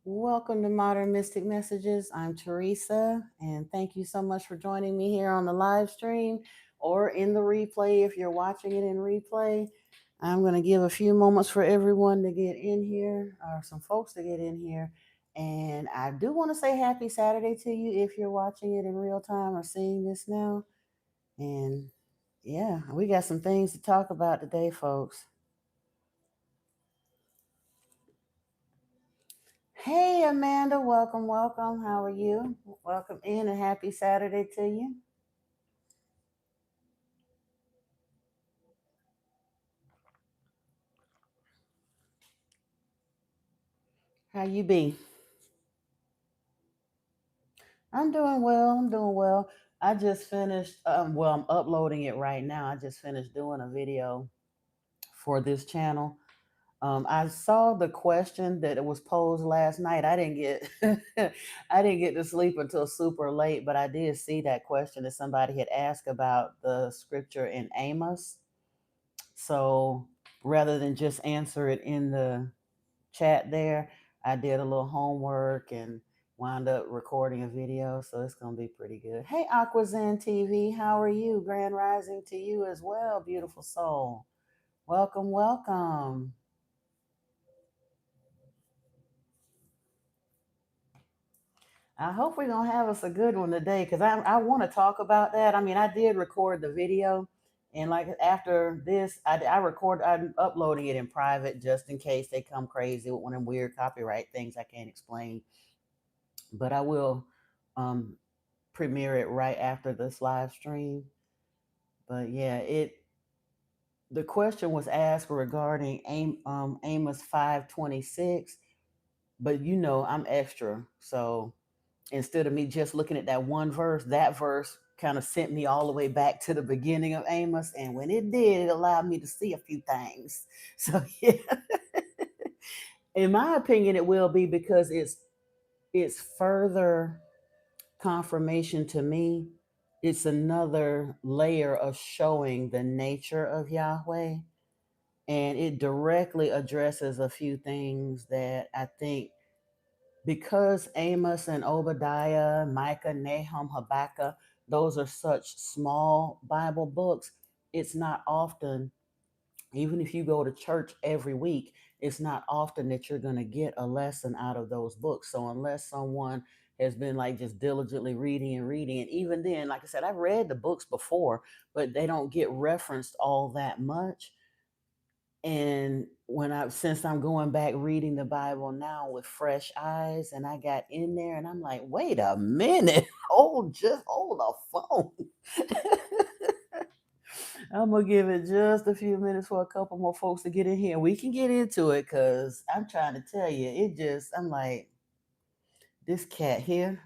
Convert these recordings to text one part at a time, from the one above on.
Welcome to Modern Mystic Messages. I'm Teresa, and thank you so much for joining me here on the live stream or in the replay if you're watching it in replay. I'm going to give a few moments for everyone to get in here, or some folks to get in here. And I do want to say happy Saturday to you if you're watching it in real time or seeing this now. And yeah, we got some things to talk about today, folks. Hey, Amanda, welcome, welcome. How are you? Welcome in and happy Saturday to you. How you be? I'm doing well. I'm doing well. I just finished, I'm uploading it right now. I just finished doing a video for this channel. I saw the question that it was posed last night. I didn't get I didn't get to sleep until super late, but I did see that question that somebody had asked about the scripture in Amos. So rather than just answer it in the chat there, I did a little homework and wound up recording a video. So it's going to be pretty good. Hey, Aquazan TV, how are you? Grand Rising to you as well, beautiful soul. Welcome, welcome. I hope we're gonna have us a good one today because I want to talk about that. I mean, I did record the video, and like after this, I'm uploading it in private just in case they come crazy with one of them weird copyright things I can't explain. But I will um, premiere it right after this live stream. But yeah, the question was asked regarding Amos 5:26, but I'm extra, so instead of me just looking at that one verse, that verse kind of sent me all the way back to the beginning of Amos. And when it did, it allowed me to see a few things. So yeah, in my opinion, it will be because it's further confirmation to me. It's another layer of showing the nature of Yahweh. And it directly addresses a few things that I think because Amos and Obadiah, Micah, Nahum, Habakkuk, those are such small Bible books, it's not often, even if you go to church every week, it's not often that you're going to get a lesson out of those books. So unless someone has been like just diligently reading and reading, and even then, like I said, I've read the books before, but they don't get referenced all that much. And since I'm going back reading the Bible now with fresh eyes, and I got in there and I'm like, wait a minute, hold the phone. I'm gonna give it just a few minutes for a couple more folks to get in here. We can get into it because I'm trying to tell you, I'm like, this cat here.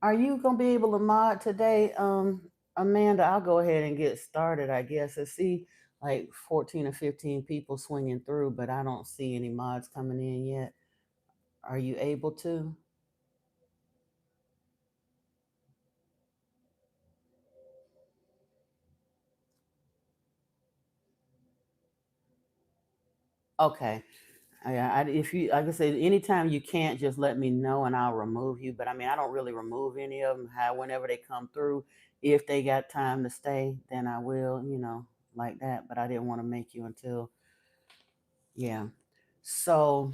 Are you gonna be able to mod today, Amanda? I'll go ahead and get started. I guess I see like 14 or 15 people swinging through, but I don't see any mods coming in yet. Are you able to? Okay. If you, like I said, anytime you can't, just let me know and I'll remove you. But I mean, I don't really remove any of them. Whenever they come through, if they got time to stay, then I will, like that. But I didn't want to make you until, yeah. So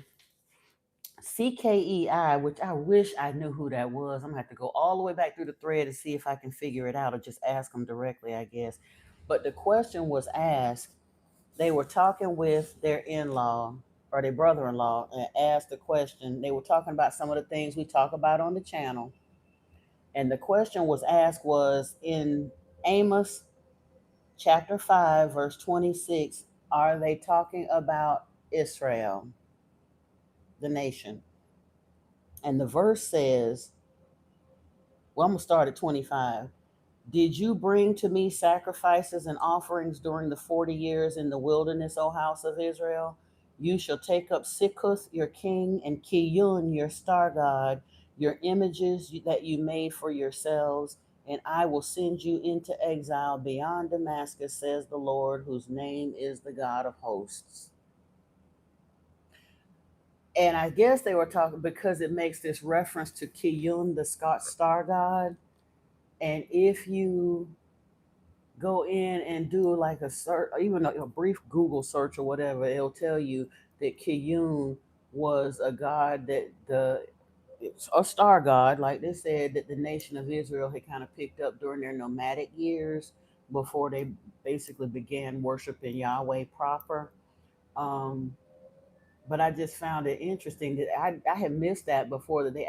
CKEI, which I wish I knew who that was. I'm gonna have to go all the way back through the thread to see if I can figure it out or just ask them directly, I guess. But the question was asked, they were talking with their in-law or their brother-in-law and asked the question. They were talking about some of the things we talk about on the channel. And the question was asked was in Amos chapter 5, verse 26, are they talking about Israel, the nation? And the verse says, well, I'm going to start at 25. Did you bring to me sacrifices and offerings during the 40 years in the wilderness, O house of Israel? You shall take up Sikkuth, your king, and Kiyun, your star god, your images that you made for yourselves, and I will send you into exile beyond Damascus, says the Lord, whose name is the God of hosts. And I guess they were talking because it makes this reference to Kiyun, the star god. And if you go in and do like a search, even a brief Google search or whatever, it'll tell you that Kiyun was a god that a star god, like they said, that the nation of Israel had kind of picked up during their nomadic years before they basically began worshiping Yahweh proper. Um, but I just found it interesting that I had missed that before, that they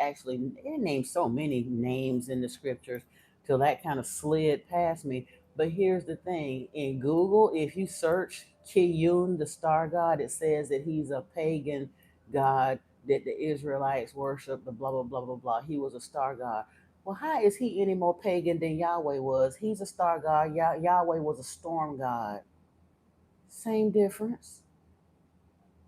named so many names in the scriptures till that kind of slid past me. But here's the thing, in Google, if you search Kiyun, the star god, it says that he's a pagan god that the Israelites worship, the blah, blah, blah, blah, blah. He was a star god. Well, how is he any more pagan than Yahweh was? He's a star god. Yahweh was a storm god. Same difference.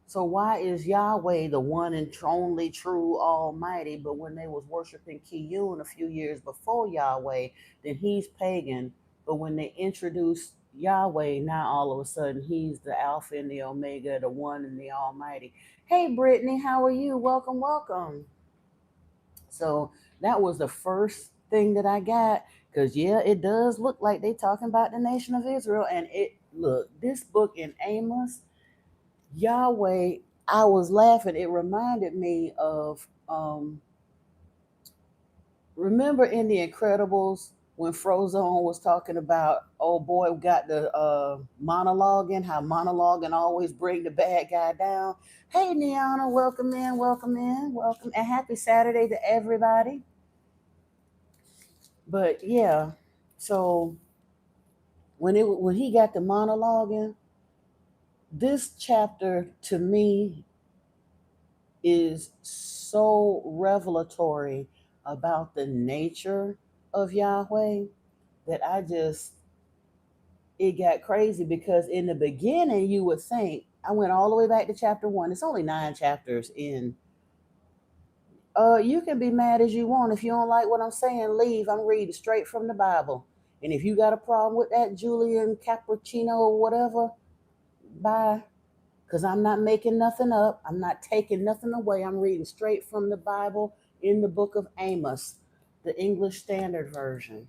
So why is Yahweh the one and only true Almighty, but when they was worshiping Kiyun a few years before Yahweh, then he's pagan. But when they introduce Yahweh, now all of a sudden he's the Alpha and the Omega, the one and the Almighty. Hey, Brittany, how are you? Welcome, welcome. So that was the first thing that I got. Because yeah, it does look like they talking about the nation of Israel. And this book in Amos, Yahweh, I was laughing. It reminded me of remember in The Incredibles when Frozone was talking about old boy got the monologue and how monologue and always bring the bad guy down. Hey Niana, welcome in, welcome in, welcome, and happy Saturday to everybody. But yeah, so when he got the monologue in, this chapter to me is so revelatory about the nature of Yahweh that it got crazy, because in the beginning you would think, I went all the way back to chapter 1. It's only 9 chapters in. You can be mad as you want. If you don't like what I'm saying, leave. I'm reading straight from the Bible. And if you got a problem with that Julian Cappuccino or whatever, bye. Because I'm not making nothing up. I'm not taking nothing away. I'm reading straight from the Bible in the book of Amos, the English Standard Version.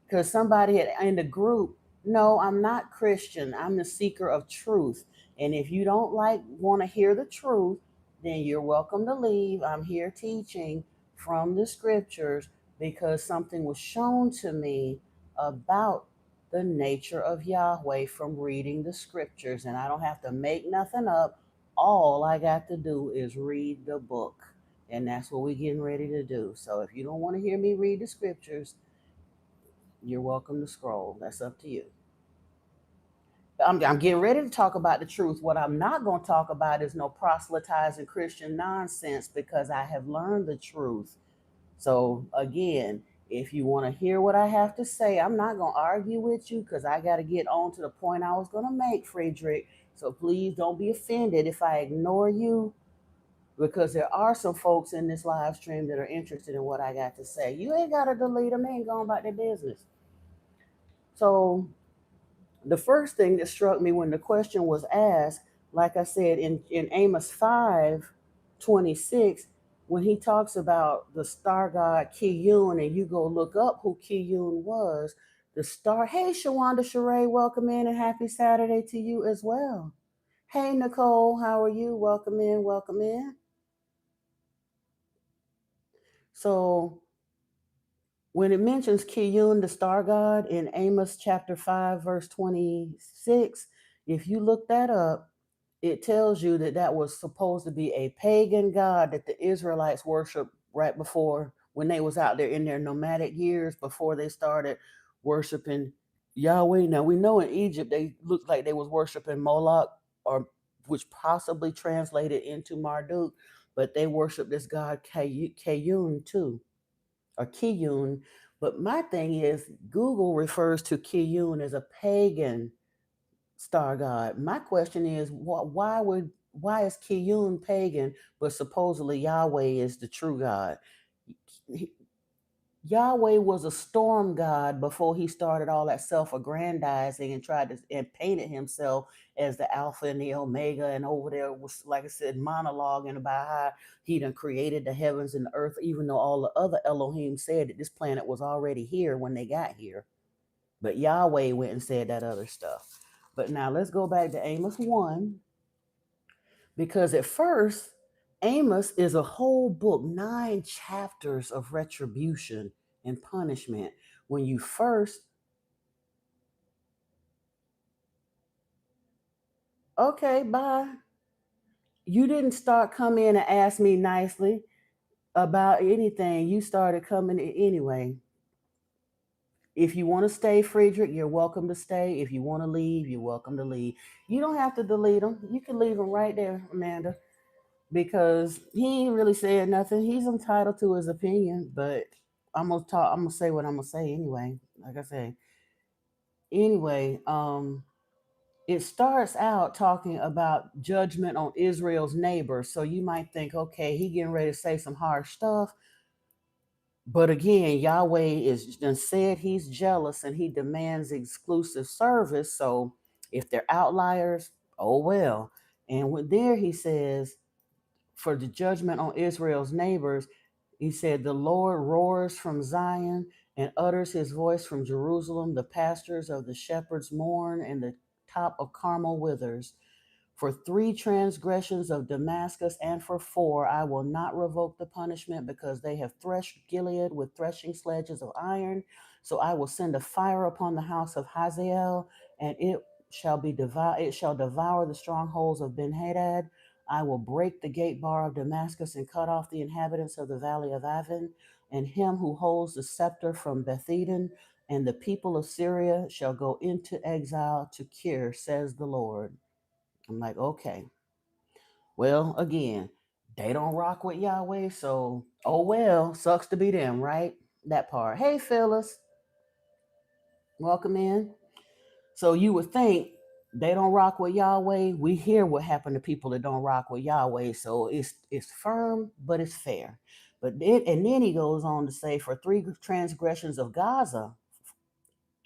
Because somebody in the group, no, I'm not Christian. I'm the seeker of truth. And if you don't want to hear the truth, then you're welcome to leave. I'm here teaching from the scriptures because something was shown to me about the nature of Yahweh from reading the scriptures. And I don't have to make nothing up. All I got to do is read the book. And that's what we're getting ready to do. So if you don't want to hear me read the scriptures, you're welcome to scroll. That's up to you. I'm getting ready to talk about the truth. What I'm not going to talk about is no proselytizing Christian nonsense, because I have learned the truth. So, again, if you want to hear what I have to say, I'm not going to argue with you, because I got to get on to the point I was going to make, Friedrich. So, please don't be offended if I ignore you, because there are some folks in this live stream that are interested in what I got to say. You ain't got to delete them, they ain't going about their business. So, the first thing that struck me when the question was asked, like I said, in Amos 5:26, when he talks about the star god Kiyun, and you go look up who Kiyun was, the star. Hey, Shawanda Sheree, welcome in, and happy Saturday to you as well. Hey, Nicole, how are you? Welcome in, welcome in. So, when it mentions Kiyun, the star god, in Amos chapter 5, verse 26, if you look that up, it tells you that that was supposed to be a pagan god that the Israelites worshiped right before, when they was out there in their nomadic years, before they started worshiping Yahweh. Now we know in Egypt they looked like they was worshiping Moloch, or which possibly translated into Marduk, but they worshiped this god Kayun too, or Kiyun. But my thing is, Google refers to Kiyun as a pagan star god. My question is, why is Kiyun pagan, but supposedly Yahweh is the true God? Yahweh was a storm god before he started all that self-aggrandizing and tried to and painted himself as the Alpha and the Omega, and over there was, like I said, monologuing about how he done created the heavens and the earth, even though all the other Elohim said that this planet was already here when they got here. But Yahweh went and said that other stuff. But now let's go back to Amos 1, because at first, Amos is a whole book, 9 chapters of retribution and punishment. When you first, okay, bye. You didn't start coming in and ask me nicely about anything. You started coming in anyway. If you want to stay, Friedrich, you're welcome to stay. If you want to leave, you're welcome to leave. You don't have to delete them. You can leave them right there, Amanda, because he ain't really said nothing. He's entitled to his opinion, but I'm gonna talk. I'm gonna say what I'm gonna say anyway. Like I say, anyway. It starts out talking about judgment on Israel's neighbors. So you might think, okay, he getting ready to say some harsh stuff. But again, Yahweh is done said he's jealous and he demands exclusive service. So if they're outliers, oh well. And when there he says, for the judgment on Israel's neighbors, he said, the Lord roars from Zion and utters his voice from Jerusalem. The pastures of the shepherds mourn and the top of Carmel withers. For 3 transgressions of Damascus and for 4, I will not revoke the punishment, because they have threshed Gilead with threshing sledges of iron. So I will send a fire upon the house of Hazael, and it shall devour the strongholds of Ben-Hadad. I will break the gate bar of Damascus and cut off the inhabitants of the valley of Avon, and him who holds the scepter from Beth-Eden, and the people of Syria shall go into exile to Kir, says the Lord. I'm like, okay. Well, again, they don't rock with Yahweh, so oh well, sucks to be them, right? That part. Hey, Phyllis, welcome in. So you would think they don't rock with Yahweh. We hear what happened to people that don't rock with Yahweh, so it's firm, but it's fair. But then he goes on to say, for 3 transgressions of Gaza,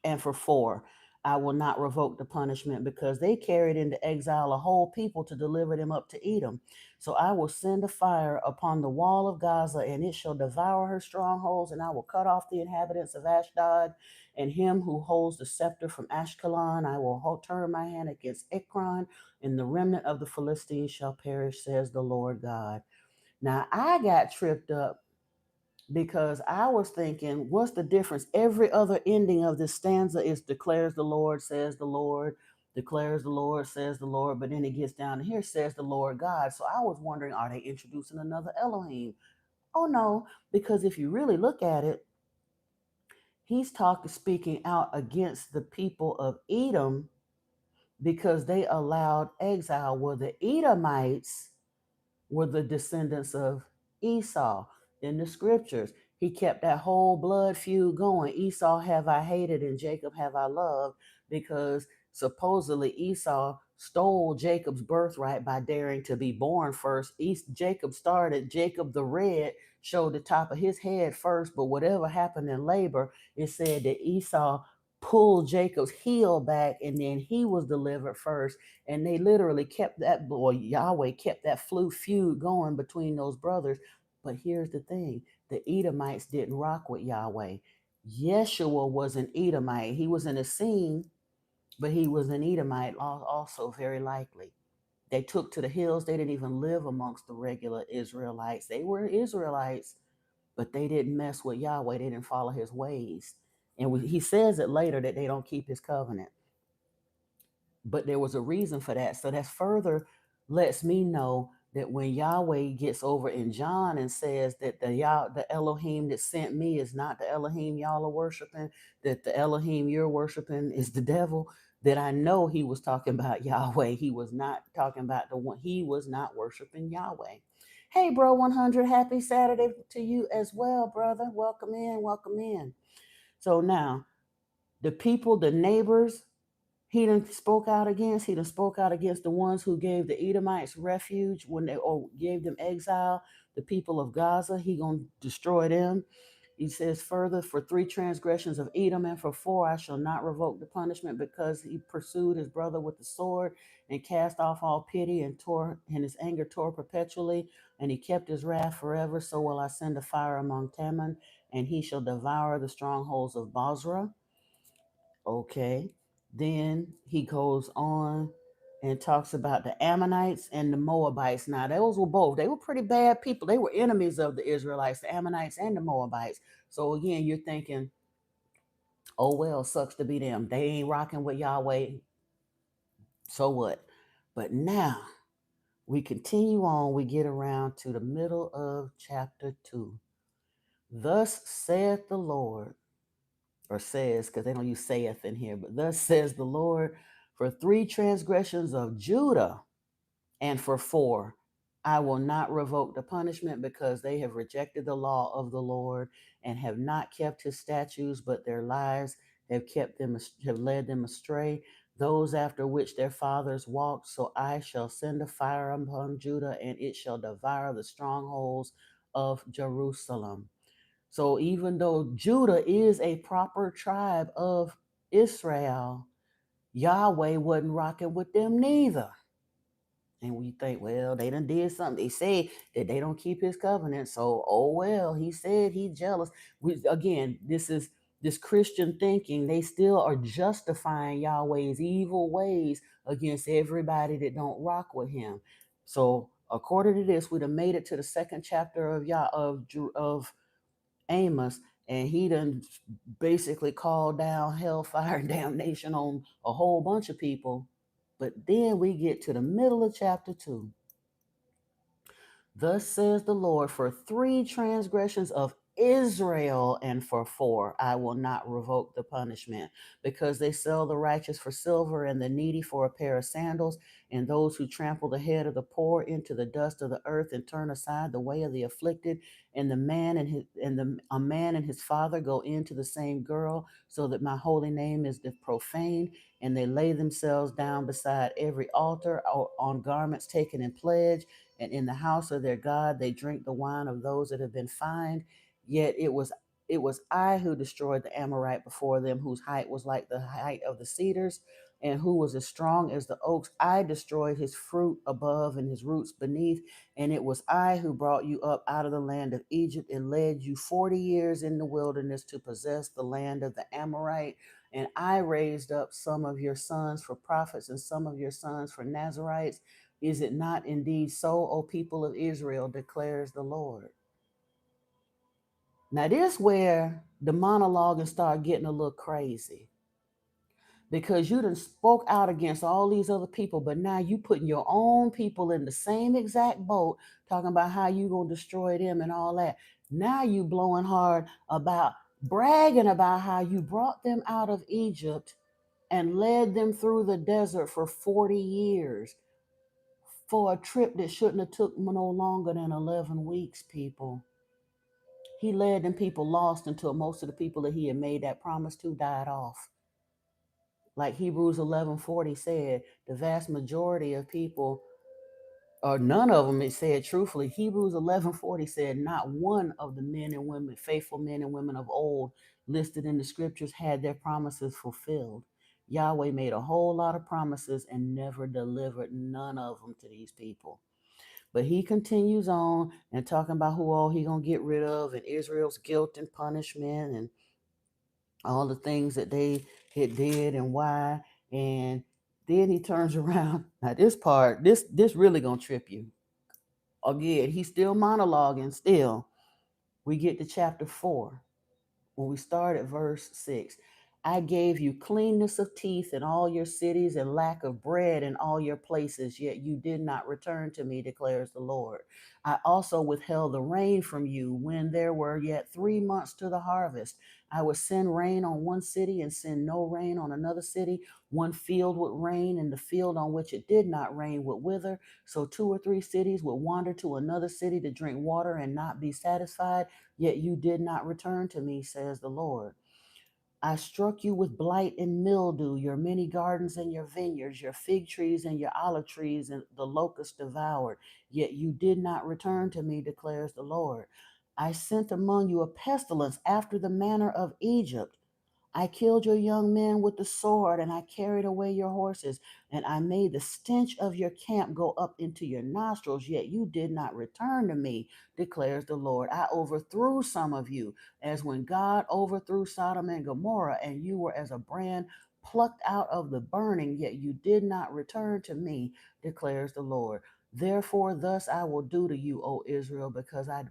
and for 4, I will not revoke the punishment, because they carried into exile a whole people to deliver them up to Edom. So I will send a fire upon the wall of Gaza, and it shall devour her strongholds, and I will cut off the inhabitants of Ashdod, and him who holds the scepter from Ashkelon. I will turn my hand against Ekron, and the remnant of the Philistines shall perish, says the Lord God. Now I got tripped up, because I was thinking, what's the difference? Every other ending of this stanza is declares the Lord, says the Lord, declares the Lord, says the Lord, but then it gets down to here, says the Lord God. So I was wondering, are they introducing another Elohim? Oh no, because if you really look at it, he's speaking out against the people of Edom, because they allowed exile, where the Edomites were the descendants of Esau in the scriptures. He kept that whole blood feud going. Esau have I hated and Jacob have I loved, because supposedly Esau stole Jacob's birthright by daring to be born first. Jacob started, Jacob the Red showed the top of his head first, but whatever happened in labor, it said that Esau pulled Jacob's heel back, and then he was delivered first. And they literally kept that, or Yahweh kept that feud going between those brothers. But here's the thing, the Edomites didn't rock with Yahweh. Yeshua was an Edomite. He was in a scene, but he was an Edomite also, very likely. They took to the hills. They didn't even live amongst the regular Israelites. They were Israelites, but they didn't mess with Yahweh. They didn't follow his ways. And he says it later that they don't keep his covenant. But there was a reason for that. So that further lets me know that when Yahweh gets over in John and says that the Elohim that sent me is not the Elohim y'all are worshiping, that the Elohim you're worshiping is the devil, that I know he was talking about Yahweh. He was not talking about the one. He was not worshiping Yahweh. Hey, bro, 100, happy Saturday to you as well, brother. Welcome in, welcome in. So now, the people, the neighbors, he done spoke out against. He done spoke out against the ones who gave the Edomites refuge or gave them exile. The people of Gaza, he gonna destroy them. He says further, for 3 transgressions of Edom and for 4 I shall not revoke the punishment, because he pursued his brother with the sword and cast off all pity and his anger tore perpetually, and he kept his wrath forever. So will I send a fire among Teman, and he shall devour the strongholds of Bozrah. Okay. Then he goes on and talks about the Ammonites and the Moabites. Now, those were both. They were pretty bad people. They were enemies of the Israelites, the Ammonites and the Moabites. So again, you're thinking, oh, well, sucks to be them. They ain't rocking with Yahweh. So what? But now we continue on. We get around to the middle of chapter 2. Thus saith the Lord, or says, because they don't use saith in here, but thus says the Lord, for 3 transgressions of Judah and for 4, I will not revoke the punishment, because they have rejected the law of the Lord and have not kept his statutes, but their lives have led them astray, those after which their fathers walked. So I shall send a fire upon Judah, and it shall devour the strongholds of Jerusalem. So even though Judah is a proper tribe of Israel, Yahweh wasn't rocking with them neither. And we think, well, they done did something. They say that they don't keep his covenant. So, oh well, he said he's jealous. Again, this Christian thinking. They still are justifying Yahweh's evil ways against everybody that don't rock with him. So according to this, we'd have made it to the 2nd chapter of Amos, and he done basically called down hellfire and damnation on a whole bunch of people. But then we get to the middle of chapter 2. Thus says the Lord, for 3 transgressions of Israel and for 4 I will not revoke the punishment, because they sell the righteous for silver and the needy for a pair of sandals, and those who trample the head of the poor into the dust of the earth and turn aside the way of the afflicted, and a man and his father go into the same girl, so that my holy name is profaned, and they lay themselves down beside every altar or on garments taken in pledge, and in the house of their God they drink the wine of those that have been fined. Yet it was I who destroyed the Amorite before them, whose height was like the height of the cedars, and who was as strong as the oaks. I destroyed his fruit above and his roots beneath, and it was I who brought you up out of the land of Egypt and led you 40 years in the wilderness to possess the land of the Amorite. And I raised up some of your sons for prophets and some of your sons for Nazarites. Is it not indeed so, O people of Israel, declares the Lord? Now, this is where the monologue start getting a little crazy, because you done spoke out against all these other people, but now you putting your own people in the same exact boat, talking about how you gonna destroy them and all that. Now you blowing hard about bragging about how you brought them out of Egypt and led them through the desert for 40 years. For a trip that shouldn't have took no longer than 11 weeks, people. He led them people lost until most of the people that he had made that promise to died off. Like Hebrews 11:40 said, the vast majority of people, or none of them, it said truthfully, Hebrews 11:40 said not one of the men and women, faithful men and women of old listed in the scriptures had their promises fulfilled. Yahweh made a whole lot of promises and never delivered none of them to these people. But he continues on and talking about who all he gonna get rid of, and Israel's guilt and punishment, and all the things that they had did and why. And then he turns around. Now this part, this really gonna trip you. Again, he's still monologuing. Still, we get to chapter 4. When we start at verse 6, I gave you cleanness of teeth in all your cities and lack of bread in all your places, yet you did not return to me, declares the Lord. I also withheld the rain from you when there were yet 3 months to the harvest. I would send rain on one city and send no rain on another city. One field would rain, and the field on which it did not rain would wither. So 2 or 3 cities would wander to another city to drink water and not be satisfied. Yet you did not return to me, says the Lord. I struck you with blight and mildew, your many gardens and your vineyards, your fig trees and your olive trees, and the locust devoured. Yet you did not return to me, declares the Lord. I sent among you a pestilence after the manner of Egypt. I killed your young men with the sword, and I carried away your horses, and I made the stench of your camp go up into your nostrils, yet you did not return to me, declares the Lord. I overthrew some of you, as when God overthrew Sodom and Gomorrah, and you were as a brand plucked out of the burning, yet you did not return to me, declares the Lord. Therefore, thus I will do to you, O Israel, because I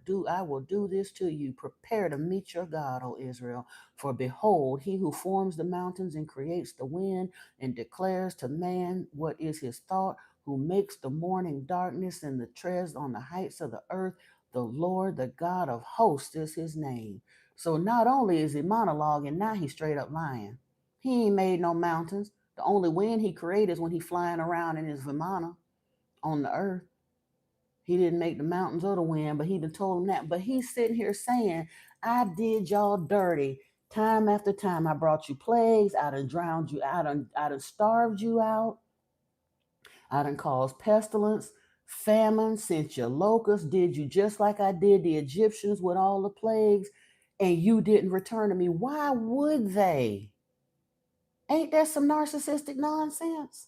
will do this to you. Prepare to meet your God, O Israel. For behold, he who forms the mountains and creates the wind and declares to man what is his thought, who makes the morning darkness and the treads on the heights of the earth, the Lord, the God of hosts is his name. So not only is he monologuing, now he's straight up lying. He ain't made no mountains. The only wind he created is when he flying around in his Vimana on the earth. He didn't make the mountains or the wind, but he done told him that. But he's sitting here saying, I did y'all dirty time after time. I brought you plagues. I done drowned you. I done starved you out. I done caused pestilence, famine, sent you locusts, did you just like I did the Egyptians with all the plagues, and you didn't return to me. Why would they? Ain't that some narcissistic nonsense?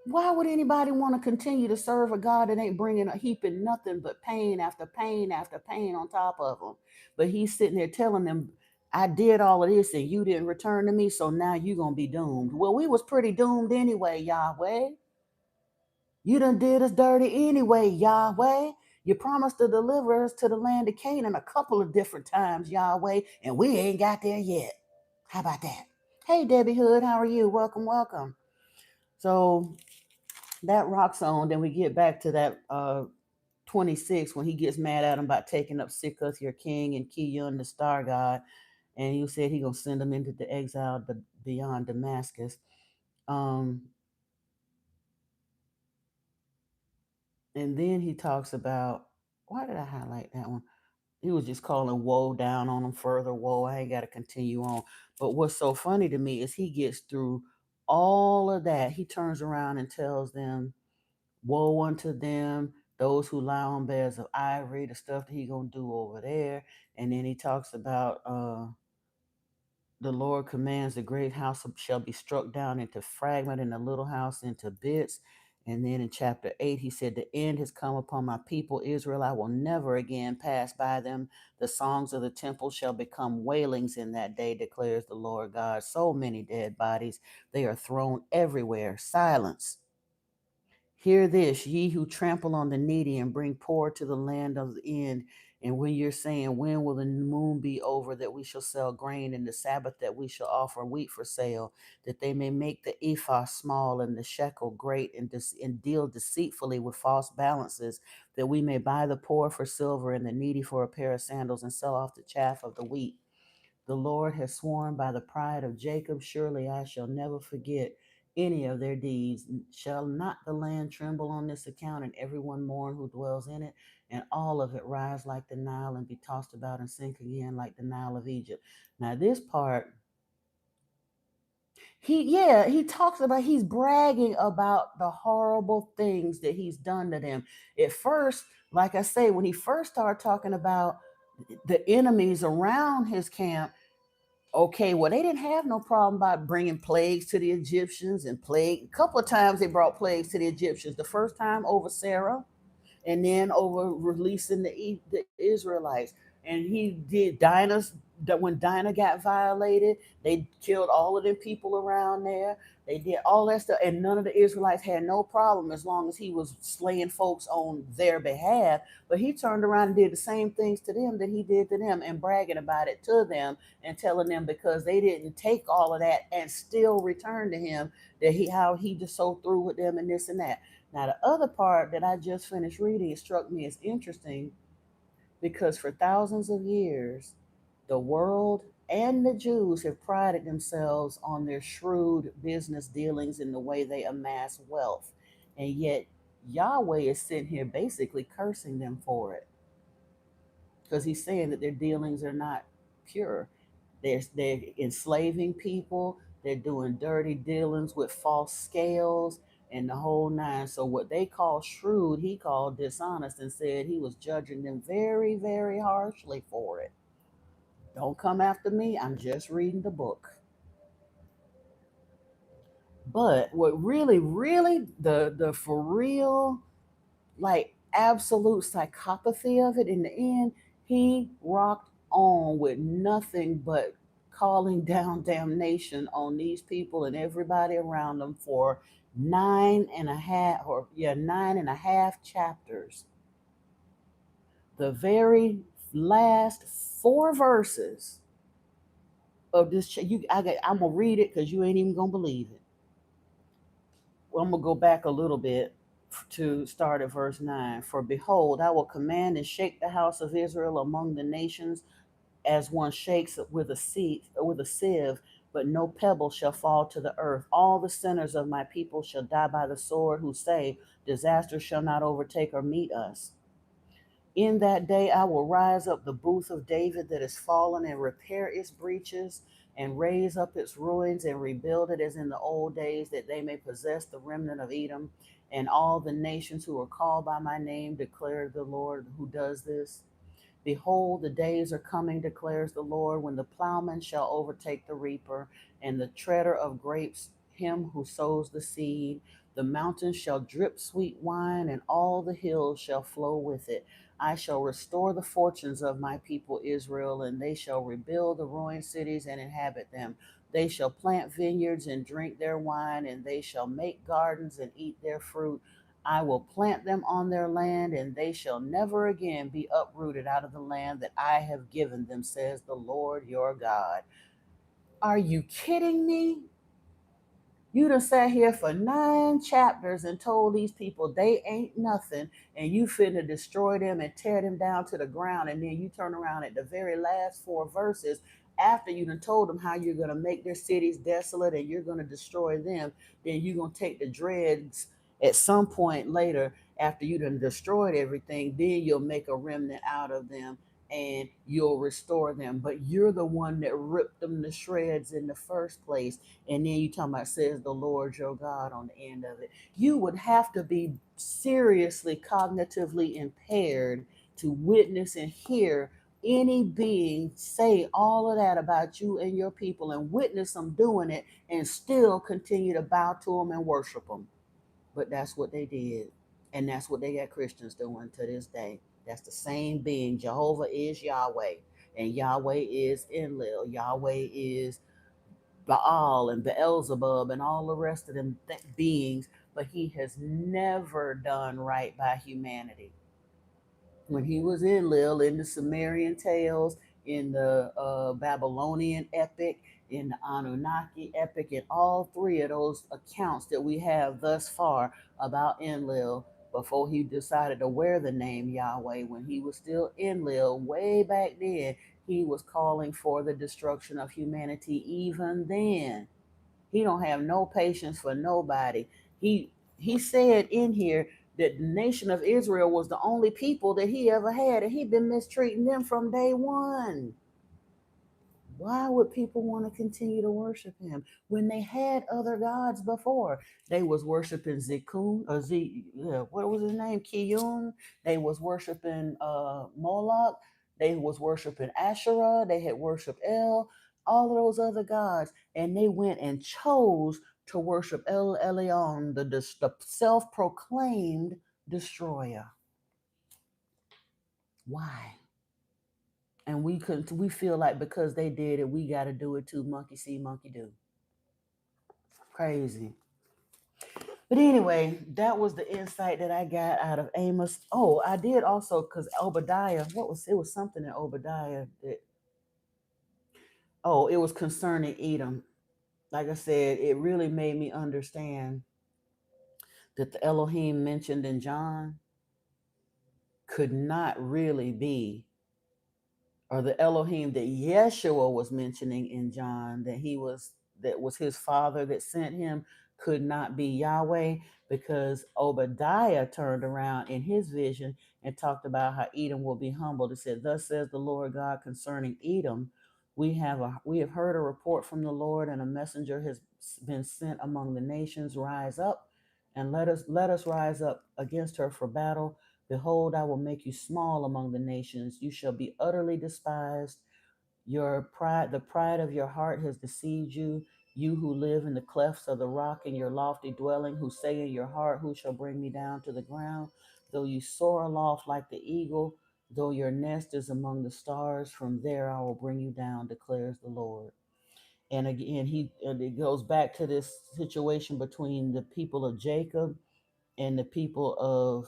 Why would anybody want to continue to serve a God that ain't bringing a heaping nothing but pain after pain after pain on top of them? But he's sitting there telling them, I did all of this and you didn't return to me, so now you're going to be doomed. Well, we was pretty doomed anyway, Yahweh. You done did us dirty anyway, Yahweh. You promised to deliver us to the land of Canaan a couple of different times, Yahweh, and we ain't got there yet. How about that? Hey, Debbie Hood, how are you? Welcome, welcome. So that rocks on. Then we get back to that 26 when he gets mad at him about taking up Sikkuth, your king, and Kiyun, the star god. And you said he gonna send him into the exile beyond Damascus. And then he talks about, why did I highlight that one? He was just calling woe down on him, further woe. I ain't got to continue on. But what's so funny to me is he gets through all of that. He turns around and tells them, woe unto them, those who lie on beds of ivory, the stuff that he gonna do over there. And then he talks about the Lord commands the great house shall be struck down into fragment and the little house into bits. And then in chapter 8, he said, the end has come upon my people, Israel. I will never again pass by them. The songs of the temple shall become wailings in that day, declares the Lord God. So many dead bodies, they are thrown everywhere. Silence. Hear this, ye who trample on the needy and bring poor to the land of the end. And when you're saying, when will the moon be over that we shall sell grain, and the Sabbath that we shall offer wheat for sale, that they may make the ephah small and the shekel great, and deal deceitfully with false balances, that we may buy the poor for silver and the needy for a pair of sandals, and sell off the chaff of the wheat. The Lord has sworn by the pride of Jacob, surely I shall never forget any of their deeds. Shall not the land tremble on this account, and everyone mourn who dwells in it, and all of it rise like the Nile, and be tossed about and sink again like the Nile of Egypt? Now this part, he talks about, he's bragging about the horrible things that he's done to them. At first, like I say, when he first started talking about the enemies around his camp, okay, well, they didn't have no problem about bringing plagues to the Egyptians, and a couple of times they brought plagues to the Egyptians. The first time over Sarah, and then over releasing the Israelites. And he did Dinah's, that when Dinah got violated, they killed all of them people around there. They did all that stuff, and none of the Israelites had no problem as long as he was slaying folks on their behalf. But he turned around and did the same things to them that he did to them, and bragging about it to them, and telling them because they didn't take all of that and still return to him, that how he just so through with them and this and that. Now, the other part that I just finished reading, it struck me as interesting because for thousands of years, the world and the Jews have prided themselves on their shrewd business dealings in the way they amass wealth. And yet, Yahweh is sitting here basically cursing them for it because he's saying that their dealings are not pure. They're enslaving people. They're doing dirty dealings with false scales, and the whole nine. So what they call shrewd, he called dishonest, and said he was judging them very, very harshly for it. Don't come after me. I'm just reading the book. But what really, really, the for real, like absolute psychopathy of it in the end, he rocked on with nothing but calling down damnation on these people and everybody around them for 9.5 chapters. The very last 4 verses of this, I'm gonna read it because you ain't even gonna believe it. Well, I'm going to go back a little bit to start at verse 9. For behold, I will command and shake the house of Israel among the nations as one shakes with a sieve, but no pebble shall fall to the earth. All the sinners of my people shall die by the sword, who say, disaster shall not overtake or meet us. In that day I will rise up the booth of David that is fallen, and repair its breaches, and raise up its ruins, and rebuild it as in the old days, that they may possess the remnant of Edom, and all the nations who are called by my name, declare the Lord who does this. Behold, the days are coming, declares the Lord, when the plowman shall overtake the reaper, and the treader of grapes him who sows the seed. The mountains shall drip sweet wine, and all the hills shall flow with it. I shall restore the fortunes of my people Israel, and they shall rebuild the ruined cities and inhabit them. They shall plant vineyards and drink their wine, and they shall make gardens and eat their fruit. I will plant them on their land, and they shall never again be uprooted out of the land that I have given them, says the Lord your God. Are you kidding me? You done sat here for 9 chapters and told these people they ain't nothing, and you finna destroy them and tear them down to the ground, and then you turn around at the very last 4 verses after you done told them how you're gonna make their cities desolate and you're gonna destroy them. Then you're gonna take the dregs at some point later after you done destroyed everything. Then you'll make a remnant out of them and you'll restore them. But you're the one that ripped them to shreds in the first place, and then you talking about says the Lord your God on the end of it. You would have to be seriously cognitively impaired to witness and hear any being say all of that about you and your people, and witness them doing it and still continue to bow to them and worship them. But that's what they did, and that's what they got Christians doing to this day. That's the same being. Jehovah is Yahweh, and Yahweh is Enlil. Yahweh is Baal and Beelzebub and all the rest of them beings, but he has never done right by humanity. When he was in Lil, in the Sumerian tales, in the Babylonian epic, in the Anunnaki epic, in all 3 of those accounts that we have thus far about Enlil, before he decided to wear the name Yahweh, when he was still Enlil, way back then, he was calling for the destruction of humanity even then. He don't have no patience for nobody. He said in here that the nation of Israel was the only people that he ever had, and he'd been mistreating them from day one. Why would people want to continue to worship him when they had other gods before? They was worshiping Zikun or what was his name? Kiyun. They was worshiping Moloch. They was worshiping Asherah. They had worshiped El. All of those other gods, and they went and chose to worship El Elyon, the self-proclaimed destroyer. Why? And we feel like because they did it, we got to do it too. Monkey see, monkey do. Crazy. But anyway, that was the insight that I got out of Amos. Oh, I did also, because Obadiah, it was something in Obadiah that, oh, it was concerning Edom. Like I said, it really made me understand that the Elohim mentioned in John could not really be, or the Elohim that Yeshua was mentioning in John, that was his father that sent him, could not be Yahweh, because Obadiah turned around in his vision and talked about how Edom will be humbled. It said, "Thus says the Lord God concerning Edom, we have heard a report from the Lord, and a messenger has been sent among the nations. Rise up and let us rise up against her for battle. Behold, I will make you small among the nations. You shall be utterly despised. Your pride, the pride of your heart has deceived you. You who live in the clefts of the rock in your lofty dwelling, who say in your heart, who shall bring me down to the ground? Though you soar aloft like the eagle, though your nest is among the stars, from there I will bring you down, declares the Lord. And again, it goes back to this situation between the people of Jacob and the people of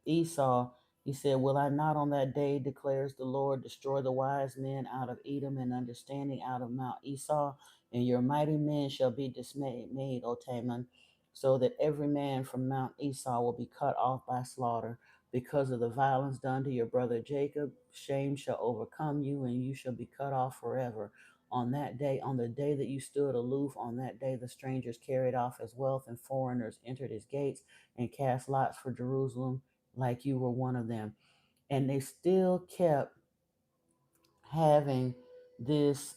Esau. He said, will I not on that day, declares the Lord, destroy the wise men out of Edom and understanding out of Mount Esau, and your mighty men shall be dismayed, O Taman, so that every man from Mount Esau will be cut off by slaughter. Because of the violence done to your brother Jacob, shame shall overcome you, and you shall be cut off forever. On that day, on the day that you stood aloof, on that day the strangers carried off his wealth, and foreigners entered his gates and cast lots for Jerusalem like you were one of them. And they still kept having this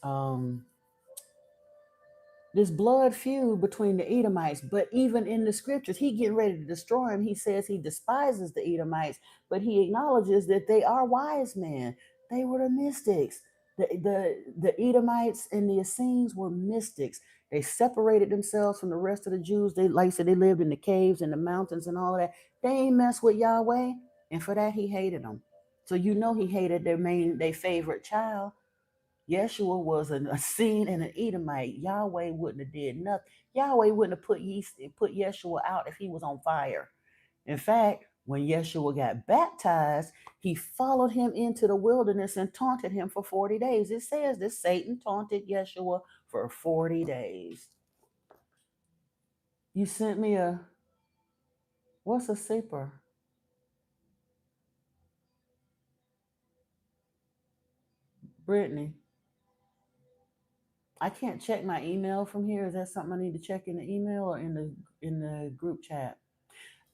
this blood feud between the Edomites. But even in the scriptures, he getting ready to destroy him. He says he despises the Edomites, but he acknowledges that they are wise men. They were the mystics. The Edomites and the Essenes were mystics. They separated themselves from the rest of the Jews. They, like I said, they lived in the caves and the mountains and all of that. They ain't mess with Yahweh, and for that he hated them. So you know he hated their favorite child. Yeshua was a Essene and an Edomite. Yahweh wouldn't have did nothing. Yahweh wouldn't have put Yeshua out if he was on fire. In fact, when Yeshua got baptized, he followed him into the wilderness and taunted him for 40 days. It says that Satan taunted Yeshua for 40 days. You sent me what's a seeper? Brittany. I can't check my email from here. Is that something I need to check in the email or in the group chat?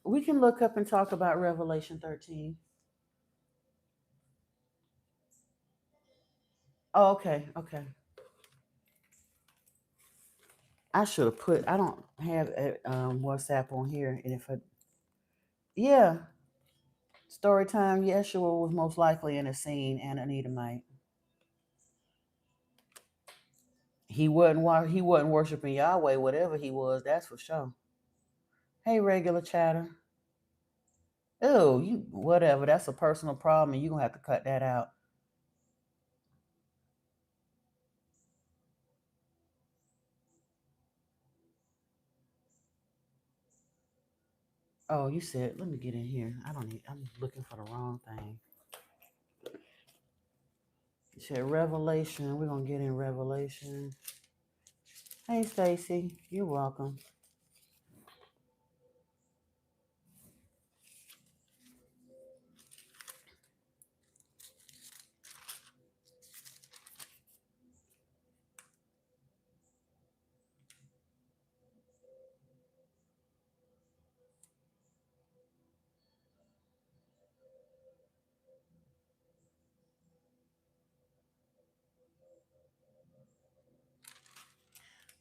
We can look up and talk about Revelation 13. Oh, okay, okay. I should have put. I don't have WhatsApp on here, and if I, yeah, story time. Yeshua was most likely in a scene and an Edomite. He wasn't worshiping Yahweh, whatever he was. That's for sure. Hey, regular chatter. Oh, you whatever. That's a personal problem, and you are gonna have to cut that out. Oh, you said. Let me get in here. I don't need. I'm looking for the wrong thing. You said Revelation. We're gonna get in Revelation. Hey, Stacy. You're welcome.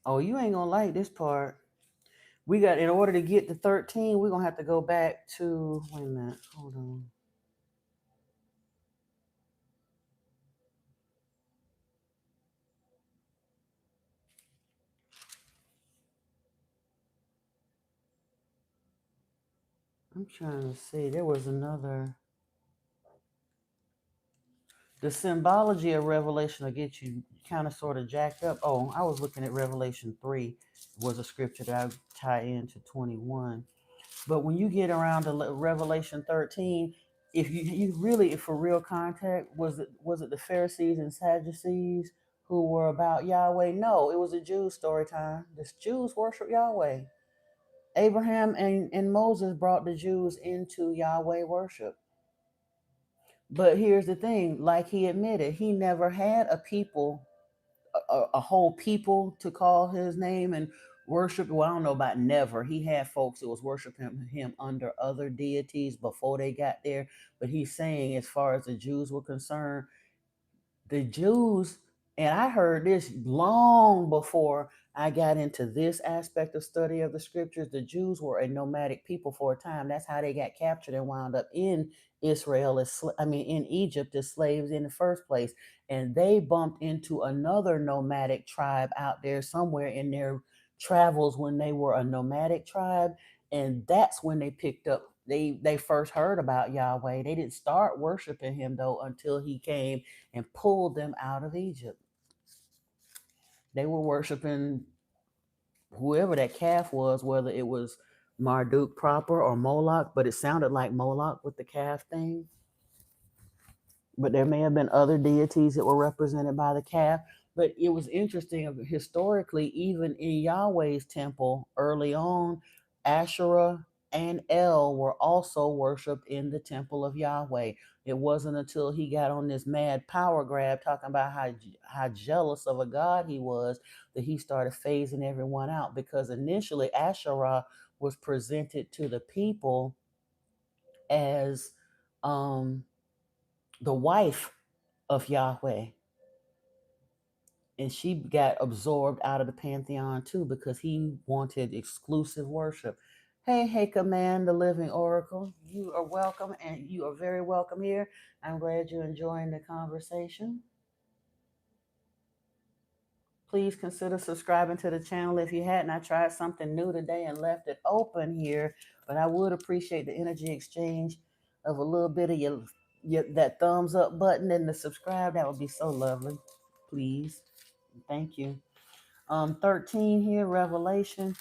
Oh, you ain't gonna like this part. We got, in order to get to 13, we're gonna have to go back to, wait a minute, hold on. I'm trying to see. There was another. The symbology of Revelation will get you kind of sort of jacked up. Oh, I was looking at Revelation 3, was a scripture that I tie into 21. But when you get around to Revelation 13, if you really, for real contact, was it the Pharisees and Sadducees who were about Yahweh? No, it was a Jews story time. The Jews worship Yahweh. Abraham and Moses brought the Jews into Yahweh worship. But here's the thing, like he admitted, he never had a people, a whole people to call his name and worship. Well, I don't know about never. He had folks that was worshiping him under other deities before they got there. But he's saying, as far as the Jews were concerned, the Jews, and I heard this long before I got into this aspect of study of the scriptures, the Jews were a nomadic people for a time. That's how they got captured and wound up in Israel in Egypt as slaves in the first place. And they bumped into another nomadic tribe out there somewhere in their travels when they were a nomadic tribe. And that's when they picked up they first heard about Yahweh. They didn't start worshiping him though until he came and pulled them out of Egypt. They were worshiping whoever that calf was, whether it was Marduk proper or Moloch, but it sounded like Moloch with the calf thing. But there may have been other deities that were represented by the calf. But it was interesting historically, even in Yahweh's temple early on, Asherah and El were also worshipped in the temple of Yahweh. It wasn't until he got on this mad power grab talking about how jealous of a God he was that he started phasing everyone out, because initially Asherah was presented to the people as the wife of Yahweh. And she got absorbed out of the pantheon too because he wanted exclusive worship. Hey, Command, the Living Oracle. You are welcome, and you are very welcome here. I'm glad you're enjoying the conversation. Please consider subscribing to the channel if you hadn't. I tried something new today and left it open here, but I would appreciate the energy exchange of a little bit of your that thumbs up button and the subscribe. That would be so lovely. Please. Thank you. 13 here, Revelation.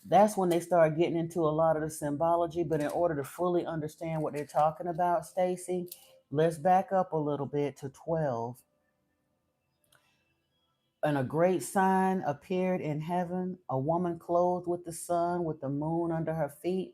That's when they start getting into a lot of the symbology. But in order to fully understand what they're talking about, Stacy, let's back up a little bit to 12. And a great sign appeared in heaven, a woman clothed with the sun, with the moon under her feet,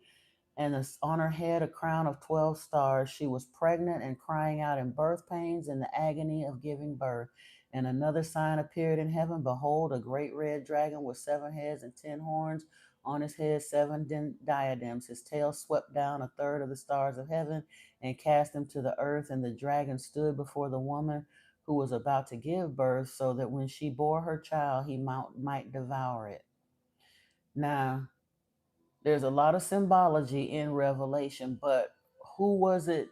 and on her head a crown of 12 stars. She was pregnant and crying out in birth pains in the agony of giving birth. And another sign appeared in heaven. Behold, a great red dragon with 7 heads and 10 horns. On his head 7 diadems. His tail swept down a third of the stars of heaven and cast them to the earth. And the dragon stood before the woman who was about to give birth, so that when she bore her child, he might devour it. Now, there's a lot of symbology in Revelation, but who was it?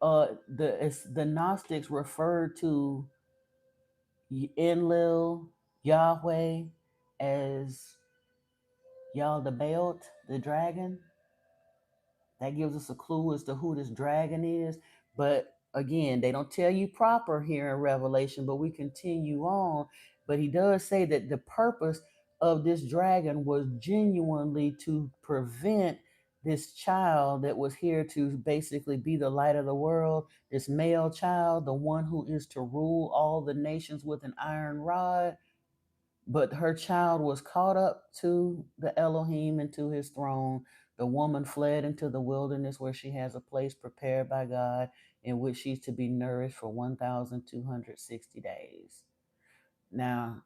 The Gnostics referred to Enlil, Yahweh, as Yaldabaoth, the dragon. That gives us a clue as to who this dragon is. But again, they don't tell you proper here in Revelation, but we continue on. But he does say that the purpose of this dragon was genuinely to prevent this child that was here to basically be the light of the world, this male child, the one who is to rule all the nations with an iron rod. But her child was caught up to the Elohim and to his throne. The woman fled into the wilderness where she has a place prepared by God in which she's to be nourished for 1,260 days. Now,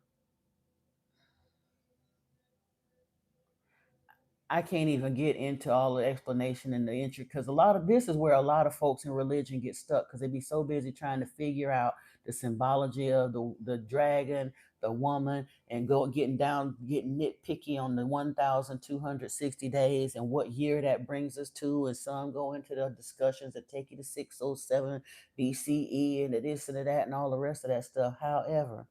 I can't even get into all the explanation and the entry, because a lot of this is where a lot of folks in religion get stuck, because they be so busy trying to figure out the symbology of the dragon, the woman, and getting nitpicky on the 1,260 days and what year that brings us to. And some go into the discussions that take you to 607 BCE and the this and the that and all the rest of that stuff. However,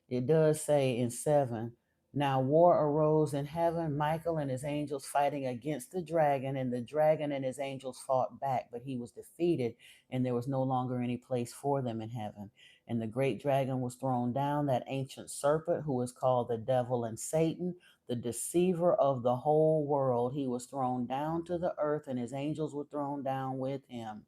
it does say in 7, now war arose in heaven, Michael and his angels fighting against the dragon, and the dragon and his angels fought back, but he was defeated, and there was no longer any place for them in heaven. And the great dragon was thrown down, that ancient serpent who is called the devil and Satan, the deceiver of the whole world. He was thrown down to the earth, and his angels were thrown down with him.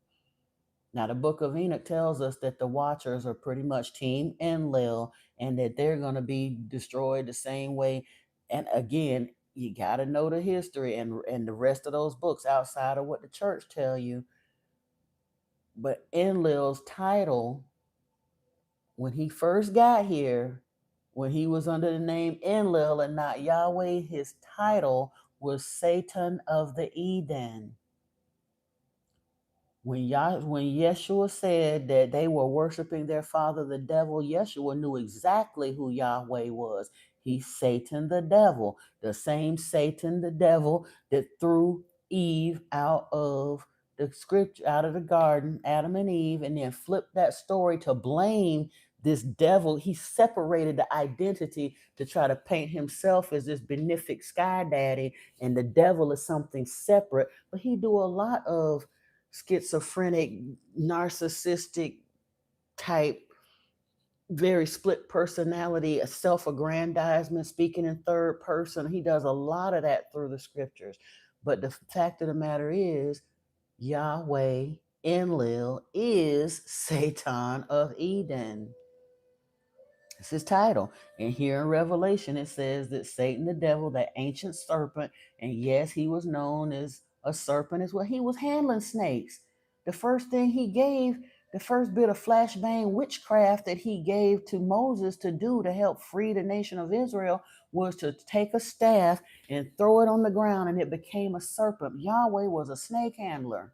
Now, the book of Enoch tells us that the Watchers are pretty much Team Enlil, and that they're going to be destroyed the same way. And again, you got to know the history and the rest of those books outside of what the church tell you. But Enlil's title, when he first got here, when he was under the name Enlil and not Yahweh, his title was Satan of the Eden. When Yeshua said that they were worshiping their father, the devil, Yeshua knew exactly who Yahweh was. He's Satan the devil, the same Satan the devil that threw Eve out of the scripture, out of the garden, Adam and Eve, and then flipped that story to blame this devil. He separated the identity to try to paint himself as this benefic sky daddy, and the devil is something separate. But he do a lot of schizophrenic, narcissistic type, very split personality, a self-aggrandizement, speaking in third person. He does a lot of that through the scriptures. But the fact of the matter is, Yahweh Enlil is Satan of Eden. It's his title. And here in Revelation, it says that Satan, the devil, that ancient serpent, and yes, he was known as a serpent as well. He was handling snakes. The first thing he gave, the first bit of flashbang witchcraft that he gave to Moses to do to help free the nation of Israel was to take a staff and throw it on the ground, and it became a serpent. Yahweh was a snake handler.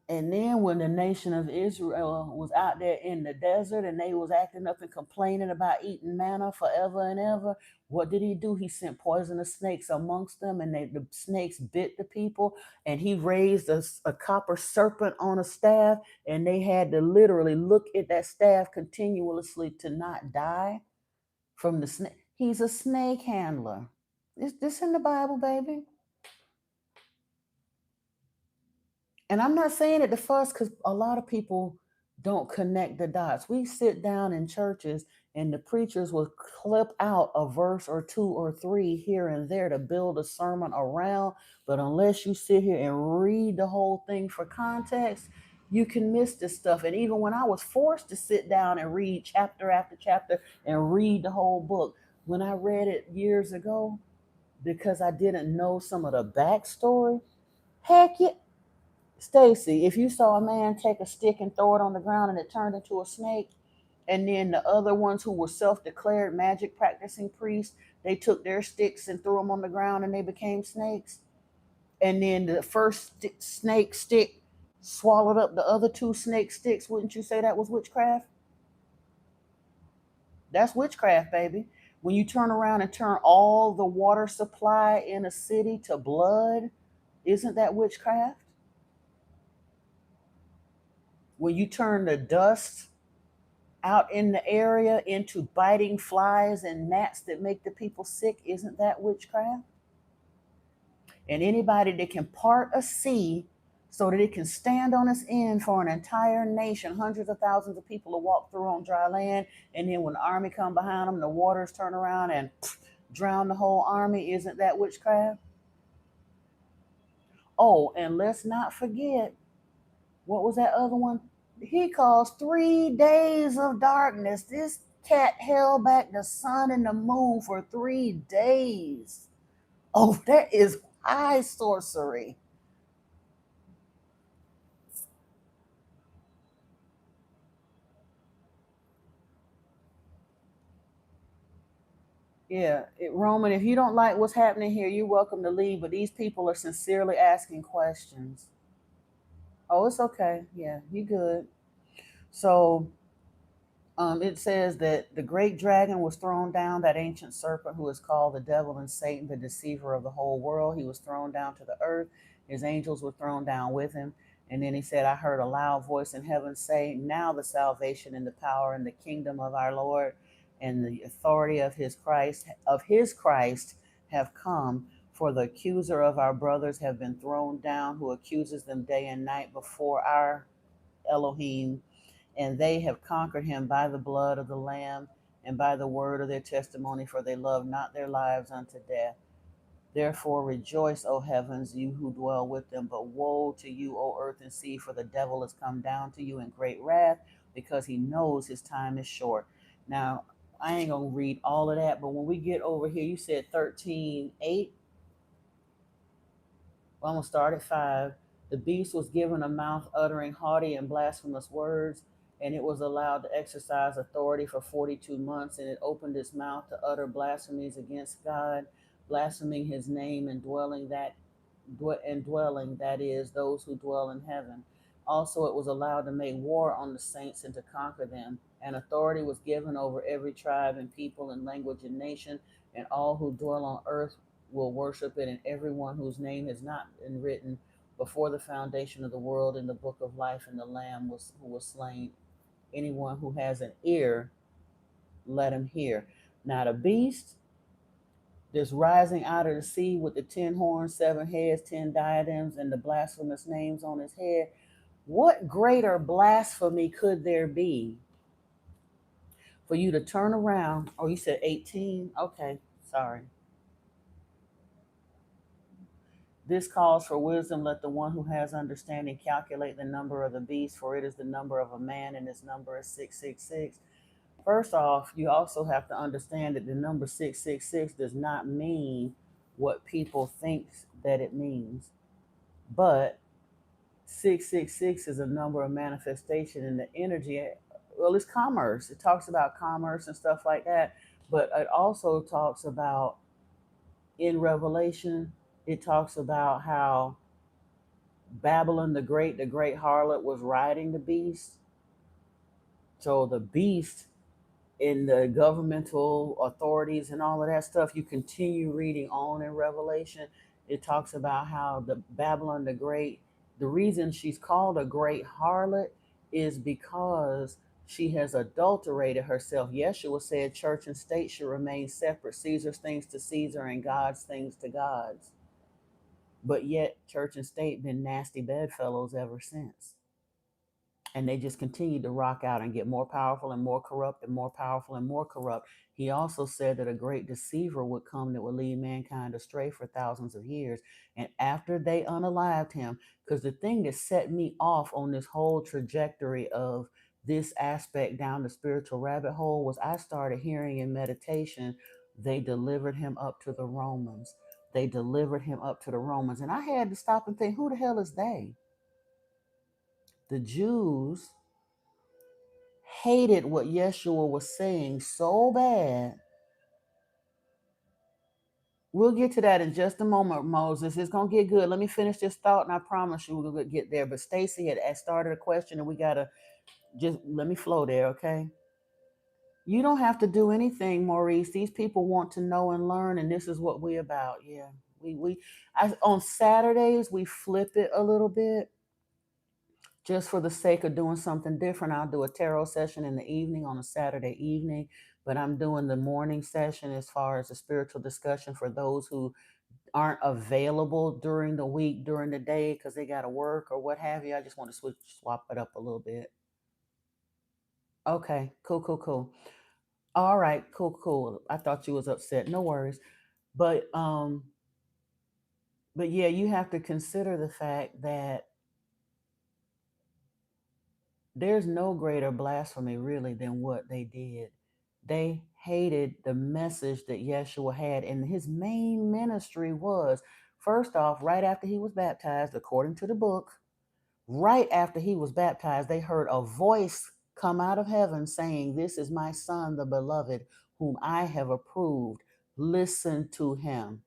And then when the nation of Israel was out there in the desert and they was acting up and complaining about eating manna forever and ever, what did he do? He sent poisonous snakes amongst them, and the snakes bit the people. And he raised a copper serpent on a staff, and they had to literally look at that staff continuously to not die from the snake. He's a snake handler. Is this in the Bible, baby? And I'm not saying it to fuss, because a lot of people don't connect the dots. We sit down in churches and the preachers will clip out a verse or two or three here and there to build a sermon around. But unless you sit here and read the whole thing for context, you can miss this stuff. And even when I was forced to sit down and read chapter after chapter and read the whole book, when I read it years ago, because I didn't know some of the backstory, heck yeah. Stacy, if you saw a man take a stick and throw it on the ground and it turned into a snake, and then the other ones who were self-declared magic practicing priests, they took their sticks and threw them on the ground and they became snakes, and then the first snake stick swallowed up the other two snake sticks, wouldn't you say that was witchcraft? That's witchcraft, baby. When you turn around and turn all the water supply in a city to blood, isn't that witchcraft? When you turn the dust out in the area into biting flies and gnats that make the people sick, isn't that witchcraft? And anybody that can part a sea so that it can stand on its end for an entire nation, hundreds of thousands of people to walk through on dry land, and then when the army come behind them, the waters turn around and drown the whole army, isn't that witchcraft? Oh, and let's not forget, what was that other one? He caused 3 days of darkness. This cat held back the sun and the moon for 3 days. Oh, that is high sorcery. Yeah, Roman, if you don't like what's happening here, you're welcome to leave. But these people are sincerely asking questions. Oh, it's okay. Yeah, you good. So it says that the great dragon was thrown down, that ancient serpent who is called the devil and Satan, the deceiver of the whole world. He was thrown down to the earth. His angels were thrown down with him. And then he said, I heard a loud voice in heaven say, now the salvation and the power and the kingdom of our Lord and the authority of his Christ have come. For the accuser of our brothers have been thrown down, who accuses them day and night before our Elohim, and they have conquered him by the blood of the Lamb and by the word of their testimony, for they love not their lives unto death. Therefore rejoice, O heavens, you who dwell with them. But woe to you, O earth and sea, for the devil has come down to you in great wrath, because he knows his time is short. Now, I ain't going to read all of that, but when we get over here, you said 13:8. Well, I'm going to start at 5. The beast was given a mouth uttering haughty and blasphemous words, and it was allowed to exercise authority for 42 months, and it opened its mouth to utter blasphemies against God, blaspheming his name and dwelling, that is, those who dwell in heaven. Also, it was allowed to make war on the saints and to conquer them. And authority was given over every tribe and people and language and nation, and all who dwell on earth will worship it, and everyone whose name has not been written before the foundation of the world in the book of life, and the Lamb who was slain. Anyone who has an ear, let him hear. Now the beast that's rising out of the sea with the 10 horns, 7 heads, 10 diadems, and the blasphemous names on his head. What greater blasphemy could there be for you to turn around? Oh, you said 18? Okay, sorry. This calls for wisdom. Let the one who has understanding calculate the number of the beast, for it is the number of a man, and his number is 666. First off, you also have to understand that the number 666 does not mean what people think that it means. But 666 is a number of manifestation in the energy. Well, it's commerce. It talks about commerce and stuff like that. But it also talks about, in Revelation, it talks about how Babylon the great harlot, was riding the beast. So the beast in the governmental authorities and all of that stuff, you continue reading on in Revelation, it talks about how the Babylon the Great, the reason she's called a great harlot is because she has adulterated herself. Yeshua said church and state should remain separate, Caesar's things to Caesar and God's things to God's. But yet church and state been nasty bedfellows ever since. And they just continued to rock out and get more powerful and more corrupt and more powerful and more corrupt. He also said that a great deceiver would come that would lead mankind astray for thousands of years. And after they unalived him, because the thing that set me off on this whole trajectory of this aspect down the spiritual rabbit hole was I started hearing in meditation, they delivered him up to the Romans. They delivered him up to the Romans. And I had to stop and think, who the hell is they? The Jews hated what Yeshua was saying so bad. We'll get to that in just a moment, Moses. It's going to get good. Let me finish this thought, and I promise you we're going to get there. But Stacy had started a question, and we got to just let me flow there, okay? You don't have to do anything, Maurice. These people want to know and learn, and this is what we about. Yeah. On Saturdays, we flip it a little bit. Just for the sake of doing something different, I'll do a tarot session in the evening on a Saturday evening, but I'm doing the morning session as far as a spiritual discussion for those who aren't available during the week, during the day, because they got to work or what have you. I just want to swap it up a little bit. Okay, cool. All right, cool. I thought you was upset. No worries. But yeah, you have to consider the fact that there's no greater blasphemy really than what they did. They hated the message that Yeshua had, and his main ministry was, first off, right after he was baptized, according to the book, right after he was baptized, they heard a voice come out of heaven saying, "This is my son, the beloved, whom I have approved. Listen to him."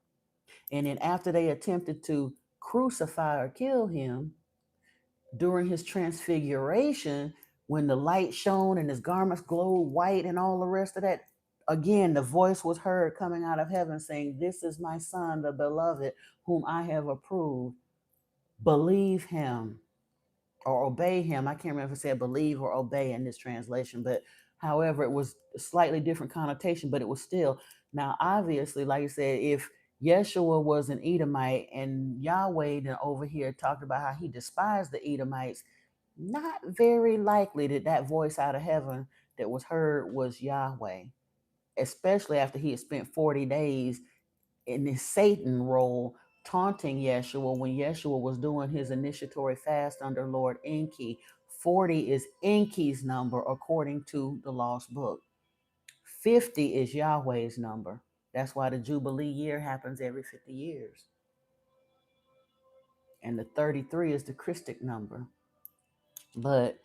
And then after they attempted to crucify or kill him, during his transfiguration, when the light shone and his garments glowed white and all the rest of that, again, the voice was heard coming out of heaven saying, "This is my son, the beloved, whom I have approved. Believe him or obey him." I can't remember if it said believe or obey in this translation, but however, it was a slightly different connotation, but it was still. Now, obviously, like I said, if Yeshua was an Edomite and Yahweh then over here talked about how he despised the Edomites, not very likely that that voice out of heaven that was heard was Yahweh, especially after he had spent 40 days in his Satan role taunting Yeshua when Yeshua was doing his initiatory fast under Lord Enki. 40 is Enki's number according to the lost book. 50 is Yahweh's number. That's why the Jubilee year happens every 50 years. And the 33 is the Christic number. But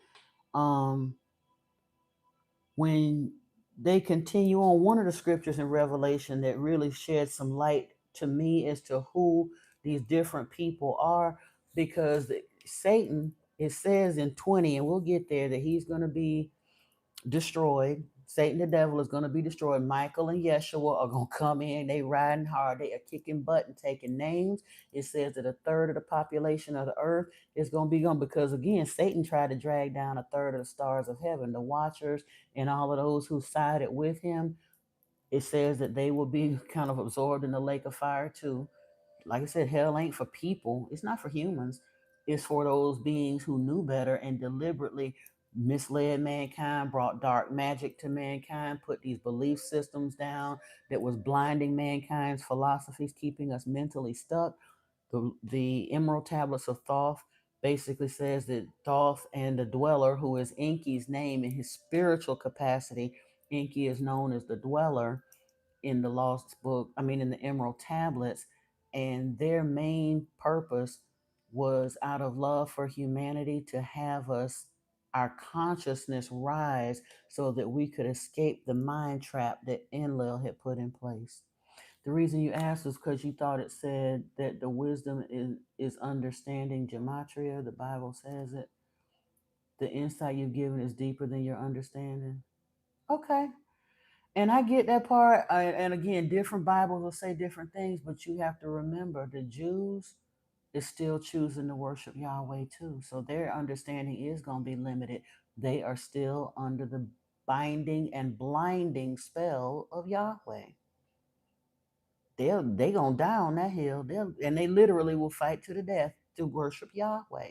when they continue on, one of the scriptures in Revelation that really sheds some light to me as to who these different people are, because Satan, it says in 20, and we'll get there, that he's going to be destroyed. Satan the devil is going to be destroyed. Michael and Yeshua are going to come in. They riding hard. They are kicking butt and taking names. It says that a third of the population of the earth is going to be gone because, again, Satan tried to drag down a third of the stars of heaven, the watchers and all of those who sided with him. It says that they will be kind of absorbed in the lake of fire too. Like I said, hell ain't for people. It's not for humans. It's for those beings who knew better and deliberately misled mankind, brought dark magic to mankind, put these belief systems down that was blinding mankind's philosophies, keeping us mentally stuck. The Emerald Tablets of Thoth basically says that Thoth and the Dweller, who is Enki's name in his spiritual capacity, Enki is known as the Dweller in the lost book, in the Emerald Tablets, and their main purpose was out of love for humanity to have us, our consciousness rise so that we could escape the mind trap that Enlil had put in place. The reason you asked was because you thought it said that the wisdom is understanding gematria. The Bible says it. The insight you've given is deeper than your understanding. Okay. And I get that part. And again, different Bibles will say different things, but you have to remember the Jews is still choosing to worship Yahweh too. So their understanding is going to be limited. They are still under the binding and blinding spell of Yahweh. They gonna die on that hill. And they literally will fight to the death to worship Yahweh.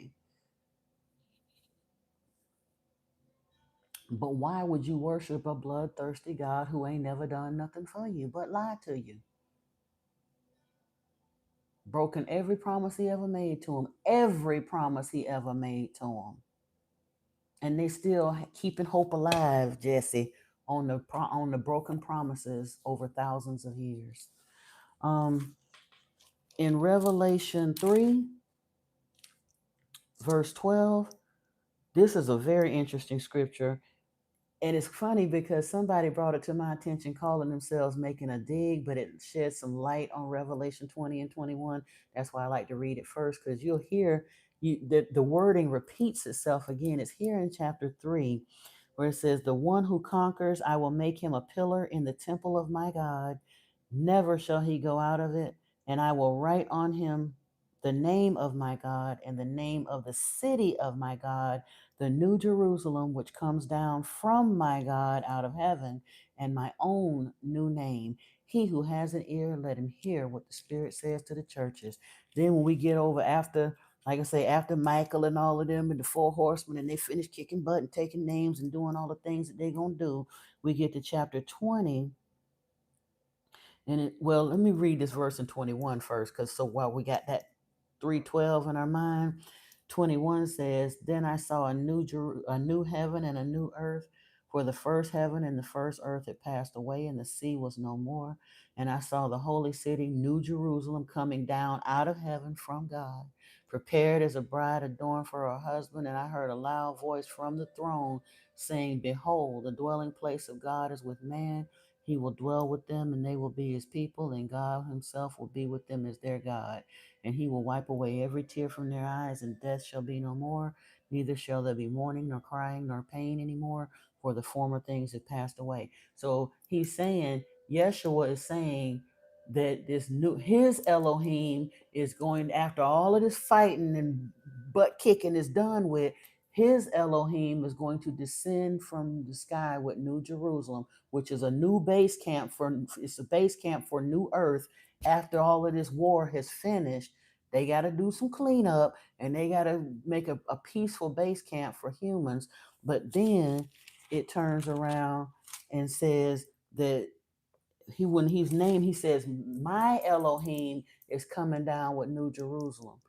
But why would you worship a bloodthirsty God who ain't never done nothing for you but lie to you? Broken every promise he ever made to him. Every promise he ever made to him. And they still keeping hope alive, Jesse, on the broken promises over thousands of years. In Revelation 3, verse 12, this is a very interesting scripture. And it's funny because somebody brought it to my attention, calling themselves making a dig, but it sheds some light on Revelation 20 and 21. That's why I like to read it first, because you'll hear the wording repeats itself again. It's here in chapter 3, where it says, "The one who conquers, I will make him a pillar in the temple of my God. Never shall he go out of it. And I will write on him the name of my God and the name of the city of my God, the new Jerusalem, which comes down from my God out of heaven, and my own new name. He who has an ear, let him hear what the Spirit says to the churches." Then when we get over after, like I say, after Michael and all of them and the four horsemen, and they finish kicking butt and taking names and doing all the things that they're going to do, we get to chapter 20. Well, let me read this verse in 21 first, because so while we got that 3:12 in our mind, 21 says, "Then I saw a new heaven and a new earth, for the first heaven and the first earth had passed away, and the sea was no more. And I saw the holy city, New Jerusalem, coming down out of heaven from God, prepared as a bride adorned for her husband. And I heard a loud voice from the throne saying, 'Behold, the dwelling place of God is with man. He will dwell with them, and they will be his people, and God himself will be with them as their God. And he will wipe away every tear from their eyes, and death shall be no more. Neither shall there be mourning, nor crying, nor pain anymore, for the former things have passed away.'" So he's saying, Yeshua is saying that his Elohim is going, after all of this fighting and butt kicking is done with, his Elohim is going to descend from the sky with New Jerusalem, which is a new base camp it's a base camp for new earth. After all of this war has finished, they got to do some cleanup, and they got to make a peaceful base camp for humans. But then it turns around and says that when he's named, he says, "My Elohim is coming down with New Jerusalem."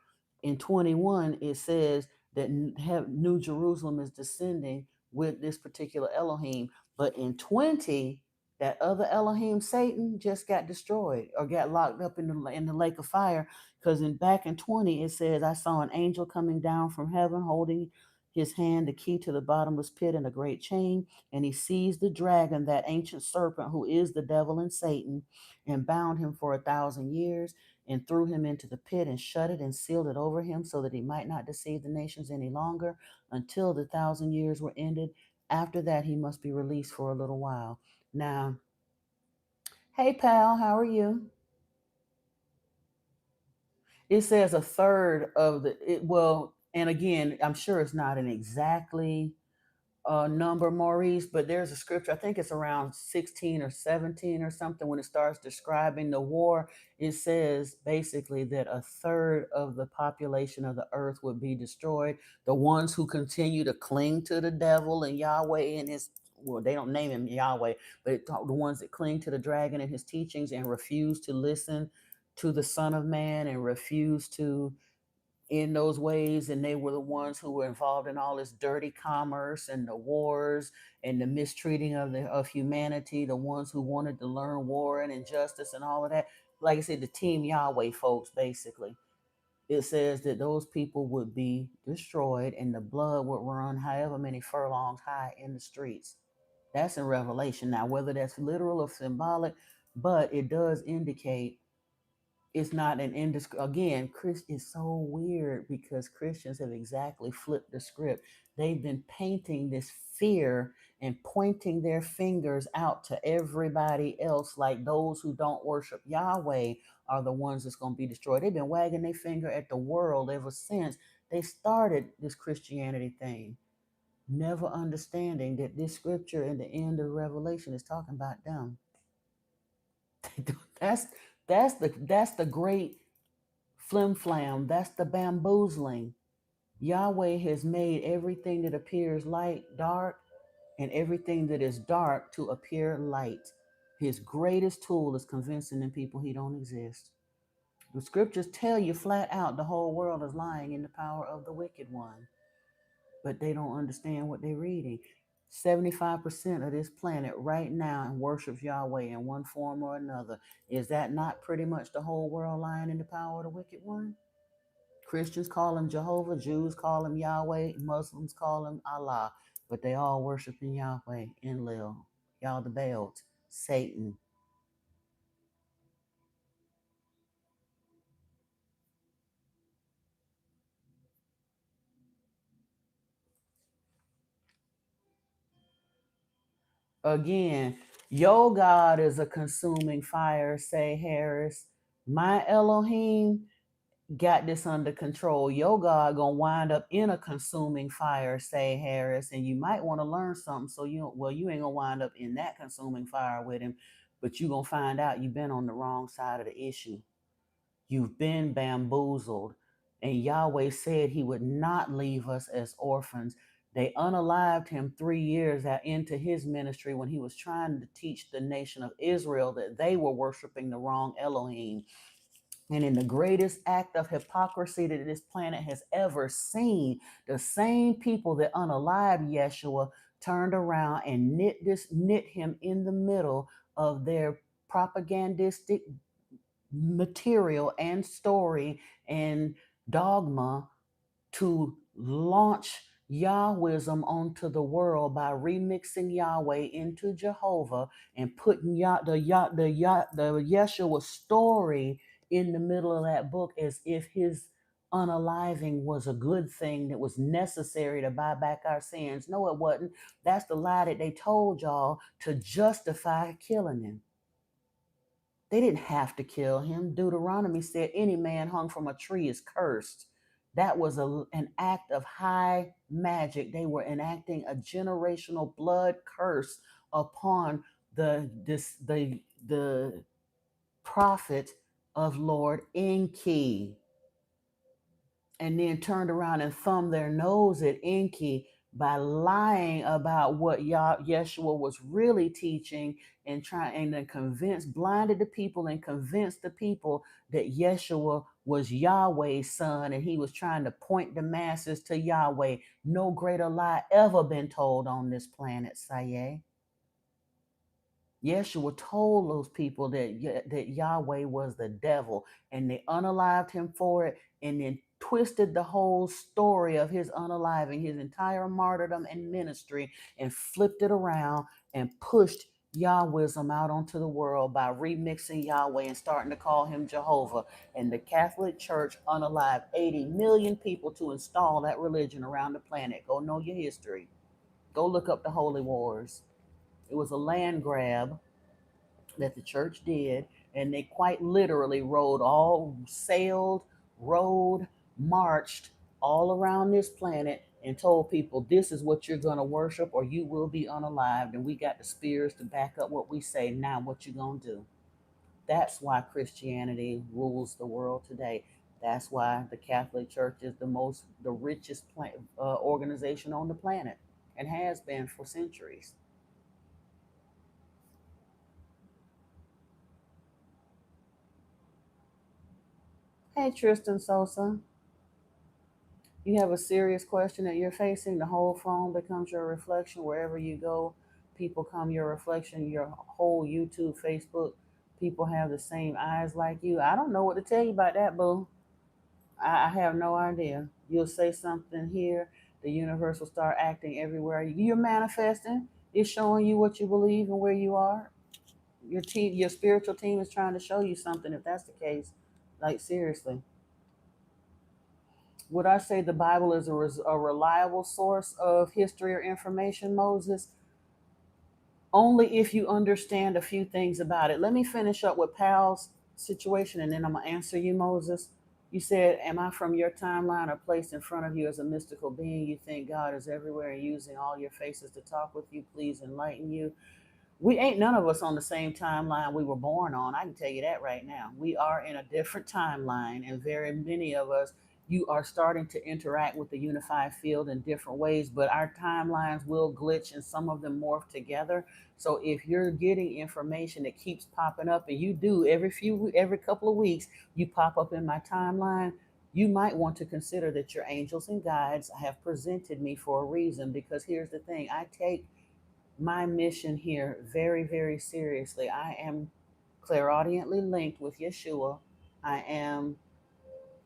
In 21, it says that New Jerusalem is descending with this particular Elohim. But in 20, that other Elohim, Satan, just got destroyed or got locked up in the lake of fire. Because back in 20, it says, "I saw an angel coming down from heaven, holding his hand the key to the bottomless pit and a great chain. And he seized the dragon, that ancient serpent who is the devil and Satan, and bound him for 1,000 years, and threw him into the pit, and shut it and sealed it over him, so that he might not deceive the nations any longer, until the 1,000 years were ended. After that, he must be released for a little while. Now, hey, pal, how are you? It says a third of well, and again, I'm sure it's not an exactly number, Maurice, but there's a scripture, I think it's around 16 or 17 or something, when it starts describing the war. It says basically that a third of the population of the earth would be destroyed. The ones who continue to cling to the devil and Yahweh and his, well, they don't name him Yahweh, but the ones that cling to the dragon and his teachings and refuse to listen to the Son of Man and refuse to in those ways, and they were the ones who were involved in all this dirty commerce and the wars and the mistreating of humanity, the ones who wanted to learn war and injustice and all of that. Like I said, the team Yahweh folks, basically, it says that those people would be destroyed and the blood would run however many furlongs high in the streets. That's in Revelation. Now, whether that's literal or symbolic, but it does indicate it's not an again, Chris is so weird because Christians have exactly flipped the script. They've been painting this fear and pointing their fingers out to everybody else, like those who don't worship Yahweh are the ones that's going to be destroyed. They've been wagging their finger at the world ever since they started this Christianity thing, never understanding that this scripture in the end of Revelation is talking about them. that's that's the great flim flam. That's the bamboozling. Yahweh has made everything that appears light dark and everything that is dark to appear light. His greatest tool is convincing the people he don't exist. The scriptures tell you flat out the whole world is lying in the power of the wicked one, but they don't understand what they're reading. 75% of this planet right now worships Yahweh in one form or another. Is that not pretty much the whole world lying in the power of the wicked one? Christians call him Jehovah, Jews call him Yahweh, Muslims call him Allah, but they all worship in Yahweh, Enlil, Yah the Baals, Satan. Again, your God is a consuming fire, say Harris. My Elohim got this under control. Your God gonna wind up in a consuming fire, say Harris, and you might want to learn something. So you ain't gonna wind up in that consuming fire with him, but you gonna find out you've been on the wrong side of the issue. You've been bamboozled, and Yahweh said He would not leave us as orphans. They unalived Him 3 years out into His ministry when He was trying to teach the nation of Israel that they were worshiping the wrong Elohim. And in the greatest act of hypocrisy that this planet has ever seen, the same people that unalived Yeshua turned around and knit him in the middle of their propagandistic material and story and dogma to launch Yahwism onto the world by remixing Yahweh into Jehovah and putting the Yeshua story in the middle of that book as if his unaliving was a good thing that was necessary to buy back our sins. No, it wasn't. That's the lie that they told y'all to justify killing him. They didn't have to kill him. Deuteronomy said any man hung from a tree is cursed. That was an act of high magic. They were enacting a generational blood curse upon the prophet of Lord Enki, and then turned around and thumbed their nose at Enki by lying about what Yeshua was really teaching and trying and then blinded the people and convinced the people that Yeshua was Yahweh's son and he was trying to point the masses to Yahweh. No greater lie ever been told on this planet, Saye. Yeshua told those people that Yahweh was the devil, and they unalived him for it, and then twisted the whole story of his unaliving, his entire martyrdom and ministry, and flipped it around and pushed Yahwism out onto the world by remixing Yahweh and starting to call him Jehovah. And the Catholic Church unalived 80 million people to install that religion around the planet. Go know your history. Go look up the Holy Wars. It was a land grab that the church did, and they quite literally sailed, rode, marched all around this planet and told people, this is what you're going to worship or you will be unalived. And we got the spears to back up what we say. Now, what you going to do? That's why Christianity rules the world today. That's why the Catholic Church is the richest organization on the planet and has been for centuries. Hey, Tristan Sosa. You have a serious question that you're facing, the whole phone becomes your reflection. Wherever you go, people come your reflection. Your whole YouTube, Facebook, people have the same eyes like you. I don't know what to tell you about that, boo. I have no idea. You'll say something here, the universe will start acting everywhere. You're manifesting. It's showing you what you believe and where you are. Your spiritual team is trying to show you something. If that's the case, like seriously. Would I say the Bible is a reliable source of history or information, Moses? Only if you understand a few things about it. Let me finish up with Pal's situation and then I'm going to answer you, Moses. You said, am I from your timeline or placed in front of you as a mystical being? You think God is everywhere and using all your faces to talk with you? Please enlighten you. We ain't none of us on the same timeline we were born on. I can tell you that right now. We are in a different timeline, and very many of us, you are starting to interact with the unified field in different ways, but our timelines will glitch and some of them morph together. So if you're getting information that keeps popping up, and you do every couple of weeks, you pop up in my timeline, you might want to consider that your angels and guides have presented me for a reason. Because here's the thing, I take my mission here very, very seriously. I am clairaudiently linked with Yeshua. I am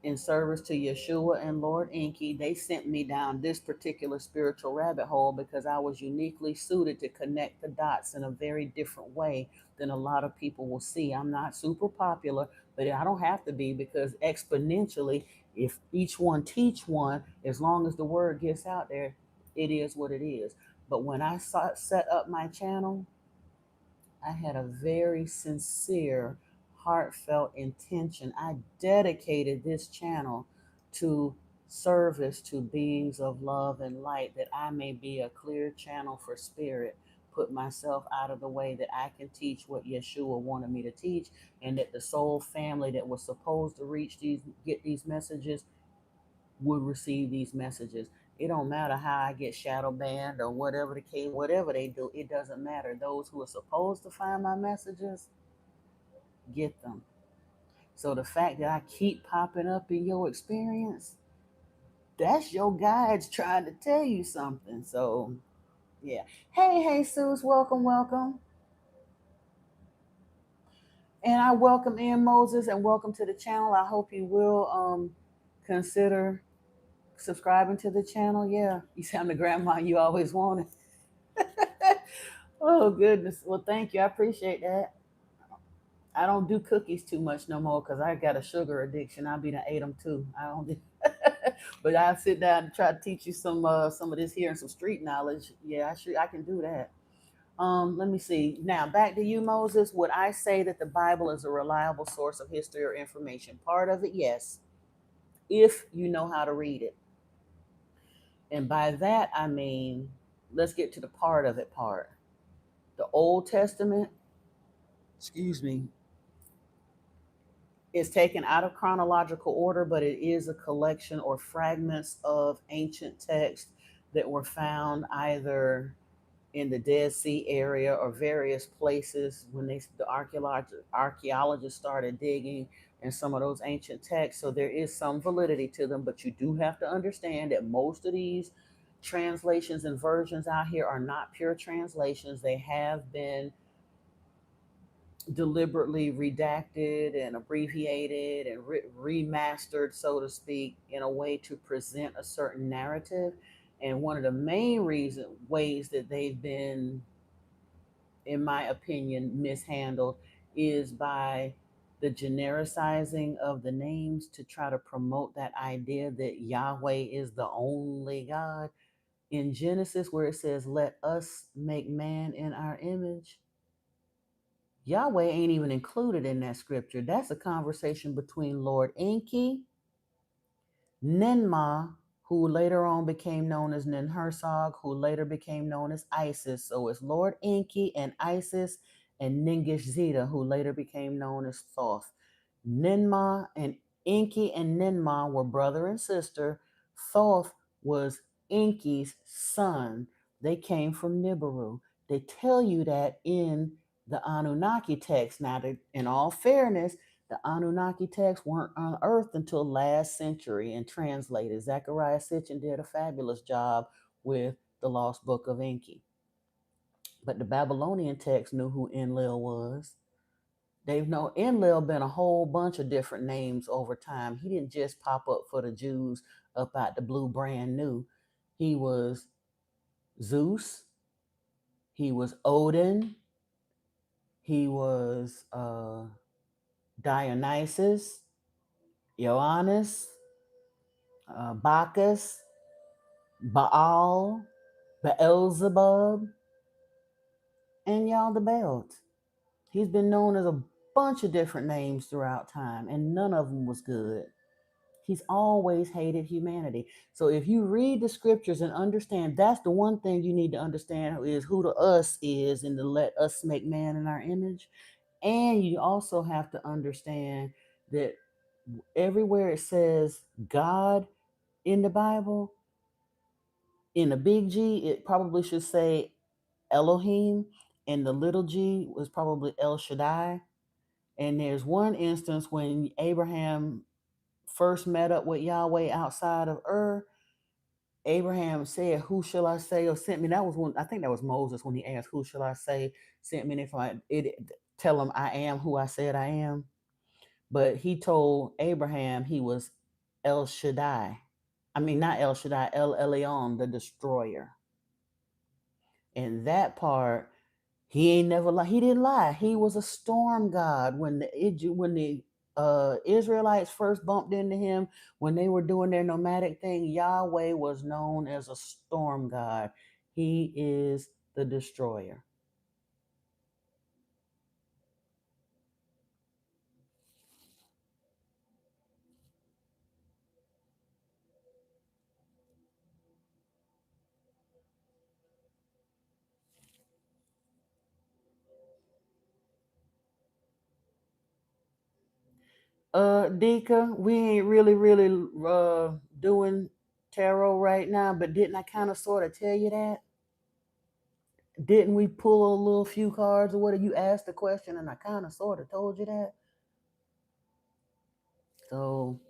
in service to Yeshua and Lord Enki. They sent me down this particular spiritual rabbit hole because I was uniquely suited to connect the dots in a very different way than a lot of people will see. I'm not super popular, but I don't have to be, because exponentially, if each one teach one, as long as the word gets out there, it is what it is. But when I set up my channel, I had a very sincere, heartfelt intention. I dedicated this channel to service to beings of love and light, that I may be a clear channel for spirit, put myself out of the way, that I can teach what Yeshua wanted me to teach, and that the soul family that was supposed to get these messages would receive these messages. It don't matter how I get shadow banned or whatever the case, whatever they do, it doesn't matter. Those who are supposed to find my messages get them. So the fact that I keep popping up in your experience, that's your guides trying to tell you something. So yeah. Hey, Jesus, welcome, welcome. And I welcome in Moses and welcome to the channel. I hope you will consider subscribing to the channel. Yeah, you sound the grandma you always wanted. Oh goodness. Well, thank you. I appreciate that. I don't do cookies too much no more because I got a sugar addiction. I be done ate them too. I don't do, but I sit down and try to teach you some of this here and some street knowledge. Yeah, I can do that. Let me see. Now back to you, Moses. Would I say that the Bible is a reliable source of history or information? Part of it, yes, if you know how to read it. And by that I mean, let's get to the part of it part. The Old Testament, excuse me, is taken out of chronological order, but it is a collection or fragments of ancient texts that were found either in the Dead Sea area or various places when the archaeologists started digging in some of those ancient texts. So there is some validity to them, but you do have to understand that most of these translations and versions out here are not pure translations. They have been deliberately redacted and abbreviated and remastered, so to speak, in a way to present a certain narrative. And one of the main ways that they've been, in my opinion, mishandled is by the genericizing of the names to try to promote that idea that Yahweh is the only God. In Genesis, where it says, let us make man in our image, Yahweh ain't even included in that scripture. That's a conversation between Lord Enki, Ninmah, who later on became known as Ninhursag, who later became known as Isis. So it's Lord Enki and Isis and Ningish Zeta, who later became known as Thoth. Ninmah and Enki and Ninmah were brother and sister. Thoth was Enki's son. They came from Nibiru. They tell you that in the Anunnaki text. Now, in all fairness, the Anunnaki texts weren't unearthed until last century and translated. Zechariah Sitchin did a fabulous job with the Lost Book of Enki. But the Babylonian text knew who Enlil was. They've known Enlil been a whole bunch of different names over time. He didn't just pop up for the Jews up out the blue brand new. He was Zeus. He was Odin. He was Dionysus, Ioannis, Bacchus, Baal, Beelzebub, and Yaldabaoth. He's been known as a bunch of different names throughout time, and none of them was good. He's always hated humanity. So if you read the scriptures and understand, that's the one thing you need to understand is who the us is and to let us make man in our image. And you also have to understand that everywhere it says God in the Bible, in the big G, it probably should say Elohim, and the little g was probably El Shaddai. And there's one instance when Abraham first met up with Yahweh outside of Ur. Abraham said, "Who shall I say or sent me?" That was when I think that was Moses when he asked, "Who shall I say sent me?" And if tell him I am who I said I am. But he told Abraham he was El Shaddai. I mean, not El Shaddai, El Elyon, the destroyer. And that part, he ain't never lie. He didn't lie. He was a storm god. When the Israelites first bumped into him, when they were doing their nomadic thing, Yahweh was known as a storm god. He is the destroyer. Dika, we ain't really doing tarot right now, but didn't I kind of sort of tell you that? Didn't we pull a little few cards or what? You asked the question and I kind of sort of told you that. So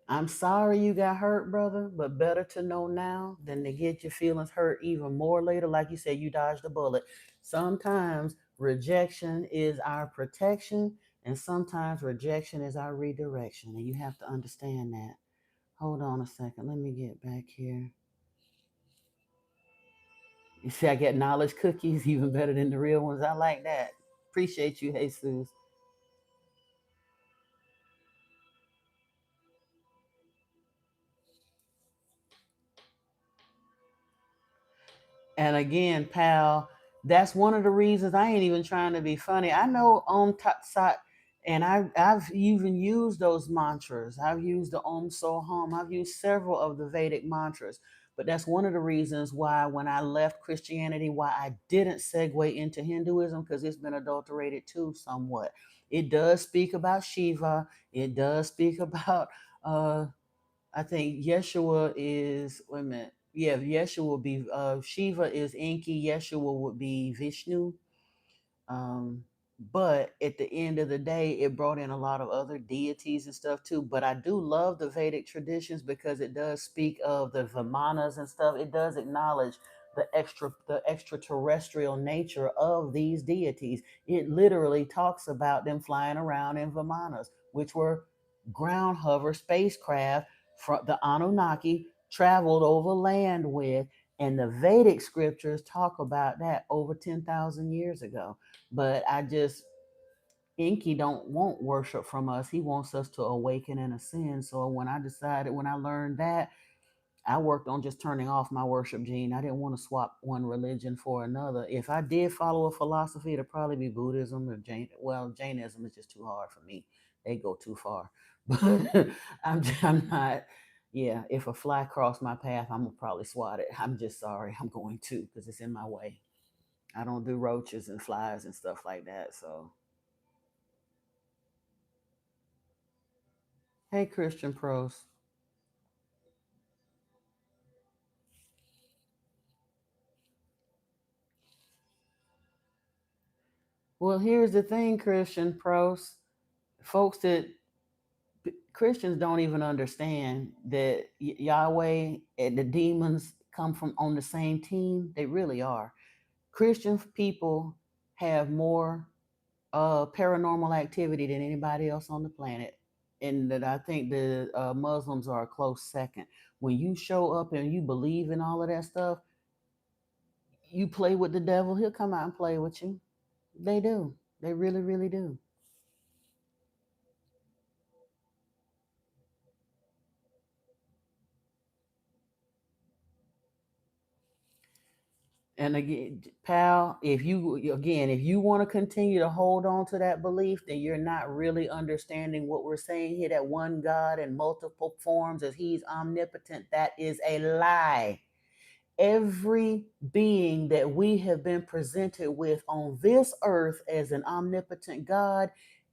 I'm sorry you got hurt, brother, but better to know now than to get your feelings hurt even more later. Like you said, you dodged a bullet. Sometimes rejection is our protection, and sometimes rejection is our redirection. And you have to understand that. Hold on a second. Let me get back here. You see, I get knowledge cookies even better than the real ones. I like that. Appreciate you, Jesus. And again, pal, that's one of the reasons I ain't even trying to be funny. I know Om Tat Sat, and I've even used those mantras. I've used the Om So Hum. I've used several of the Vedic mantras. But that's one of the reasons why when I left Christianity, why I didn't segue into Hinduism, because it's been adulterated too somewhat. It does speak about Shiva. It does speak about I think Yeshua is, wait a minute. Yeah, Yeshua would be, Shiva is Enki, Yeshua would be Vishnu. Um, but at the end of the day, it brought in a lot of other deities and stuff too. But I do love the Vedic traditions because it does speak of the Vimanas and stuff. It does acknowledge the extraterrestrial nature of these deities. It literally talks about them flying around in Vimanas, which were ground hover spacecraft from the Anunnaki traveled over land with. And the Vedic scriptures talk about that over 10,000 years ago. But Inky don't want worship from us. He wants us to awaken and ascend. So when I learned that, I worked on just turning off my worship gene. I didn't want to swap one religion for another. If I did follow a philosophy, it'd probably be Buddhism or Jainism is just too hard for me. They go too far. But I'm not. Yeah, if a fly crossed my path, I'm gonna probably swat it. I'm just sorry. I'm going to because it's in my way. I don't do roaches and flies and stuff like that. So, hey, Christian pros. Well, here's the thing, Christian pros. Folks that Christians don't even understand that Yahweh and the demons come from on the same team. They really are. Christian people have more paranormal activity than anybody else on the planet, and that I think the Muslims are a close second. When you show up and you believe in all of that stuff, you play with the devil, he'll come out and play with you. They do. They really, really do. And again, pal, if you want to continue to hold on to that belief, then you're not really understanding what we're saying here. That one God in multiple forms, as He's omnipotent, that is a lie. Every being that we have been presented with on this earth as an omnipotent God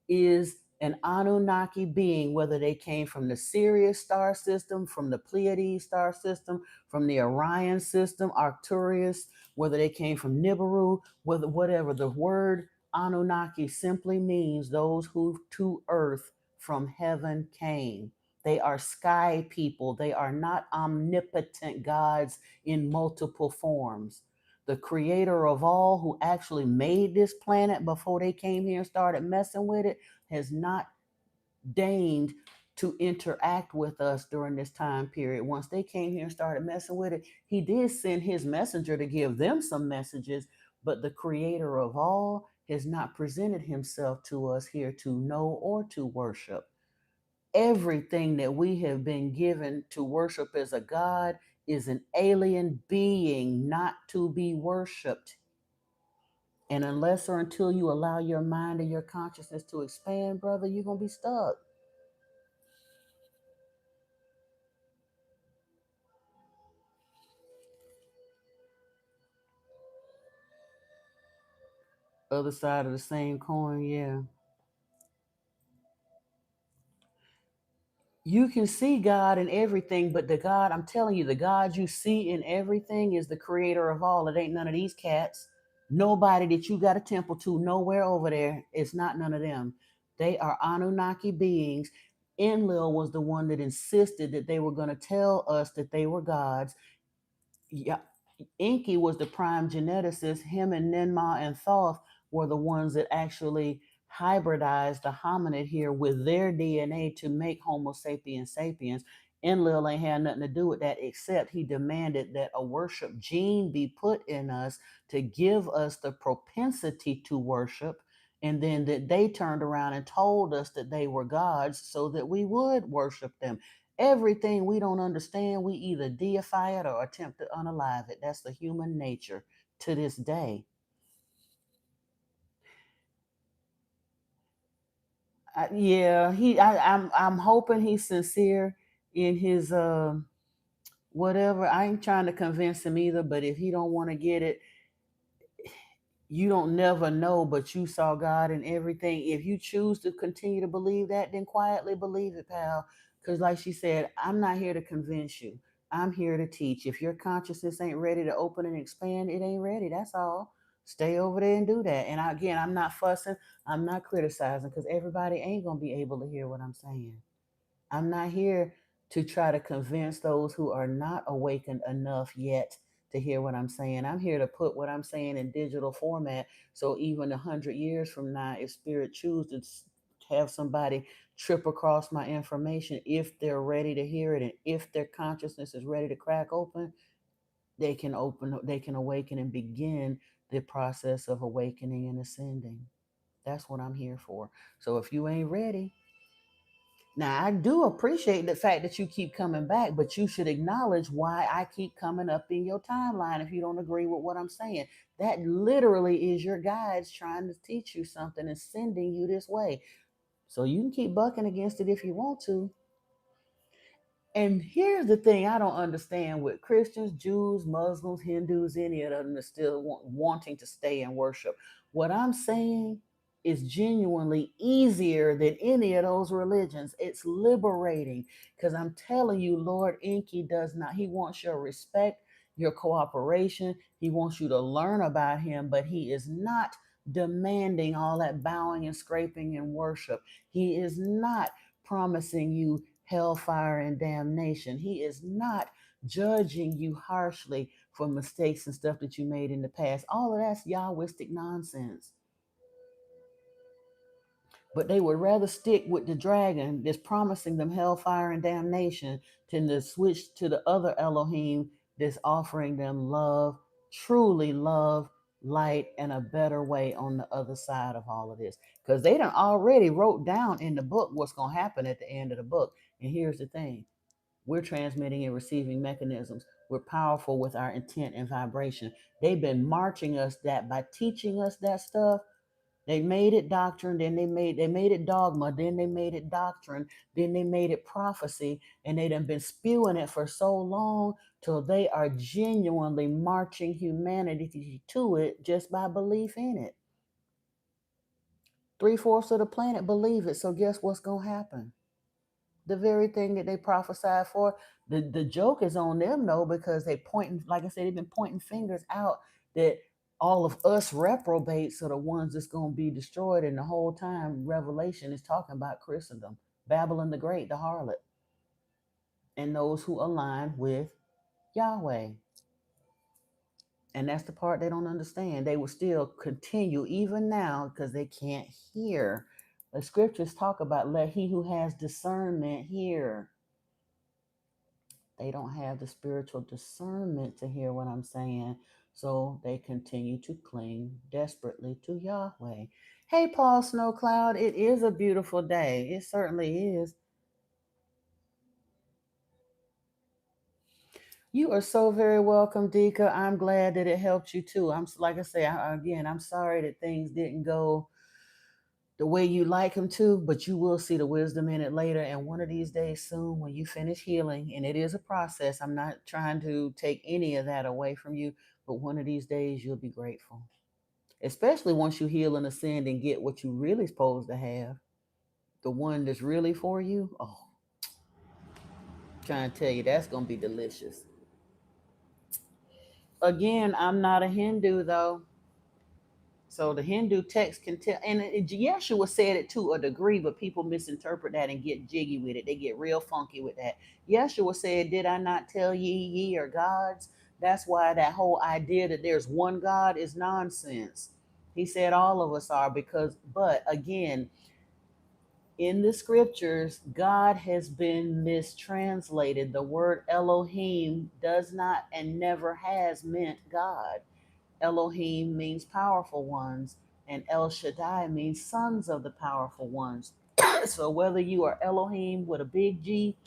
is an Anunnaki being, whether they came from the Sirius star system, from the Pleiades star system, from the Orion system, Arcturus, whether they came from Nibiru, whatever. The word Anunnaki simply means those who to earth from heaven came. They are sky people. They are not omnipotent gods in multiple forms. The creator of all, who actually made this planet before they came here and started messing with it, has not deigned to interact with us during this time period. Once they came here and started messing with it, he did send his messenger to give them some messages, but the creator of all has not presented himself to us here to know or to worship. Everything that we have been given to worship as a God is an alien being not to be worshiped. And unless or until you allow your mind and your consciousness to expand, brother, you're going to be stuck. Other side of the same coin, yeah. You can see God in everything, but the God, I'm telling you, the God you see in everything is the creator of all. It ain't none of these cats. Nobody that you got a temple to, nowhere over there, it's not none of them. They are Anunnaki beings. Enlil was the one that insisted that they were going to tell us that they were gods. Yeah, Enki was the prime geneticist. Him and Ninmah and Thoth were the ones that actually hybridized the hominid here with their DNA to make Homo sapiens sapiens. Enlil ain't had nothing to do with that, except he demanded that a worship gene be put in us to give us the propensity to worship. And then that they turned around and told us that they were gods so that we would worship them. Everything we don't understand, we either deify it or attempt to unalive it. That's the human nature to this day. Yeah, I'm hoping he's sincere in his whatever. I ain't trying to convince him either, but if he don't want to get it, you don't never know, but you saw God in everything. If you choose to continue to believe that, then quietly believe it, pal. Because, like she said, I'm not here to convince you. I'm here to teach. If your consciousness ain't ready to open and expand, it ain't ready. That's all. Stay over there and do that. And again, I'm not fussing. I'm not criticizing because everybody ain't going to be able to hear what I'm saying. I'm not here to try to convince those who are not awakened enough yet to hear what I'm saying. I'm here to put what I'm saying in digital format. So even 100 years from now, if spirit chooses to have somebody trip across my information, if they're ready to hear it and if their consciousness is ready to crack open, they can awaken and begin the process of awakening and ascending. That's what I'm here for. So if you ain't ready, Now, I do appreciate the fact that you keep coming back, but you should acknowledge why I keep coming up in your timeline if you don't agree with what I'm saying. That literally is your guides trying to teach you something and sending you this way. So you can keep bucking against it if you want to. And here's the thing I don't understand with Christians, Jews, Muslims, Hindus, any of them are still wanting to stay and worship. What I'm saying is genuinely easier than any of those religions. It's liberating because I'm telling you, Lord Enki does not, he wants your respect, your cooperation. He wants you to learn about him, but he is not demanding all that bowing and scraping and worship. He is not promising you hellfire and damnation. He is not judging you harshly for mistakes and stuff that you made in the past. All of that's Yahwistic nonsense. But they would rather stick with the dragon that's promising them hellfire and damnation than to switch to the other Elohim that's offering them love, truly love, light, and a better way on the other side of all of this. Because they done already wrote down in the book what's going to happen at the end of the book. And here's the thing. We're transmitting and receiving mechanisms. We're powerful with our intent and vibration. They've been marching us that by teaching us that stuff. They made it doctrine, then they made it dogma, then they made it doctrine, then they made it prophecy, and they done been spewing it for so long till they are genuinely marching humanity to it just by belief in it. 3/4 of the planet believe it. So guess what's gonna happen? The very thing that they prophesied for. The joke is on them though, because they pointing, like I said, they've been pointing fingers out that all of us reprobates are the ones that's going to be destroyed. And the whole time Revelation is talking about Christendom, Babylon the Great, the harlot, and those who align with Yahweh. And that's the part they don't understand. They will still continue even now because they can't hear. The scriptures talk about let he who has discernment hear. They don't have the spiritual discernment to hear what I'm saying. So they continue to cling desperately to Yahweh. Hey, Paul Snowcloud, it is a beautiful day. It certainly is. You are so very welcome, Dika. I'm glad that it helped you too. I'm like I say again. I'm sorry that things didn't go the way you like them to, but you will see the wisdom in it later. And one of these days soon, when you finish healing, and it is a process, I'm not trying to take any of that away from you, but one of these days you'll be grateful. Especially once you heal and ascend and get what you really supposed to have, the one that's really for you. Oh, I'm trying to tell you, that's gonna be delicious. Again, I'm not a Hindu though. So the Hindu text can tell, and Yeshua said it to a degree, but people misinterpret that and get jiggy with it. They get real funky with that. Yeshua said, "Did I not tell ye are gods?" That's why that whole idea that there's one God is nonsense. He said all of us are because, but again, in the scriptures, God has been mistranslated. The word Elohim does not and never has meant God. Elohim means powerful ones, and El Shaddai means sons of the powerful ones. So whether you are Elohim with a big G,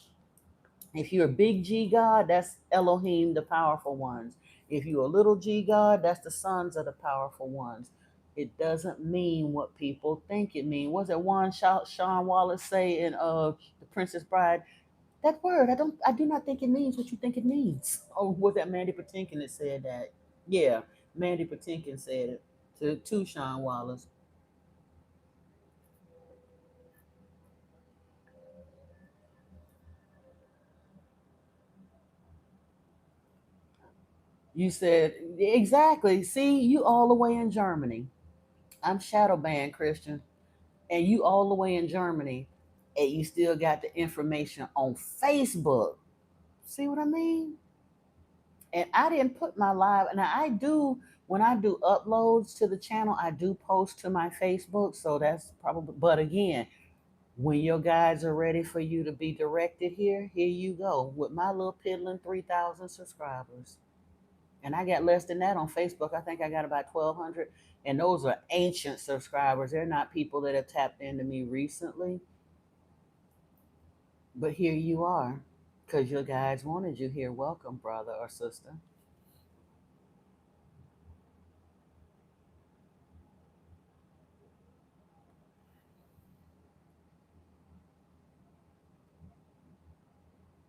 if you're a big G God, that's Elohim, the powerful ones. If you're a little G God, that's the sons of the powerful ones. It doesn't mean what people think it means. Was it one Sean Wallace say in The Princess Bride? That word, I do not think it means what you think it means. Or was that Mandy Patinkin that said that? Yeah, Mandy Patinkin said it to Sean Wallace. You said exactly. See, you all the way in Germany. I'm shadow banned Christian, and you all the way in Germany, and you still got the information on Facebook. See what I mean? And I didn't put my live. Now I do when I do uploads to the channel. I do post to my Facebook, so that's probably. But again, when your guides are ready for you to be directed here you go with my little piddling 3,000 subscribers. And I got less than that on Facebook. I think I got about 1,200. And those are ancient subscribers. They're not people that have tapped into me recently. But here you are, because your guides wanted you here. Welcome, brother or sister.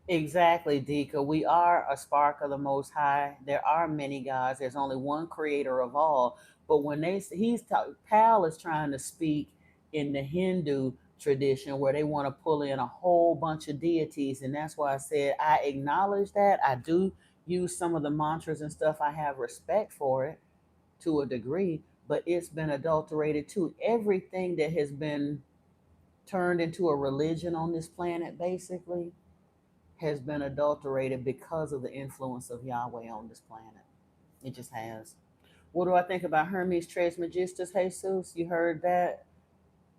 Exactly, Dika. We are a spark of the Most High. There are many gods. There's only one Creator of all. But when Pal is trying to speak in the Hindu tradition where they want to pull in a whole bunch of deities, and that's why I said I acknowledge that. I do use some of the mantras and stuff. I have respect for it to a degree, but it's been adulterated too. Everything that has been turned into a religion on this planet, basically has been adulterated because of the influence of Yahweh on this planet. It just has. What do I think about Hermes Trismegistus, Jesus? You heard that?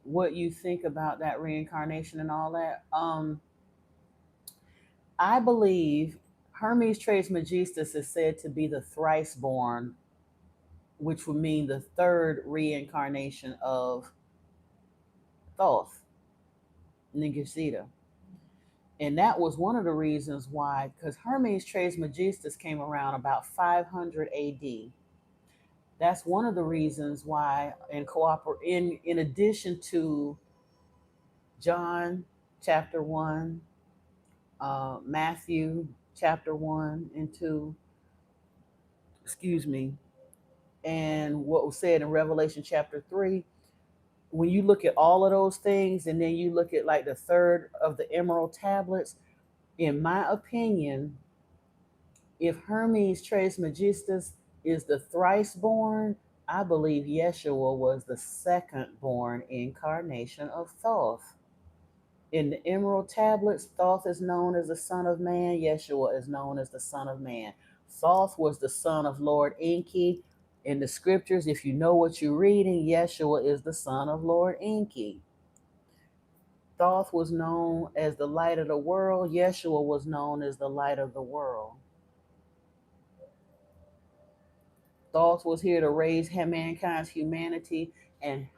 What you think about that reincarnation and all that? I believe Hermes Trismegistus is said to be the thrice born, which would mean the third reincarnation of Thoth, Nigasita. And that was one of the reasons why, because Hermes Trismegistus came around about 500 AD. That's one of the reasons why, in addition to John chapter 1, Matthew chapter 1 and 2, excuse me, and what was said in Revelation chapter 3, when you look at all of those things and then you look at like the third of the emerald tablets, in my opinion, if Hermes Trismegistus is the thrice born, I believe Yeshua was the second born incarnation of Thoth. In the emerald tablets, Thoth is known as the Son of Man, Yeshua is known as the Son of Man. Thoth was the son of Lord Enki. In the scriptures, if you know what you're reading, Yeshua is the son of Lord Enki. Thoth was known as the light of the world, Yeshua was known as the light of the world. Thoth was here to raise mankind's humanity, and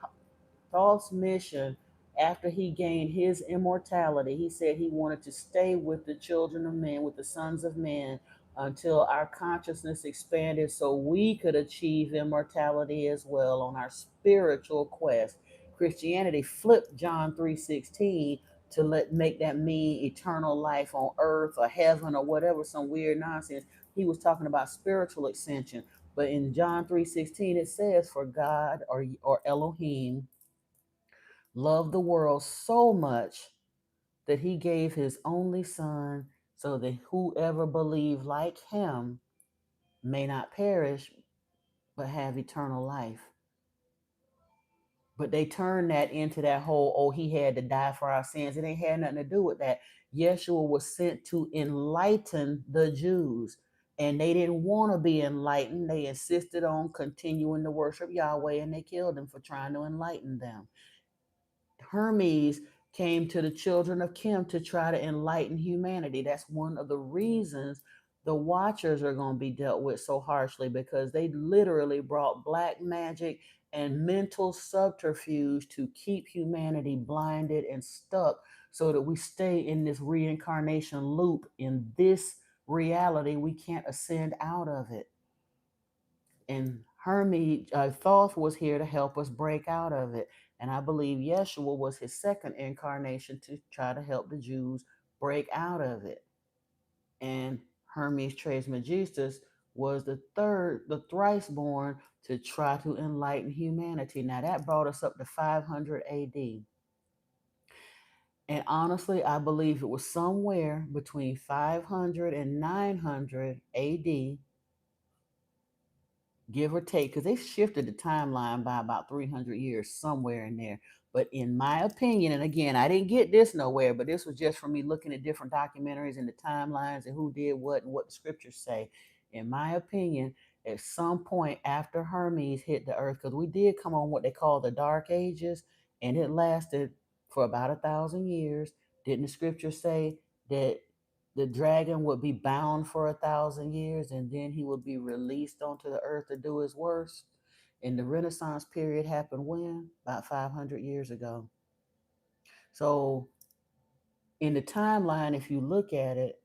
Thoth's mission, after he gained his immortality, he said he wanted to stay with the children of men, with the sons of men, until our consciousness expanded so we could achieve immortality as well on our spiritual quest. Christianity flipped John 3:16 to make that mean eternal life on earth or heaven or whatever, some weird nonsense. He was talking about spiritual ascension. But in John 3:16 it says, for God or Elohim loved the world so much that he gave his only son so that whoever believe like him may not perish but have eternal life. But they turned that into that whole, oh, he had to die for our sins. It ain't had nothing to do with that. Yeshua was sent to enlighten the Jews, and they didn't want to be enlightened. They insisted on continuing to worship Yahweh, and they killed him for trying to enlighten them. Hermes came to the children of Kim to try to enlighten humanity. That's one of the reasons the Watchers are going to be dealt with so harshly, because they literally brought black magic and mental subterfuge to keep humanity blinded and stuck so that we stay in this reincarnation loop in this reality. We can't ascend out of it. And Thoth was here to help us break out of it. And I believe Yeshua was his second incarnation to try to help the Jews break out of it. And Hermes Trismegistus was the thrice born to try to enlighten humanity. Now that brought us up to 500 AD. And honestly, I believe it was somewhere between 500 and 900 AD, give or take, because they shifted the timeline by about 300 years, somewhere in there. But in my opinion, and again, I didn't get this nowhere, but this was just from me looking at different documentaries and the timelines and who did what and what the scriptures say. In my opinion, at some point after Hermes hit the earth, because we did come on what they call the Dark Ages, and it lasted for about 1,000 years. Didn't the scripture say that the dragon would be bound for 1,000 years and then he would be released onto the earth to do his worst? And the Renaissance period happened when? About 500 years ago. So In the timeline, if you look at it,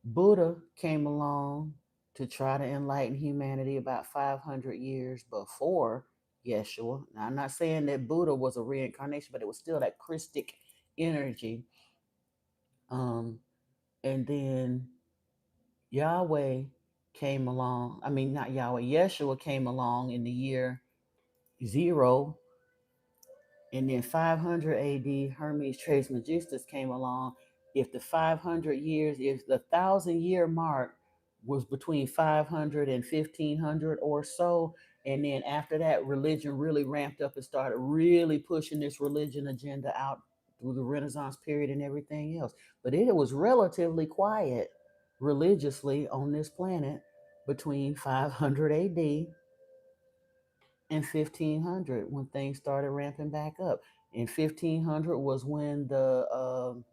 Buddha came along to try to enlighten humanity about 500 years before Yeshua. Now, I'm not saying that Buddha was a reincarnation, but it was still that Christic energy. And then Yahweh came along. I mean, not Yahweh, Yeshua came along in the year zero. And then 500 AD, Hermes Trismegistus came along. If the 500 years, if the 1,000 year mark was between 500 and 1500 or so, and then after that, religion really ramped up and started really pushing this religion agenda out through the Renaissance period and everything else. But it was relatively quiet religiously on this planet between 500 AD in 1500 when things started ramping back up. In 1500 was when the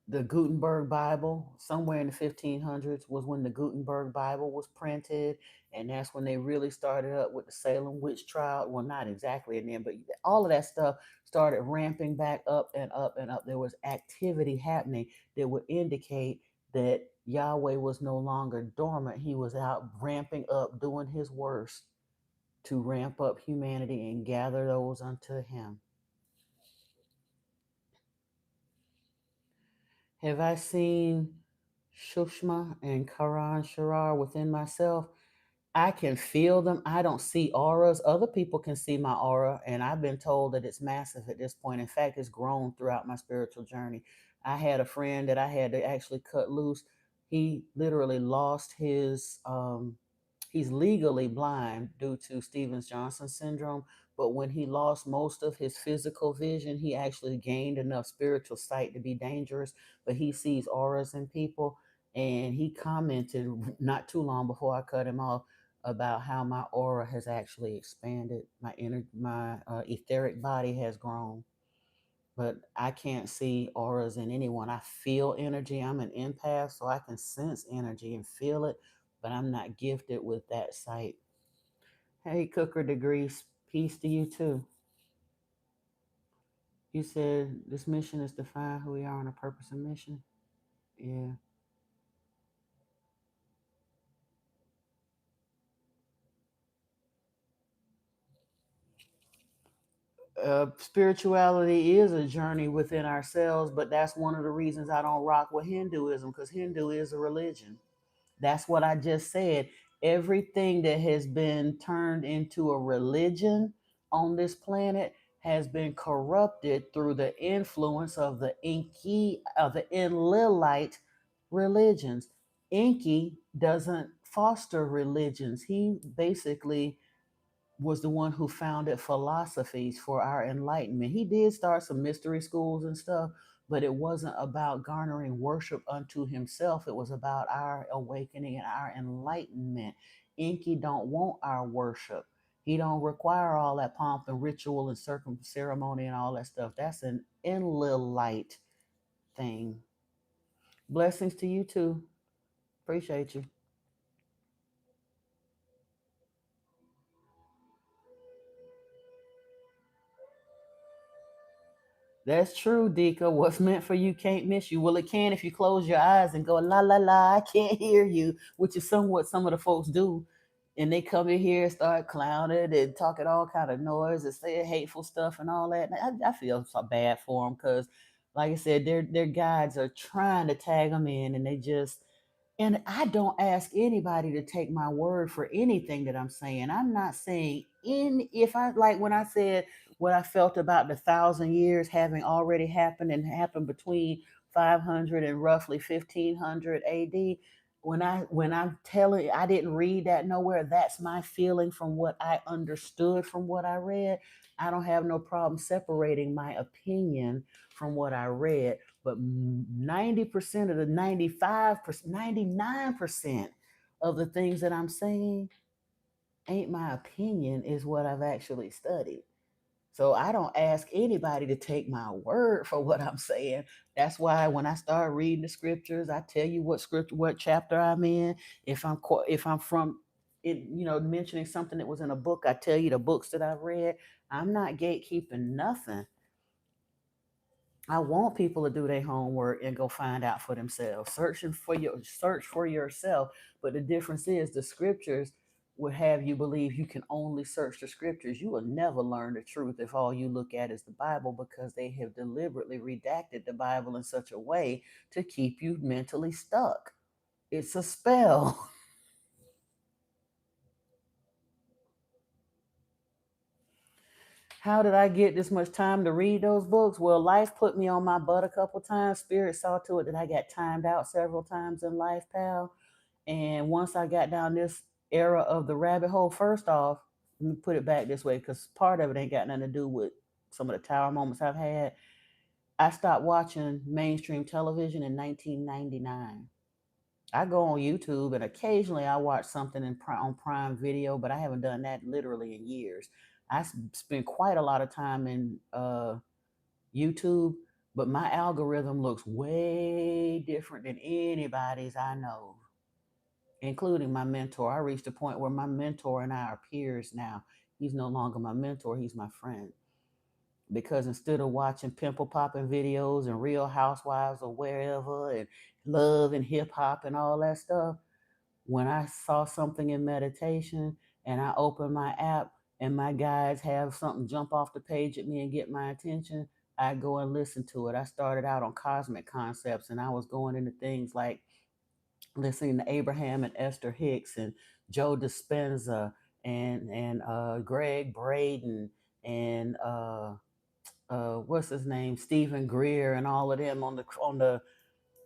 Gutenberg Bible, somewhere in the 1500s, was when the Gutenberg Bible was printed, and that's when they really started up with the Salem witch trial. Well, not exactly in then, but all of that stuff started ramping back up and up and up. There was activity happening that would indicate that Yahweh was no longer dormant. He was out ramping up, doing his worst to ramp up humanity and gather those unto him. Have I seen Shushma and Karan Sharar within myself? I can feel them. I don't see auras. Other people can see my aura, and I've been told that it's massive at this point. In fact, it's grown throughout my spiritual journey. I had a friend that I had to actually cut loose. He literally lost his he's legally blind due to Stevens Johnson syndrome, but when he lost most of his physical vision, he actually gained enough spiritual sight to be dangerous. But he sees auras in people, and he commented not too long before I cut him off about how my aura has actually expanded. My etheric body has grown, but I can't see auras in anyone. I feel energy. I'm an empath, so I can sense energy and feel it, but I'm not gifted with that sight. Hey, Cooker Degrees, peace to you too. You said this mission is to find who we are on a purpose and mission. Yeah. Spirituality is a journey within ourselves, but that's one of the reasons I don't rock with Hinduism, because Hindu is a religion. That's what I just said. Everything that has been turned into a religion on this planet has been corrupted through the influence of the Enlilite religions. Enki doesn't foster religions. He basically was the one who founded philosophies for our enlightenment. He did start some mystery schools and stuff, but it wasn't about garnering worship unto himself. It was about our awakening and our enlightenment. Enki don't want our worship. He don't require all that pomp and ritual and ceremony and all that stuff. That's an Enlilite thing. Blessings to you too. Appreciate you. That's true, Dika. What's meant for you can't miss you. Well, it can if you close your eyes and go la la la. I can't hear you, which is somewhat some of the folks do, and they come in here and start clowning and talking all kind of noise and saying hateful stuff and all that. I feel so bad for them because, like I said, their guides are trying to tag them in, and they just and I don't ask anybody to take my word for anything that I'm saying. I'm not saying in if I like when I said what I felt about the 1,000 years having already happened and happened between 500 and roughly 1500 AD. When I'm telling, I didn't read that nowhere. That's my feeling from what I understood from what I read. I don't have no problem separating my opinion from what I read, but 90% of the 95%, 99% of the things that I'm saying ain't my opinion, is what I've actually studied. So I don't ask anybody to take my word for what I'm saying. That's why when I start reading the scriptures, I tell you what scripture, what chapter I'm in. If I'm from it, mentioning something that was in a book, I tell you the books that I've read. I'm not gatekeeping nothing. I want people to do their homework and go find out for themselves. Search for yourself. But the difference is the scriptures will have you believe you can only search the scriptures. You will never learn the truth if all you look at is the Bible, because they have deliberately redacted the Bible in such a way to keep you mentally stuck. It's a spell. How did I get this much time to read those books? Well, life put me on my butt a couple times. Spirit saw to it that I got timed out several times in life, pal. And once I got down this era of the rabbit hole, first off, let me put it back this way, because part of it ain't got nothing to do with some of the tower moments I've had. I stopped watching mainstream television in 1999. I go on YouTube and occasionally I watch something on Prime Video, but I haven't done that literally in years. I spend quite a lot of time in YouTube, but my algorithm looks way different than anybody's I know, including my mentor. I reached a point where my mentor and I are peers now. He's no longer my mentor, he's my friend. Because instead of watching pimple popping videos and Real Housewives or wherever and love and hip hop and all that stuff, when I saw something in meditation and I open my app and my guides have something jump off the page at me and get my attention, I go and listen to it. I started out on cosmic concepts and I was going into things like listening to Abraham and Esther Hicks and Joe Dispenza and Greg Braden and what's his name, Stephen Greer, and all of them on the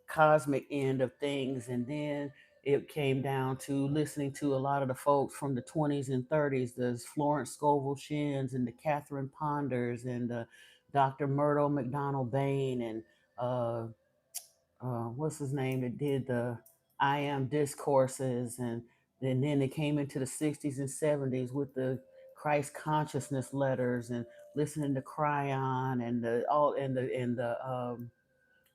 cosmic end of things. And then it came down to listening to a lot of the folks from the 20s and 30s, the Florence Scovel Shins and the Catherine Ponders and the Dr. Myrtle McDonald Bain and uh, what's his name that did the I Am discourses, and then they came into the 60s and 70s with the Christ consciousness letters and listening to Cryon and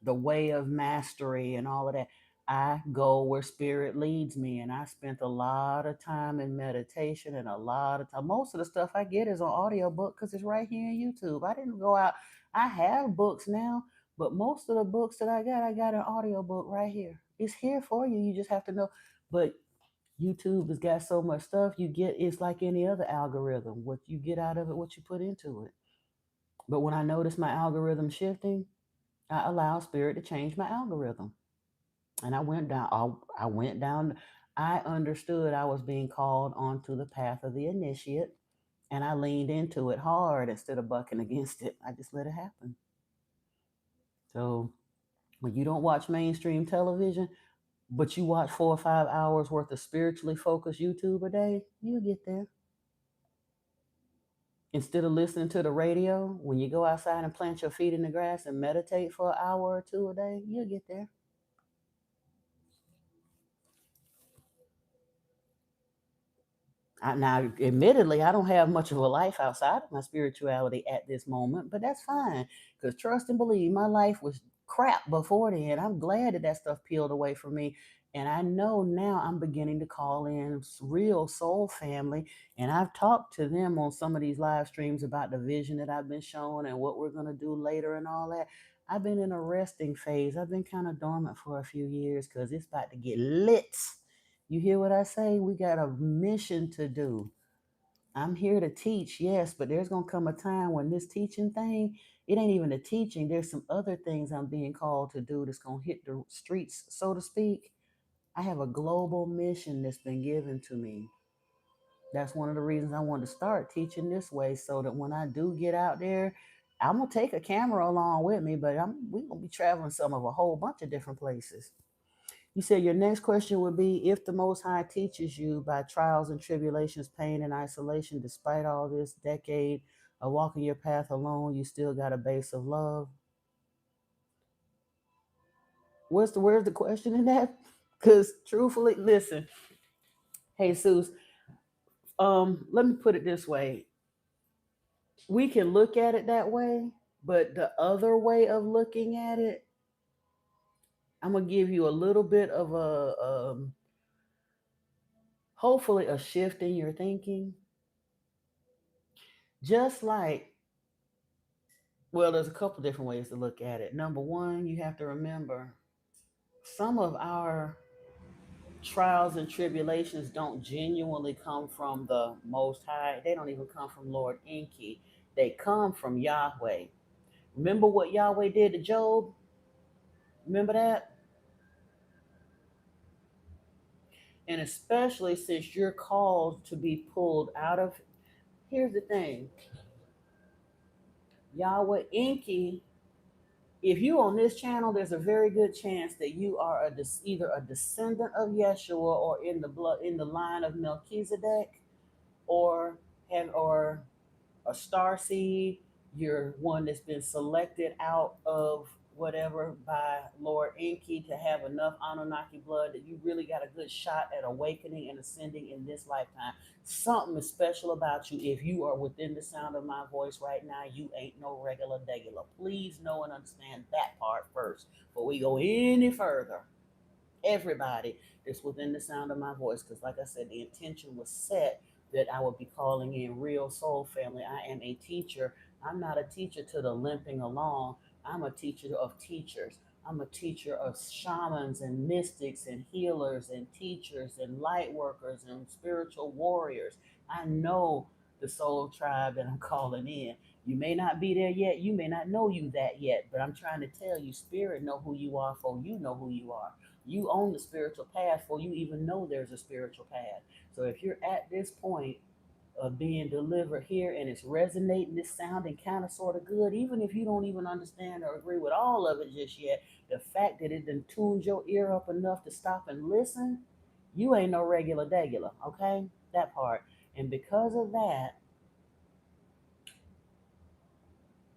the way of mastery and all of that. I go where spirit leads me, and I spent a lot of time in meditation and a lot of time. Most of the stuff I get is on audiobook because it's right here on YouTube. I didn't go out. I have books now, but most of the books that I got an audiobook right here. It's here for you. You just have to know. But YouTube has got so much stuff you get. It's like any other algorithm. What you get out of it, what you put into it. But when I notice my algorithm shifting, I allow spirit to change my algorithm. And I went down. I went down. I understood I was being called onto the path of the initiate, and I leaned into it hard instead of bucking against it. I just let it happen. So when you don't watch mainstream television, but you watch 4 or 5 hours worth of spiritually focused YouTube a day, you get there. Instead of listening to the radio, when you go outside and plant your feet in the grass and meditate for an hour or two a day, you'll get there. Now, admittedly, I don't have much of a life outside of my spirituality at this moment, but that's fine. Because trust and believe, my life was crap before then. I'm glad that that stuff peeled away from me. And I know now I'm beginning to call in real soul family. And I've talked to them on some of these live streams about the vision that I've been shown and what we're going to do later and all that. I've been in a resting phase. I've been kind of dormant for a few years because it's about to get lit. You hear what I say? We got a mission to do. I'm here to teach, yes, but there's going to come a time when this teaching thing, it ain't even a teaching. There's some other things I'm being called to do that's going to hit the streets, so to speak. I have a global mission that's been given to me. That's one of the reasons I wanted to start teaching this way so that when I do get out there, I'm going to take a camera along with me, but we're going to be traveling some of a whole bunch of different places. You said your next question would be if the Most High teaches you by trials and tribulations, pain and isolation, despite all this decade of walking your path alone, you still got a base of love. Where's the question in that? Because truthfully, listen, Jesus, let me put it this way. We can look at it that way, but the other way of looking at it, I'm gonna give you a little bit of hopefully a shift in your thinking. Just like Well, there's a couple different ways to look at it. Number one, you have to remember some of our trials and tribulations don't genuinely come from the Most High. They don't even come from Lord Enki. They come from Yahweh. Remember what Yahweh did to Job? Remember that? And especially since you're called to be pulled out of. Here's the thing, Yahweh Enki. If you on this channel, there's a very good chance that you are either a descendant of Yeshua or in the blood in the line of Melchizedek, or or a star seed. You're one that's been selected out of whatever by Lord Enki to have enough Anunnaki blood that you really got a good shot at awakening and ascending in this lifetime. Something is special about you. If you are within the sound of my voice right now, you ain't no regular degular. Please know and understand that part first before we go any further. Everybody that's within the sound of my voice, because like I said, the intention was set that I would be calling in real soul family. I am a teacher. I'm not a teacher to the limping along. I'm a teacher of teachers. I'm a teacher of shamans and mystics and healers and teachers and light workers and spiritual warriors. I know the soul tribe that I'm calling in. You may not be there yet. You may not know you that yet, but I'm trying to tell you, spirit know who you are, for you know who you are. You own the spiritual path, for you even know there's a spiritual path. So if you're at this point of being delivered here and it's resonating, it's sounding kind of sort of good, even if you don't even understand or agree with all of it just yet, the fact that it done tuned your ear up enough to stop and listen, you ain't no regular degular, okay? That part. And because of that,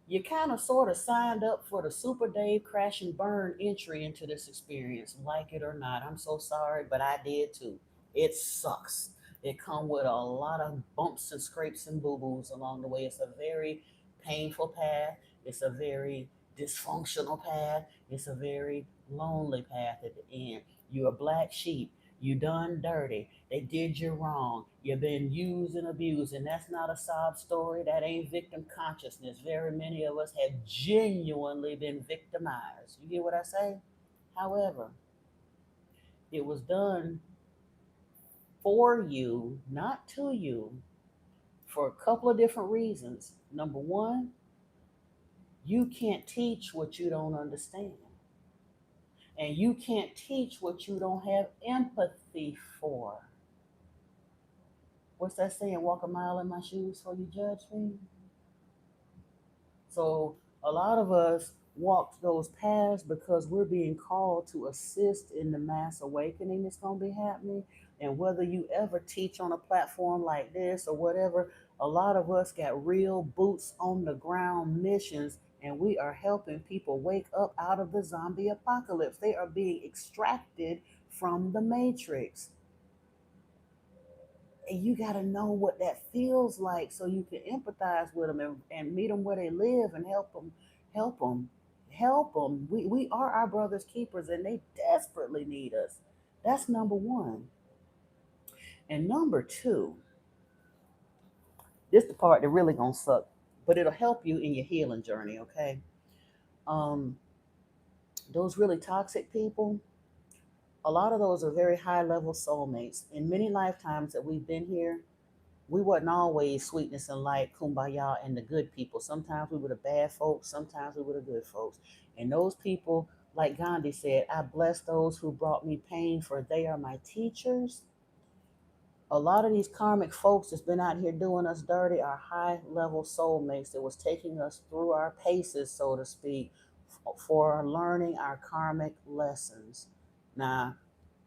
you kind of sort of signed up for the Super Dave crash and burn entry into this experience, like it or not. I'm so sorry, but I did too. It sucks. It come with a lot of bumps and scrapes and boo-boos along the way. It's a very painful path. It's a very dysfunctional path. It's a very lonely path at the end. You're a black sheep. You done dirty. They did you wrong. You've been used and abused. And that's not a sob story. That ain't victim consciousness. Very many of us have genuinely been victimized. You get what I say? However, it was done for you, not to you, for a couple of different reasons. Number one, you can't teach what you don't understand. And you can't teach what you don't have empathy for. What's that saying? Walk a mile in my shoes before you judge me. So a lot of us walk those paths because we're being called to assist in the mass awakening that's going to be happening. And whether you ever teach on a platform like this or whatever, a lot of us got real boots on the ground missions, and we are helping people wake up out of the zombie apocalypse. They are being extracted from the matrix, and you got to know what that feels like so you can empathize with them and meet them where they live and help them help them. We are our brother's keepers, and they desperately need us. That's number one. And number two, this is the part that really gonna suck, but it'll help you in your healing journey. Okay. um those really toxic people, a lot of those are very high level soulmates. In many lifetimes that we've been here, we wasn't always sweetness and light, kumbaya, and the good people. Sometimes we were the bad folks, sometimes we were the good folks. And those people, like Gandhi said, I bless those who brought me pain, for they are my teachers. A lot of these karmic folks that's been out here doing us dirty are high level soulmates that was taking us through our paces, so to speak, for learning our karmic lessons. Now,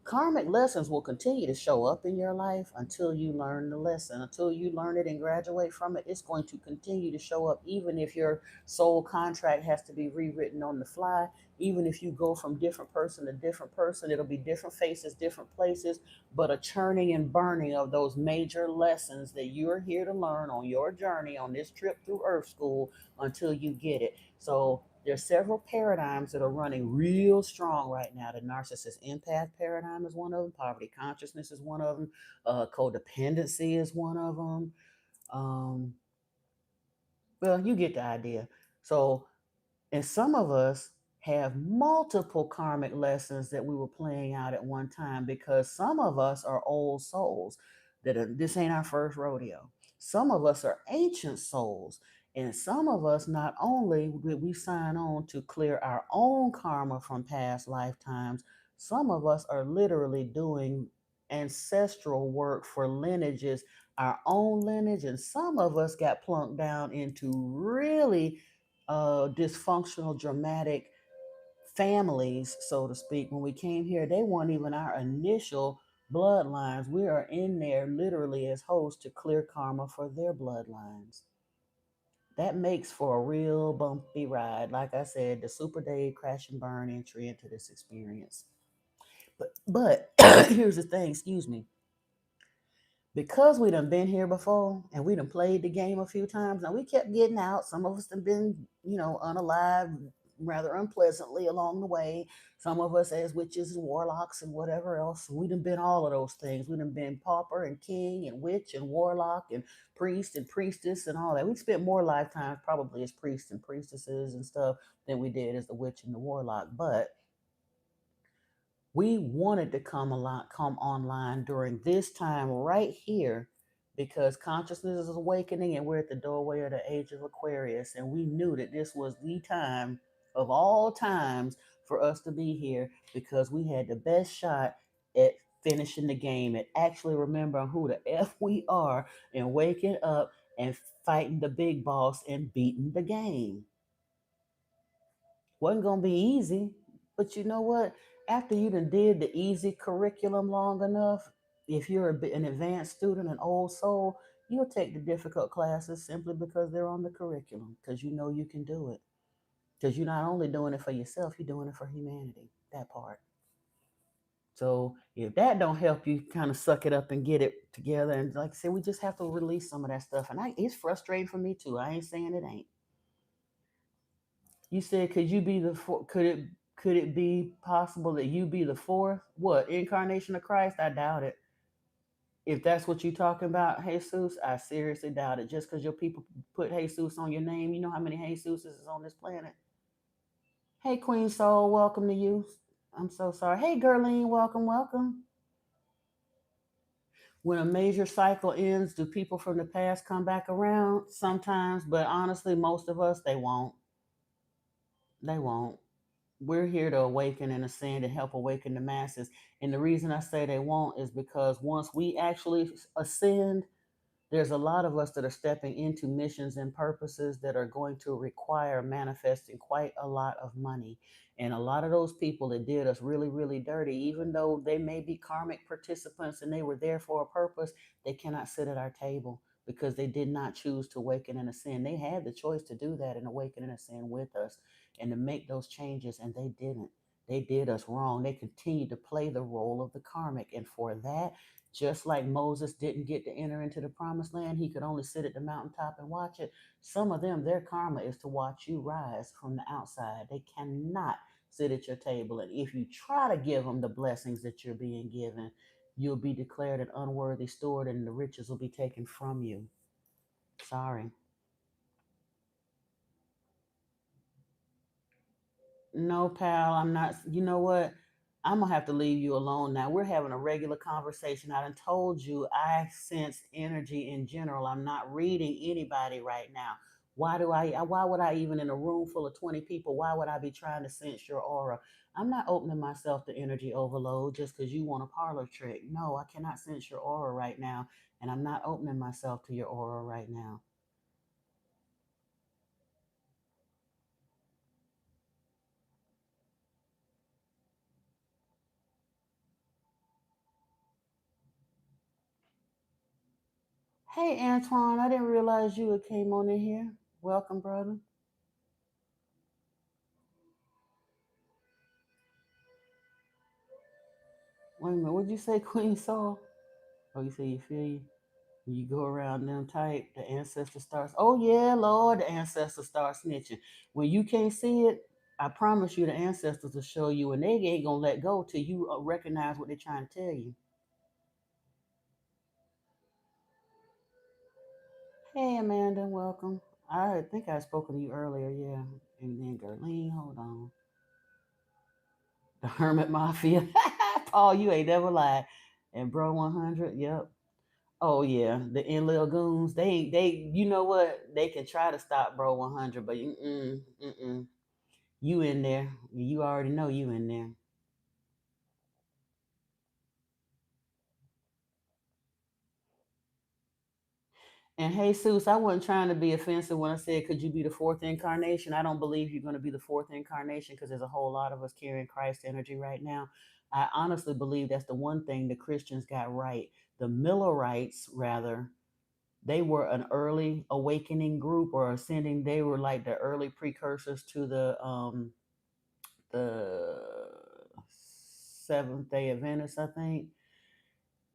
karmic lessons will continue to show up in your life until you learn the lesson. Until you learn it and graduate from it, it's going to continue to show up, even if your soul contract has to be rewritten on the fly. Even if you go from different person to different person, it'll be different faces, different places, but a churning and burning of those major lessons that you're here to learn on your journey on this trip through Earth School until you get it. So there's several paradigms that are running real strong right now. The narcissist empath paradigm is one of them. Poverty consciousness is one of them. Codependency is one of them. Um, well, you get the idea. So, and some of us have multiple karmic lessons that we were playing out at one time, because some of us are old souls this ain't our first rodeo. Some of us are ancient souls. And some of us, not only did we sign on to clear our own karma from past lifetimes, some of us are literally doing ancestral work for lineages, our own lineage. And some of us got plunked down into really dysfunctional, dramatic families, so to speak. When we came here, they weren't even our initial bloodlines. We are in there literally as hosts to clear karma for their bloodlines. That makes for a real bumpy ride. Like I said, the Super Dave crash and burn entry into this experience. But here's the thing, excuse me, because we done been here before and we done played the game a few times. Now we kept getting out. Some of us have been, unalive rather unpleasantly along the way. Some of us as witches and warlocks and whatever else. We done been all of those things. We done been pauper and king and witch and warlock and priest and priestess and all that. We spent more lifetimes probably as priests and priestesses and stuff than we did as the witch and the warlock. But we wanted to come online during this time right here, because consciousness is awakening and we're at the doorway of the age of Aquarius, and we knew that this was the time of all times for us to be here, because we had the best shot at finishing the game, at actually remembering who the f we are, and waking up and fighting the big boss and beating the game. Wasn't gonna be easy, but you know what? After you done did the easy curriculum long enough, if you're an advanced student, an old soul, you'll take the difficult classes simply because they're on the curriculum, because you know you can do it. Because you're not only doing it for yourself, you're doing it for humanity. That part. So if that don't help you kind of suck it up and get it together, and like I said, we just have to release some of that stuff. And it's frustrating for me too. I ain't saying it ain't. You said, could you be could it be possible that you be the fourth? What, incarnation of Christ? I doubt it. If that's what you're talking about, Jesus, I seriously doubt it. Just because your people put Jesus on your name, you know how many Jesuses is on this planet? Hey, Queen Soul, welcome to you. I'm so sorry. Hey, Gerline, welcome, welcome. When a major cycle ends, do people from the past come back around? Sometimes, but honestly, most of us, they won't. They won't. We're here to awaken and ascend and help awaken the masses. And the reason I say they won't is because once we actually ascend, there's a lot of us that are stepping into missions and purposes that are going to require manifesting quite a lot of money. And a lot of those people that did us really, really dirty, even though they may be karmic participants and they were there for a purpose, they cannot sit at our table because they did not choose to awaken and ascend. They had the choice to do that and awaken and ascend with us and to make those changes, and they didn't. They did us wrong. They continued to play the role of the karmic. And for that, just like Moses didn't get to enter into the promised land, he could only sit at the mountaintop and watch it. Some of them, their karma is to watch you rise from the outside. They cannot sit at your table. And if you try to give them the blessings that you're being given, you'll be declared an unworthy steward and the riches will be taken from you. Sorry. No, pal, I'm not. You know what? I'm gonna have to leave you alone now. We're having a regular conversation. I done told you I sense energy in general. I'm not reading anybody right now. Why would I even in a room full of 20 people, why would I be trying to sense your aura? I'm not opening myself to energy overload just because you want a parlor trick. No, I cannot sense your aura right now, and I'm not opening myself to your aura right now. Hey, Antoine, I didn't realize you had came on in here. Welcome, brother. Wait a minute, what'd you say, Queen Soul? Oh, you say you feel you? When you go around them tight, the ancestor starts, oh yeah, Lord, the ancestor starts snitching. When you can't see it, I promise you the ancestors will show you, and they ain't gonna let go till you recognize what they're trying to tell you. Hey, Amanda, welcome. I think I spoke to you earlier, yeah. And then Gerlene, hold on. The Hermit Mafia. Paul, you ain't never lied. And Bro 100, yep. Oh yeah, the Inlil Goons. They. You know what? They can try to stop Bro 100, but you in there. You already know you in there. And Jesus, I wasn't trying to be offensive when I said, could you be the fourth incarnation? I don't believe you're going to be the fourth incarnation because there's a whole lot of us carrying Christ energy right now. I honestly believe that's the one thing the Christians got right. The Millerites, rather, they were an early awakening group or ascending. They were like the early precursors to the Seventh Day Adventists, I think,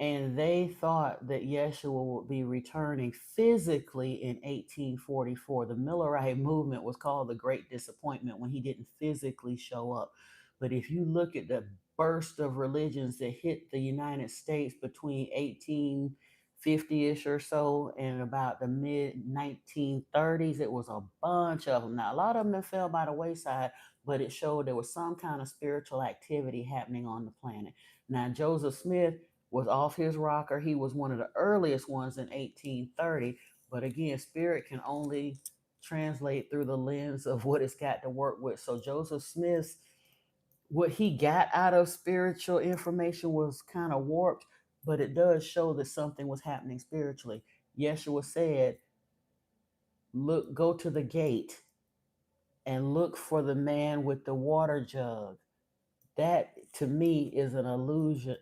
and they thought that Yeshua would be returning physically in 1844. The Millerite movement was called the Great Disappointment when he didn't physically show up. But if you look at the burst of religions that hit the United States between 1850-ish or so and about the mid 1930s, it was a bunch of them. Now, a lot of them fell by the wayside, but it showed there was some kind of spiritual activity happening on the planet. Now, Joseph Smith was off his rocker. He was one of the earliest ones in 1830. But again, spirit can only translate through the lens of what it's got to work with. So Joseph Smith's, what he got out of spiritual information was kind of warped, but it does show that something was happening spiritually. Yeshua said, look, go to the gate and look for the man with the water jug. That to me is an illusion,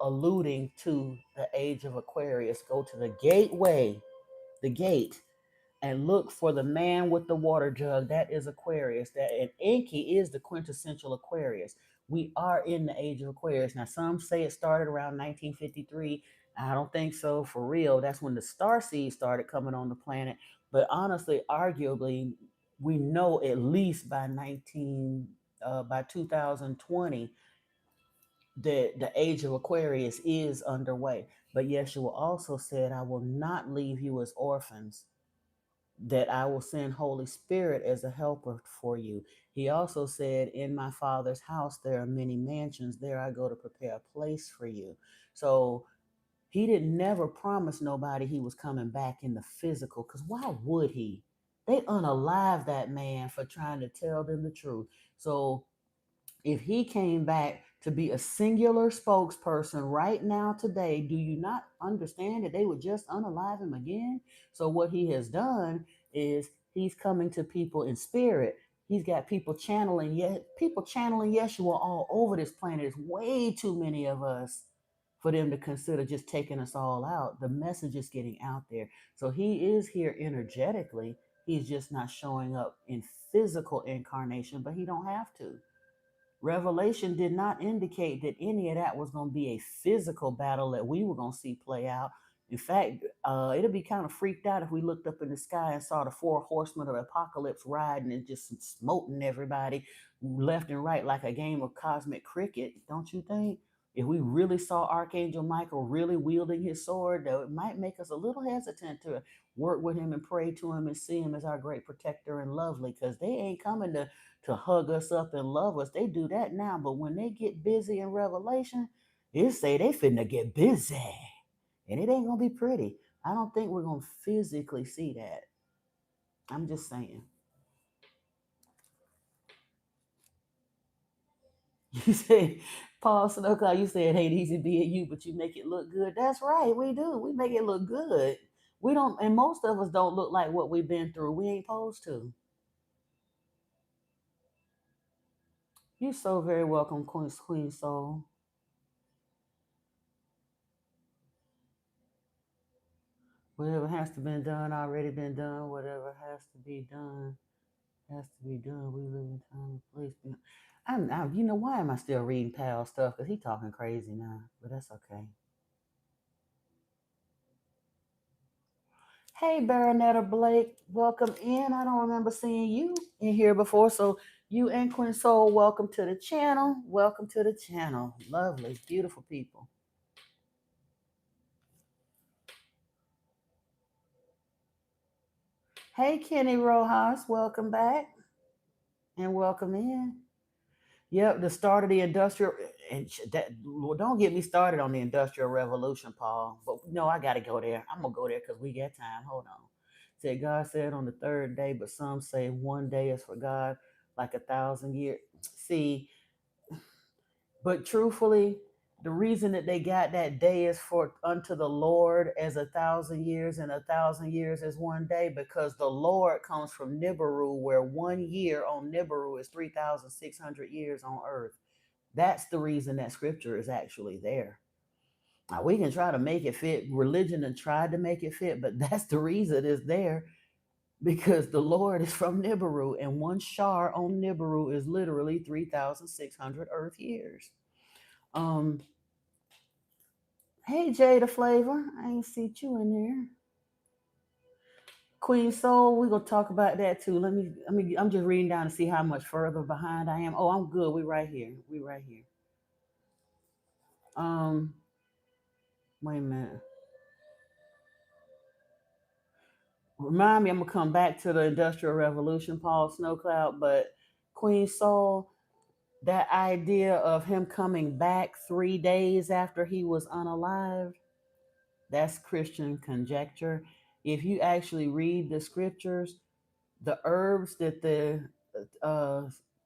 alluding to the age of Aquarius. Go to the gateway, the gate, and look for the man with the water jug. That is Aquarius. That, and Enki is the quintessential Aquarius. We are in the age of Aquarius. Now, some say it started around 1953. I don't think so, for real. That's when the star seeds started coming on the planet. But honestly, arguably, we know at least by 2020 that the age of Aquarius is underway. But Yeshua also said, I will not leave you as orphans, that I will send Holy Spirit as a helper for you. He also said, in my Father's house there are many mansions. There I go to prepare a place for you. So he didn't never promise nobody he was coming back in the physical, because why would he? They unalive that man for trying to tell them the truth. So if he came back to be a singular spokesperson right now today, do you not understand that they would just unalive him again? So what he has done is he's coming to people in spirit. He's got people channeling Yeshua all over this planet. It's way too many of us for them to consider just taking us all out. The message is getting out there. So he is here energetically. He's just not showing up in physical incarnation, but he don't have to. Revelation did not indicate that any of that was going to be a physical battle that we were going to see play out. In fact, it'd be kind of freaked out if we looked up in the sky and saw the four horsemen of apocalypse riding and just smoting everybody left and right like a game of cosmic cricket, don't you think? If we really saw Archangel Michael really wielding his sword, though, it might make us a little hesitant to work with him and pray to him and see him as our great protector and lovely, because they ain't coming to hug us up and love us. They do that now, but when they get busy in Revelation, it say they finna get busy, and it ain't gonna be pretty. I don't think we're gonna physically see that. I'm just saying. You said, Paul Snowcloud, you said it ain't easy being you, but you make it look good. That's right, we do. We make it look good. We don't, and most of us don't look like what we've been through. We ain't supposed to. You're so very welcome, Queen Soul. Whatever has to be done, already been done. Whatever has to be done, has to be done. We live in time and place. You know, why am I still reading Pal stuff? Because he talking crazy now, but that's okay. Hey, Baronetta Blake, welcome in. I don't remember seeing you in here before, so you and Quinn Soul, welcome to the channel. Welcome to the channel. Lovely, beautiful people. Hey, Kenny Rojas, welcome back and welcome in. Yep, the start of the industrial and that. Well, don't get me started on the industrial revolution, Paul. But no, I got to go there. I'm gonna go there because we got time. Hold on. Said God said on the third day, but some say one day is for God like 1,000 years. See, but truthfully, the reason that they got that day is for unto the Lord as 1,000 years, and 1,000 years is one day, because the Lord comes from Nibiru, where 1 year on Nibiru is 3,600 years on earth. That's the reason that scripture is actually there. Now we can try to make it fit religion and try to make it fit, but that's the reason it's there, because the Lord is from Nibiru, and one shar on Nibiru is literally 3,600 earth years. Um, Hey Jada Flavor, I ain't see you in there. Queen Soul, we're gonna talk about that too. I'm just reading down to see how much further behind I am. Oh, I'm good. We right here. We right here. Um, Wait a minute. Remind me, I'm gonna come back to the Industrial Revolution, Paul Snowcloud, but Queen Soul, that idea of him coming back 3 days after he was unalived, that's Christian conjecture. If you actually read the scriptures, the herbs that the uh,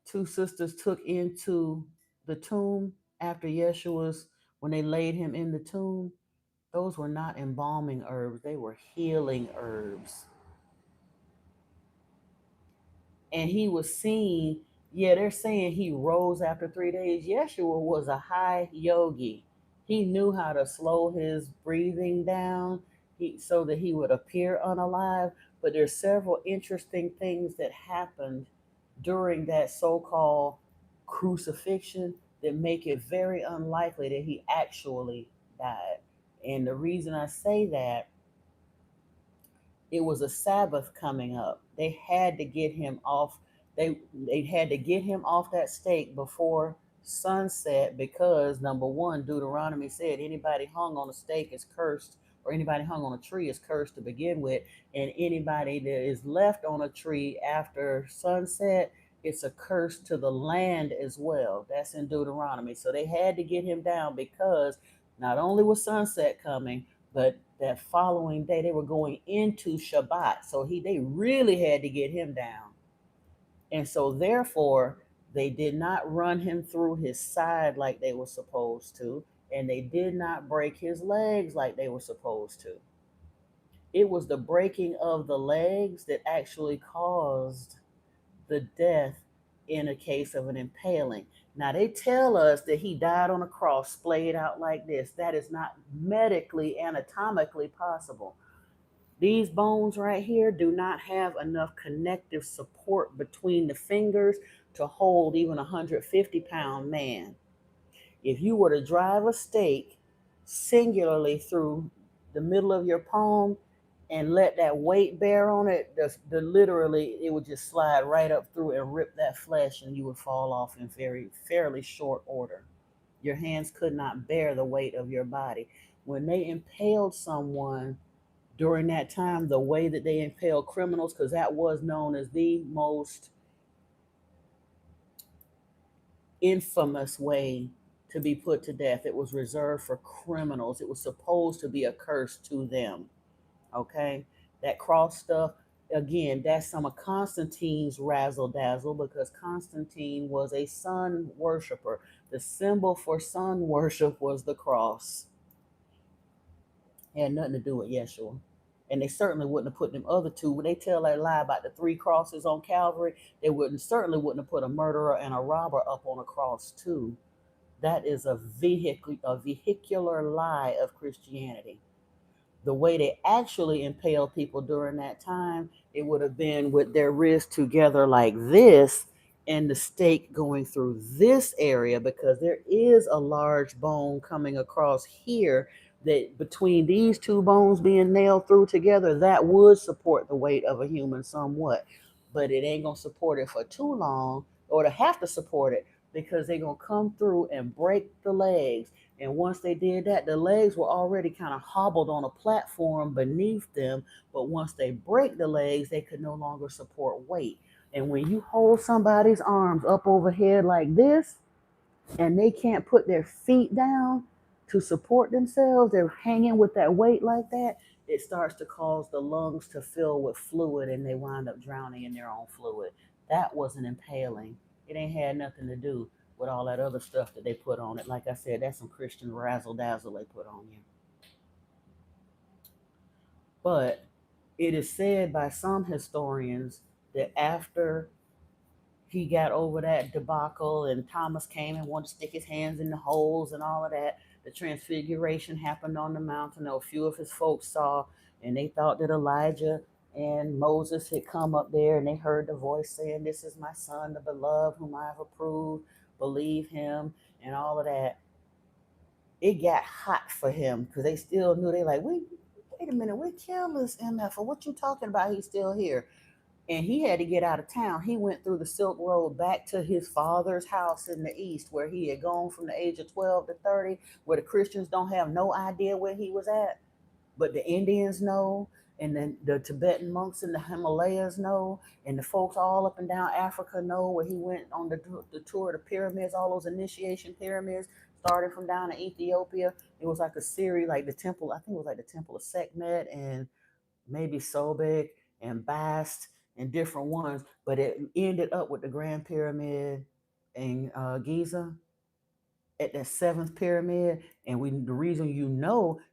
two sisters took into the tomb after Yeshua's, when they laid him in the tomb, those were not embalming herbs, they were healing herbs. And he was seen, yeah, they're saying he rose after 3 days. Yeshua was a high yogi. He knew how to slow his breathing down, so that he would appear unalive. But there's several interesting things that happened during that so-called crucifixion that make it very unlikely that he actually died. And the reason I say that, it was a Sabbath coming up. They had to get him off. They had to get him off that stake before sunset, because number one, Deuteronomy said anybody hung on a stake is cursed, or anybody hung on a tree is cursed to begin with, and anybody that is left on a tree after sunset, it's a curse to the land as well. That's in Deuteronomy. So they had to get him down, because not only was sunset coming, but that following day they were going into Shabbat. So they really had to get him down. And so therefore they did not run him through his side like they were supposed to, and they did not break his legs like they were supposed to. It was the breaking of the legs that actually caused the death in a case of an impaling. Now, they tell us that he died on a cross, splayed out like this. That is not medically, anatomically possible. These bones right here do not have enough connective support between the fingers to hold even a 150-pound man. If you were to drive a stake singularly through the middle of your palm and let that weight bear on it, literally it would just slide right up through and rip that flesh, and you would fall off in fairly short order. Your hands could not bear the weight of your body. When they impaled someone during that time, the way that they impaled criminals, because that was known as the most infamous way to be put to death. It was reserved for criminals. It was supposed to be a curse to them. Okay? That cross stuff, again, that's some of Constantine's razzle dazzle, because Constantine was a sun worshiper. The symbol for sun worship was the cross. It had nothing to do with Yeshua. And they certainly wouldn't have put them other two. When they tell that lie about the three crosses on Calvary, they certainly wouldn't have put a murderer and a robber up on a cross too. That is a vehicular lie of Christianity. The way they actually impaled people during that time, it would have been with their wrists together like this, and the stake going through this area, because there is a large bone coming across here, that between these two bones being nailed through together, that would support the weight of a human somewhat. But it ain't gonna support it for too long, or to have to support it because they're going to come through and break the legs. And once they did that, the legs were already kind of hobbled on a platform beneath them. But once they break the legs, they could no longer support weight. And when you hold somebody's arms up overhead like this, and they can't put their feet down to support themselves, they're hanging with that weight like that, it starts to cause the lungs to fill with fluid and they wind up drowning in their own fluid. That was an impaling. It ain't had nothing to do with all that other stuff that they put on it. Like I said, that's some Christian razzle dazzle they put on you. But it is said by some historians that after he got over that debacle and Thomas came and wanted to stick his hands in the holes and all of that, the transfiguration happened on the mountain. A few of his folks saw, and they thought that Elijah and Moses had come up there, and they heard the voice saying, "This is my son, the beloved, whom I have approved. Believe him," and all of that. It got hot for him because they still knew. They like, wait a minute, we killed this MF. For what you talking about? He's still here. And he had to get out of town. He went through the Silk Road back to his father's house in the east, where he had gone from the age of 12 to 30, where the Christians don't have no idea where he was at, but the Indians know, and then the Tibetan monks in the Himalayas know, and the folks all up and down Africa know, where he went on the tour of the pyramids, all those initiation pyramids, starting from down in Ethiopia. It was like a series, like the temple, I think it was like the temple of Sekhmet and maybe Sobek and Bast and different ones, but it ended up with the Grand Pyramid in Giza at that seventh pyramid. And the reason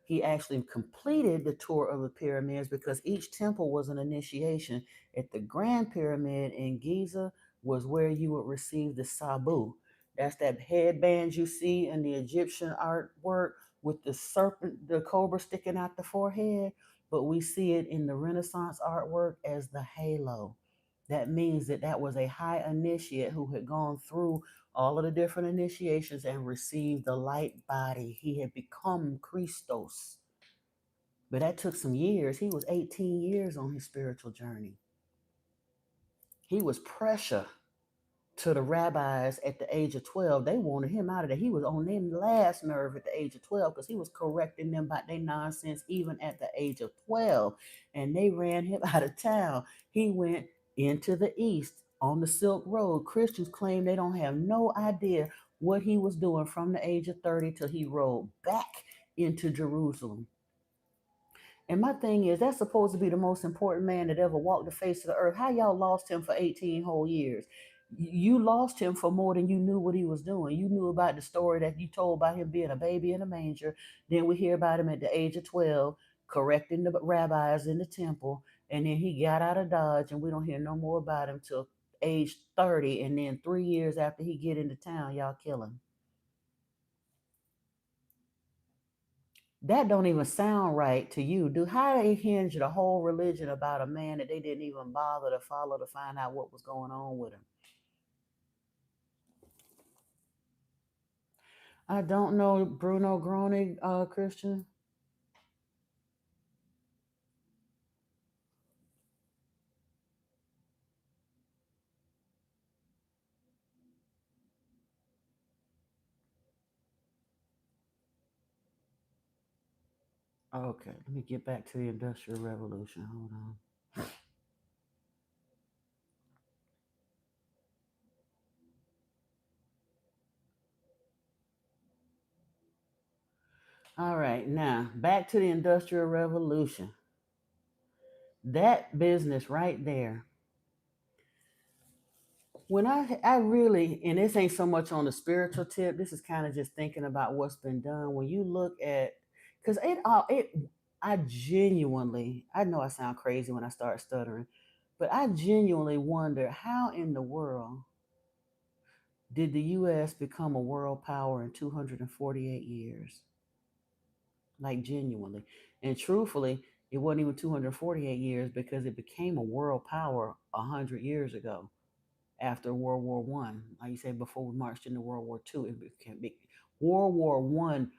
he actually completed the tour of the pyramids because each temple was an initiation. At the Grand Pyramid in Giza was where you would receive the sabu. That's that headband you see in the Egyptian artwork with the serpent, the cobra sticking out the forehead. But we see it in the Renaissance artwork as the halo. That means that was a high initiate who had gone through all of the different initiations and received the light body. He had become Christos. But that took some years. He was 18 years on his spiritual journey. He was pressure to the rabbis at the age of 12. They wanted him out of there. He was on their last nerve at the age of 12 because he was correcting them about their nonsense even at the age of 12. And they ran him out of town. He went into the east on the Silk Road. Christians claim they don't have no idea what he was doing from the age of 30 till he rode back into Jerusalem. And my thing is, that's supposed to be the most important man that ever walked the face of the earth. How y'all lost him for 18 whole years? You lost him for more than you knew what he was doing. You knew about the story that you told about him being a baby in a manger. Then we hear about him at the age of 12, correcting the rabbis in the temple. And then he got out of Dodge, and we don't hear no more about him till age 30. And then 3 years after he get into town, y'all kill him. That don't even sound right to you. How they hinge the whole religion about a man that they didn't even bother to follow to find out what was going on with him? I don't know Bruno Groening, Christian. Okay, let me get back to the Industrial Revolution. Hold on. All right, now back to the Industrial Revolution. That business right there. When I really, and this ain't so much on the spiritual tip, this is kind of just thinking about what's been done. When you look at, because I genuinely, I know I sound crazy when I start stuttering, but I genuinely wonder how in the world did the U.S. become a world power in 248 years? Like genuinely. And truthfully, it wasn't even 248 years because it became a world power 100 years ago after World War One. Like you said, before we marched into World War Two, it became big. World War One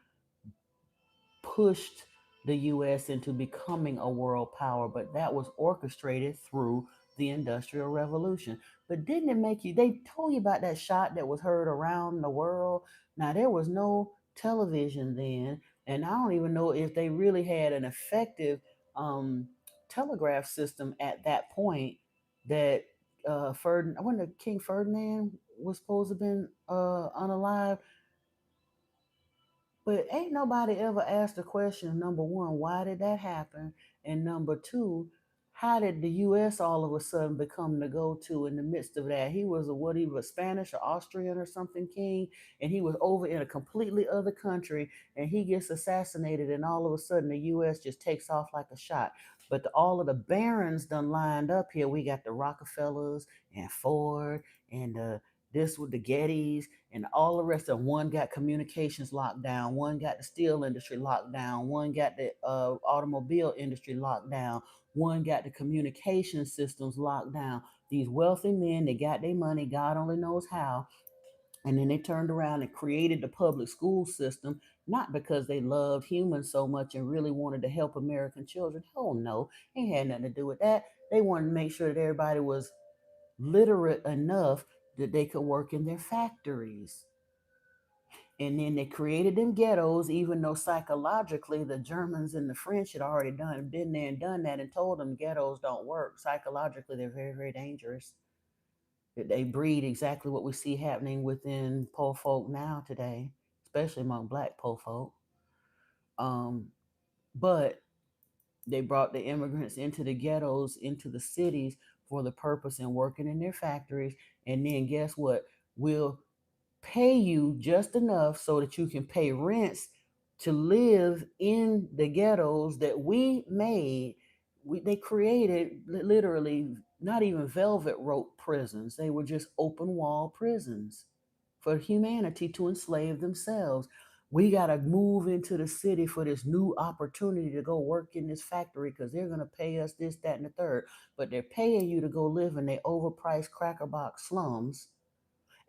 pushed the U.S. into becoming a world power, but that was orchestrated through the Industrial Revolution. But didn't it make you, they told you about that shot that was heard around the world. Now, there was no television then, and I don't even know if they really had an effective um, telegraph system at that point that Ferdinand, when the King Ferdinand was supposed to have been unalive, but ain't nobody ever asked the question, number one, why did that happen? And number two, how did the US all of a sudden become the go-to in the midst of that? He was what he was Spanish or Austrian or something king, and he was over in a completely other country, and he gets assassinated, and all of a sudden the US just takes off like a shot. But all of the barons done lined up here. We got the Rockefellers and Ford and this with the Gettys and all the rest of them. One got communications locked down, one got the steel industry locked down, one got the automobile industry locked down, one got the communication systems locked down. These wealthy men, they got their money, God only knows how. And then they turned around and created the public school system, not because they loved humans so much and really wanted to help American children. Oh no, it had nothing to do with that. They wanted to make sure that everybody was literate enough that they could work in their factories. And then they created them ghettos, even though psychologically the Germans and the French had already been there and done that and told them ghettos don't work. Psychologically, they're very, very dangerous. They breed exactly what we see happening within po folk now today, especially among black po folk. But they brought the immigrants into the ghettos, into the cities for the purpose and working in their factories. And then guess what? We'll pay you just enough so that you can pay rents to live in the ghettos that we made. They created literally not even velvet rope prisons. They were just open wall prisons for humanity to enslave themselves. We got to move into the city for this new opportunity to go work in this factory because they're going to pay us this, that, and the third. But they're paying you to go live in their overpriced crackerbox slums,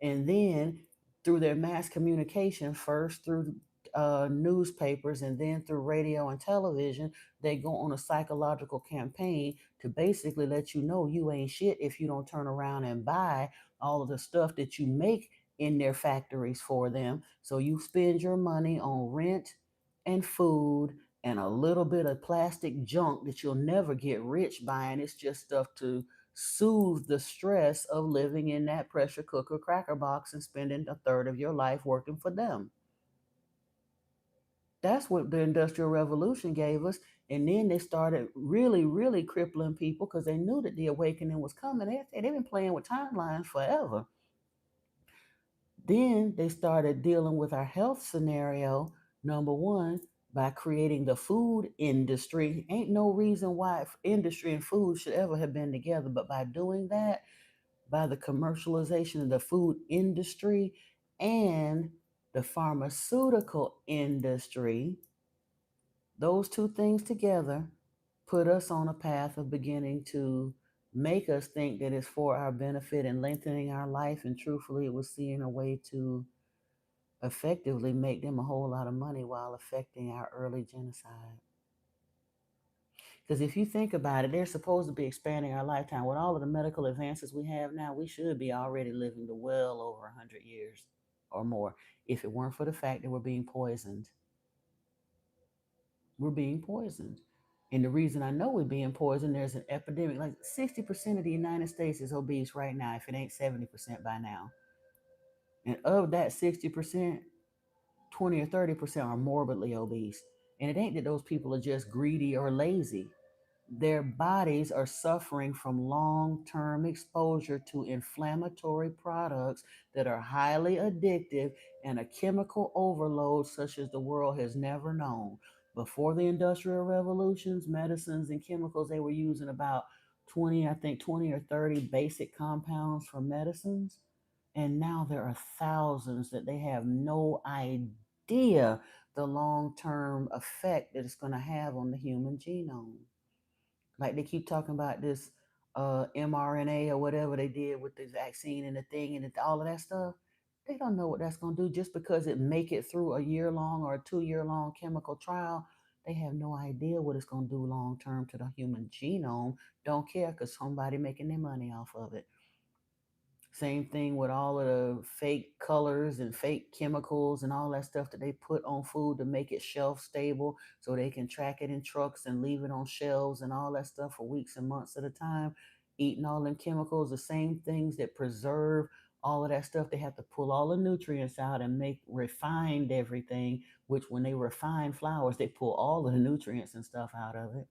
and then through their mass communication, first through newspapers and then through radio and television, they go on a psychological campaign to basically let you know you ain't shit if you don't turn around and buy all of the stuff that you make in their factories for them. So you spend your money on rent and food and a little bit of plastic junk that you'll never get rich buying. It's just stuff to soothe the stress of living in that pressure cooker cracker box and spending a third of your life working for them. That's what the Industrial Revolution gave us. And then they started really, really crippling people because they knew that the awakening was coming. They've been playing with timelines forever. Then they started dealing with our health scenario, number one, by creating the food industry. Ain't no reason why industry and food should ever have been together, but by doing that, by the commercialization of the food industry and the pharmaceutical industry, those two things together put us on a path of beginning to make us think that it's for our benefit and lengthening our life. And truthfully, it was seeing a way to effectively make them a whole lot of money while affecting our early genocide. Because if you think about it, they're supposed to be expanding our lifetime. With all of the medical advances we have now, we should be already living to well over 100 years or more if it weren't for the fact that we're being poisoned. We're being poisoned. And the reason I know we're being poisoned, there's an epidemic. Like 60% of the United States is obese right now, if it ain't 70% by now. And of that 60%, 20 or 30% are morbidly obese. And it ain't that those people are just greedy or lazy. Their bodies are suffering from long-term exposure to inflammatory products that are highly addictive and a chemical overload such as the world has never known. Before the Industrial Revolutions, medicines and chemicals, they were using about 20 or 30 basic compounds for medicines. And now there are thousands that they have no idea the long-term effect that it's going to have on the human genome. Like they keep talking about this mRNA or whatever they did with the vaccine and the thing and all of that stuff. They don't know what that's going to do just because it make it through a year long or a 2 year long chemical trial. They have no idea what it's going to do long term to the human genome. Don't care because somebody making their money off of it. Same thing with all of the fake colors and fake chemicals and all that stuff that they put on food to make it shelf stable so they can track it in trucks and leave it on shelves and all that stuff for weeks and months at a time. Eating all them chemicals, the same things that preserve all of that stuff, they have to pull all the nutrients out and make refined everything, which when they refine flowers, they pull all of the nutrients and stuff out of it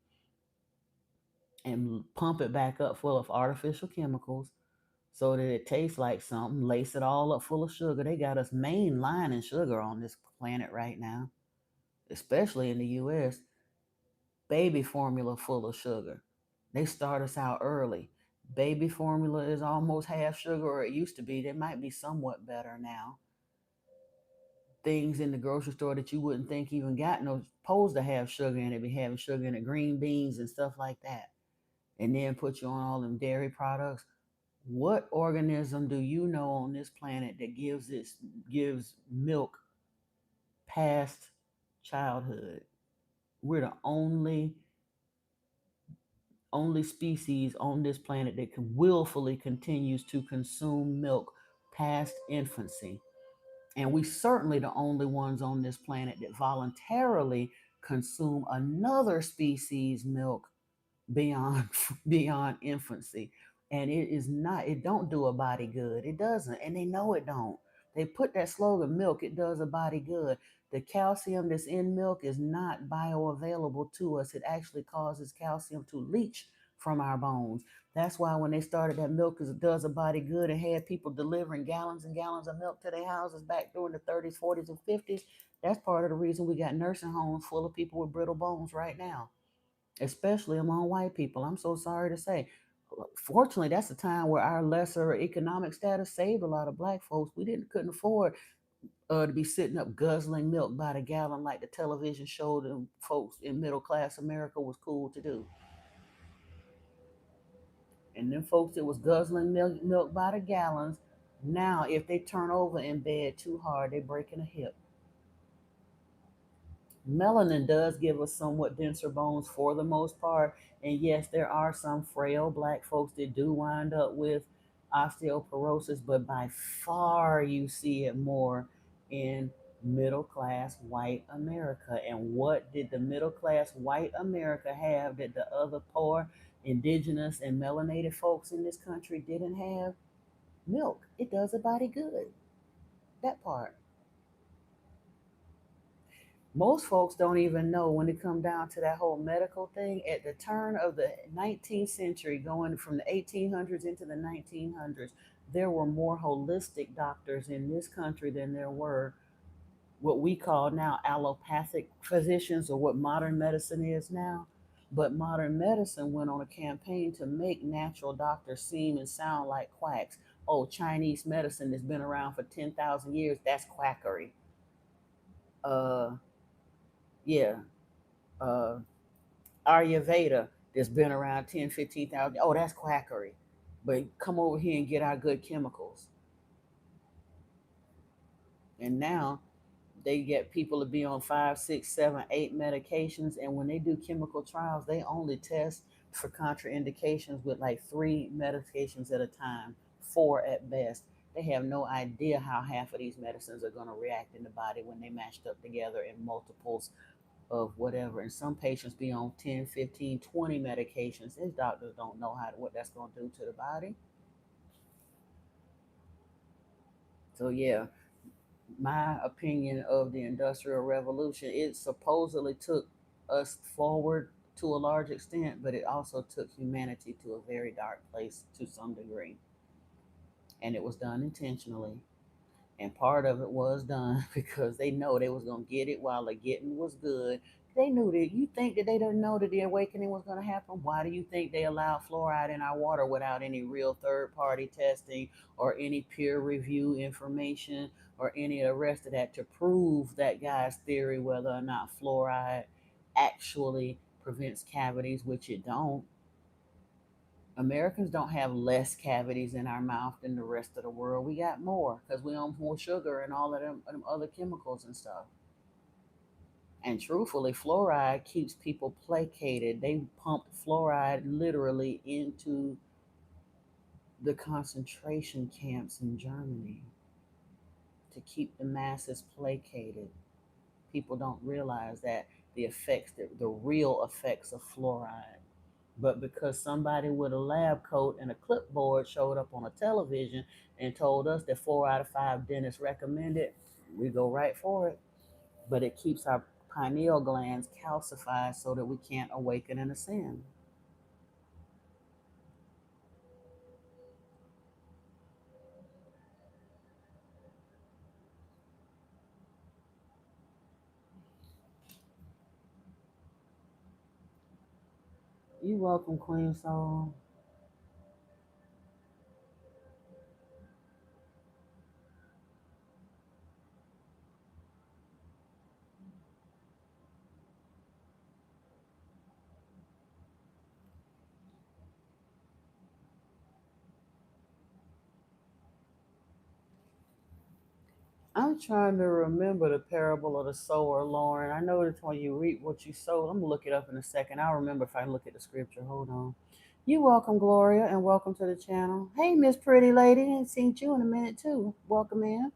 and pump it back up full of artificial chemicals so that it tastes like something, lace it all up full of sugar. They got us mainlining sugar on this planet right now, especially in the US. Baby formula full of sugar. They start us out early. Baby formula is almost half sugar, or it used to be. They might be somewhat better now. Things in the grocery store that you wouldn't think even got no supposed to have sugar in it, be having sugar in it, green beans and stuff like that. And then put you on all them dairy products. What organism do you know on this planet that gives milk past childhood? We're the only species on this planet that can willfully continues to consume milk past infancy. And we certainly the only ones on this planet that voluntarily consume another species milk beyond beyond infancy. And it don't do a body good. It doesn't, and they know it don't. They put that slogan, milk, it does a body good. The calcium that's in milk is not bioavailable to us. It actually causes calcium to leach from our bones. That's why when they started that milk does a body good and had people delivering gallons and gallons of milk to their houses back during the 30s, 40s, and 50s, that's part of the reason we got nursing homes full of people with brittle bones right now, especially among white people. I'm so sorry to say. Fortunately, that's a time where our lesser economic status saved a lot of black folks. We couldn't afford to be sitting up guzzling milk by the gallon like the television showed them folks in middle class America was cool to do. And then folks that was guzzling milk by the gallons, now if they turn over in bed too hard, they breaking a hip. Melanin does give us somewhat denser bones for the most part. And yes, there are some frail black folks that do wind up with osteoporosis, but by far you see it more in middle class white America. And what did the middle class white America have that the other poor indigenous and melanated folks in this country didn't have? Milk. It does a body good. That part. Most folks don't even know when it come down to that whole medical thing. At the turn of the 19th century, going from the 1800s into the 1900s, there were more holistic doctors in this country than there were what we call now allopathic physicians, or what modern medicine is now. But modern medicine went on a campaign to make natural doctors seem and sound like quacks. Oh, Chinese medicine that's been around for 10,000 years, that's quackery. Uh, yeah. Uh, Ayurveda that's been around 10, 15,000. Oh, that's quackery. But come over here and get our good chemicals. And now they get people to be on 5, 6, 7, 8 medications. And when they do chemical trials, they only test for contraindications with like 3 medications at a time, 4 at best. They have no idea how half of these medicines are going to react in the body when they matched up together in multiples of whatever. And some patients be on 10, 15, 20 medications. These doctors don't know what that's going to do to the body. So yeah, my opinion of the Industrial Revolution, it supposedly took us forward to a large extent, but it also took humanity to a very dark place to some degree. And it was done intentionally. And part of it was done because they know they was gonna get it while the getting was good. They knew that. You think that they didn't know that the awakening was gonna happen? Why do you think they allowed fluoride in our water without any real third party testing or any peer review information or any of the rest of that to prove that guy's theory whether or not fluoride actually prevents cavities, which it don't. Americans don't have less cavities in our mouth than the rest of the world. We got more because we own more sugar and all of them other chemicals and stuff. And truthfully, fluoride keeps people placated. They pumped fluoride literally into the concentration camps in Germany to keep the masses placated. People don't realize that the effects, the real effects of fluoride. But because somebody with a lab coat and a clipboard showed up on a television and told us that 4 out of 5 dentists recommend it, we go right for it. But it keeps our pineal glands calcified so that we can't awaken in a sin. You welcome, Queen Soul. I'm trying to remember the parable of the sower, Lauren. I know that when you reap what you sow, I'm gonna look it up in a second. I'll remember if I look at the scripture. Hold on. You welcome, Gloria, and welcome to the channel. Hey, Miss Pretty Lady, ain't seen you in a minute too. Welcome in.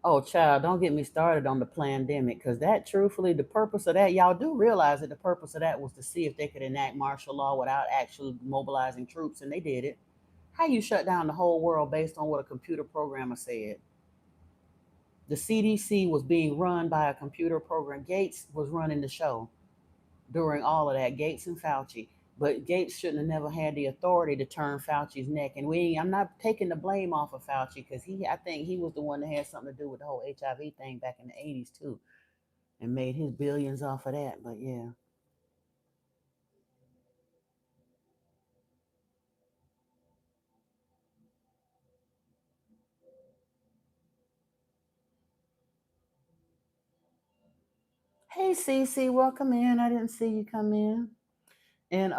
Oh, child, don't get me started on the pandemic, because that, truthfully, the purpose of that, y'all do realize that the purpose of that was to see if they could enact martial law without actually mobilizing troops, and they did it. How you shut down the whole world based on what a computer programmer said? The CDC was being run by a computer program. Gates was running the show during all of that, Gates and Fauci. But Gates shouldn't have never had the authority to turn Fauci's neck. And I'm not taking the blame off of Fauci, because I think he was the one that had something to do with the whole HIV thing back in the 80s too, and made his billions off of that. But yeah. Hey, Cece, welcome in. I didn't see you come in. And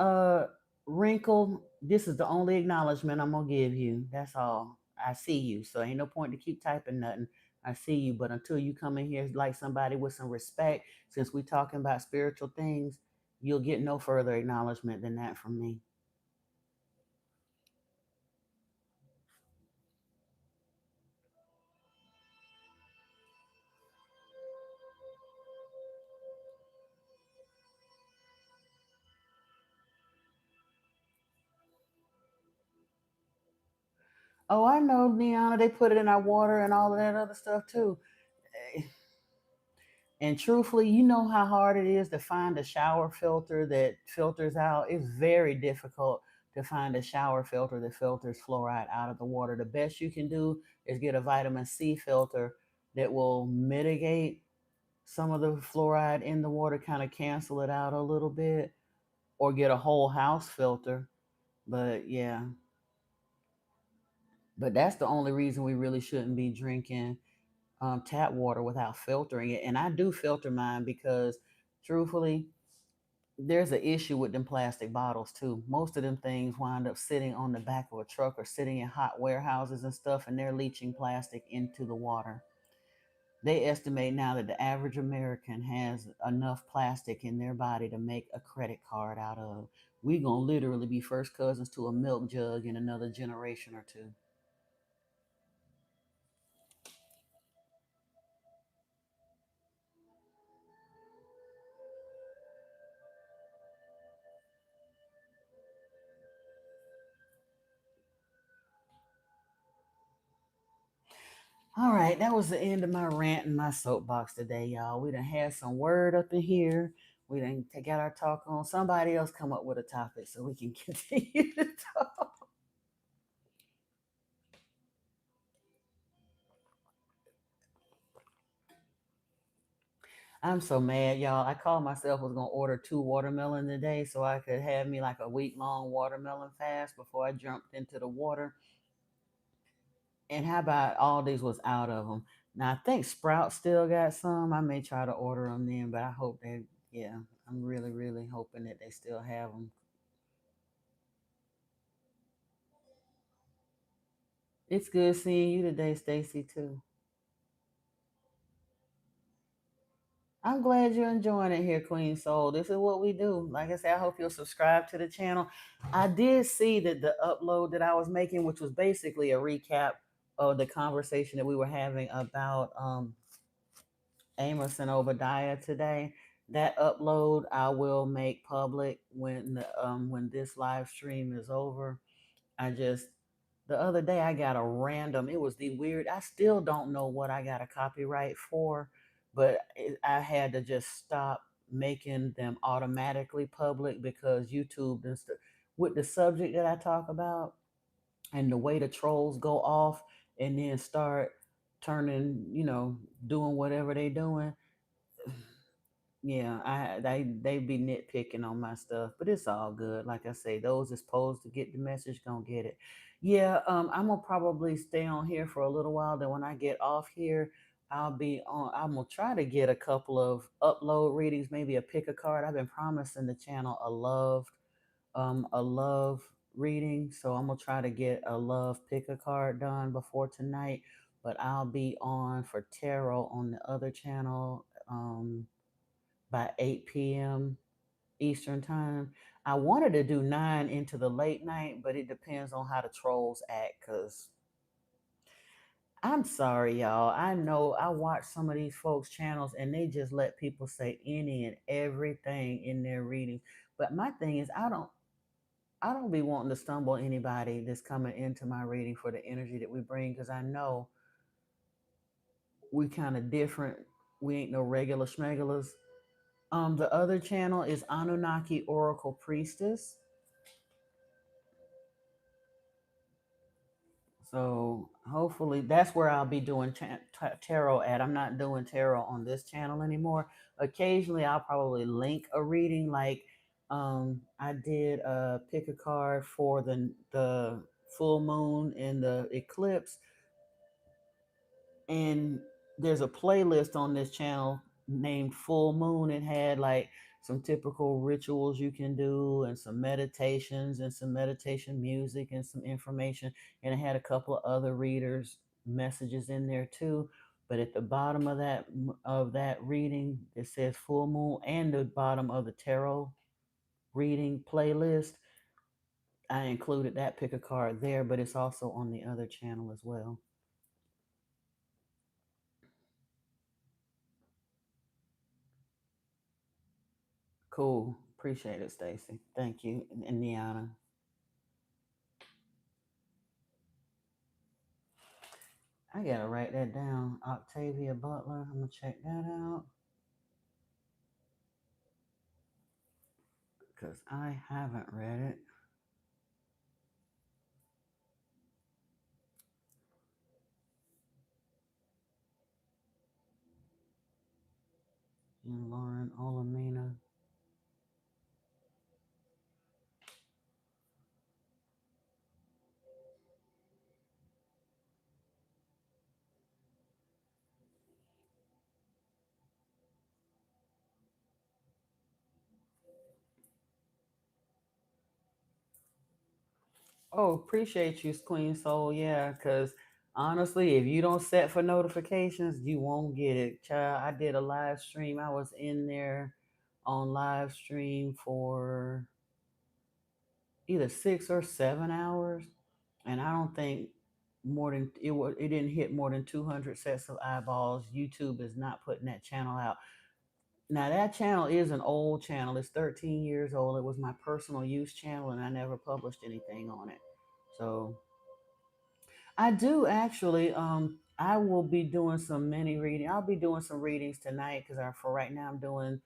Wrinkle, this is the only acknowledgement I'm gonna give you. That's all. I see you. So ain't no point to keep typing nothing. I see you, but until you come in here like somebody with some respect, since we talking about spiritual things, you'll get no further acknowledgement than that from me. Oh, I know, Neana, they put it in our water and all of that other stuff too. Eh, And truthfully, you know how hard it is to find a shower filter that filters out. It's very difficult to find a shower filter that filters fluoride out of the water. The best you can do is get a vitamin C filter that will mitigate some of the fluoride in the water, kind of cancel it out a little bit, or get a whole house filter. But yeah, but that's the only reason we really shouldn't be drinking tap water without filtering it. And I do filter mine because, truthfully, there's an issue with them plastic bottles too. Most of them things wind up sitting on the back of a truck or sitting in hot warehouses and stuff, and they're leaching plastic into the water. They estimate now that the average American has enough plastic in their body to make a credit card out of. We gonna literally be first cousins to a milk jug in another generation or two. All right, that was the end of my rant and my soapbox today, y'all. We done had some word up in here. We done got our talk on. Somebody else come up with a topic so we can continue to talk. I'm so mad, y'all. I called myself was gonna order 2 watermelon today so I could have me like a week-long watermelon fast before I jumped into the water. And how about all these was out of them? Now I think Sprout still got some. I may try to order them then, but I hope they, yeah, I'm really, really hoping that they still have 'em. It's good seeing you today, Stacy, too. I'm glad you're enjoying it here, Queen Soul. This is what we do. Like I said, I hope you'll subscribe to the channel. I did see that the upload that I was making, which was basically a recap of the conversation that we were having about Amos and Obadiah today. That upload I will make public when this live stream is over. I just the other day I got a random. It was the weird. I still don't know what I got a copyright for, but I had to just stop making them automatically public because YouTube and stuff with the subject that I talk about and the way the trolls go off and then start turning, doing whatever they doing. Yeah, they be nitpicking on my stuff, but it's all good. Like I say, those that's supposed to get the message gonna get it. Yeah, I'm gonna probably stay on here for a little while. Then when I get off here, I'll be on. I'm gonna try to get a couple of upload readings, maybe a pick a card. I've been promising the channel a love reading, so I'm gonna try to get a love pick a card done before tonight. But I'll be on for tarot on the other channel. By 8 p.m. Eastern time. I wanted to do 9 into the late night, but it depends on how the trolls act. Because I'm sorry, y'all. I know I watch some of these folks' channels and they just let people say any and everything in their readings. But my thing is, I don't be wanting to stumble anybody that's coming into my reading for the energy that we bring because I know we kind of different. We ain't no regular schmegalers. The other channel is Anunnaki Oracle Priestess. So hopefully that's where I'll be doing tarot at. I'm not doing tarot on this channel anymore. Occasionally I'll probably link a reading like I did pick a card for the full moon and the eclipse, and there's a playlist on this channel named Full Moon. It had like some typical rituals you can do and some meditations and some meditation music and some information, and it had a couple of other readers messages in there too. But at the bottom of that reading it says full moon, and the bottom of the tarot reading playlist I included that pick a card there, but it's also on the other channel as well. Cool. Appreciate it, Stacy. Thank you. And Niana. I gotta write that down. Octavia Butler. I'm gonna check that out. Because I haven't read it. And Lauren Olamina. Oh, appreciate you, Queen Soul. Yeah, because honestly, if you don't set for notifications, you won't get it. Child, I did a live stream. I was in there on live stream for either 6 or 7 hours, and I don't think more than it didn't hit more than 200 sets of eyeballs. YouTube is not putting that channel out. Now that channel is an old channel. It's 13 years old. It was my personal use channel, and I never published anything on it. So I do actually. I will be doing some mini reading. I'll be doing some readings tonight because for right now I'm doing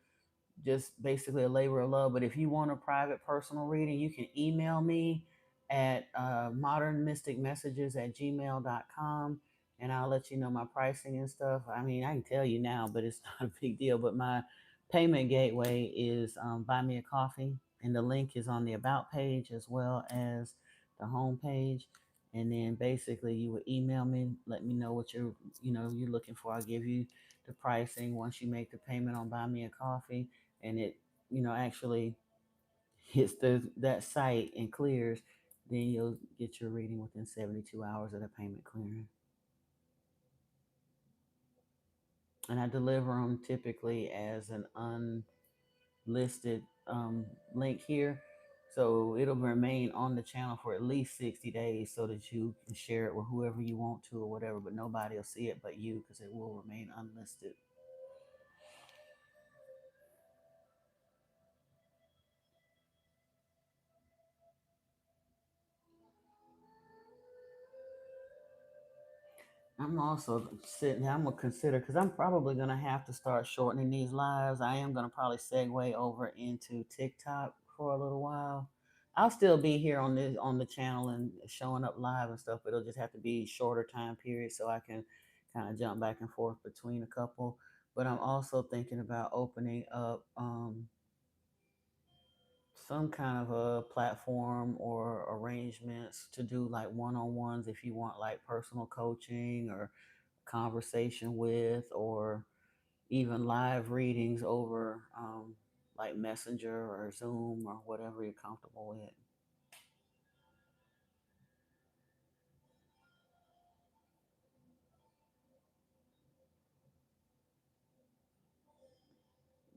just basically a labor of love. But if you want a private personal reading, you can email me at modernmysticmessages@gmail.com, and I'll let you know my pricing and stuff. I mean, I can tell you now, but it's not a big deal. But my payment gateway is Buy Me a Coffee, and the link is on the About page as well as the home page. And then basically you would email me, let me know what you're looking for. I'll give you the pricing once you make the payment on Buy Me a Coffee, and it actually hits that site and clears. then you'll get your reading within 72 hours of the payment clearing. And I deliver them typically as an unlisted link here. So it'll remain on the channel for at least 60 days so that you can share it with whoever you want to or whatever, but nobody will see it but you because it will remain unlisted. I'm also sitting, I'm going to consider, because I'm probably going to have to start shortening these lives. I am going to probably segue over into TikTok for a little while. I'll still be here on the channel and showing up live and stuff, but it'll just have to be shorter time periods so I can kind of jump back and forth between a couple. But I'm also thinking about opening up some kind of a platform or arrangements to do like one-on-ones if you want like personal coaching or conversation with, or even live readings over like Messenger or Zoom or whatever you're comfortable with.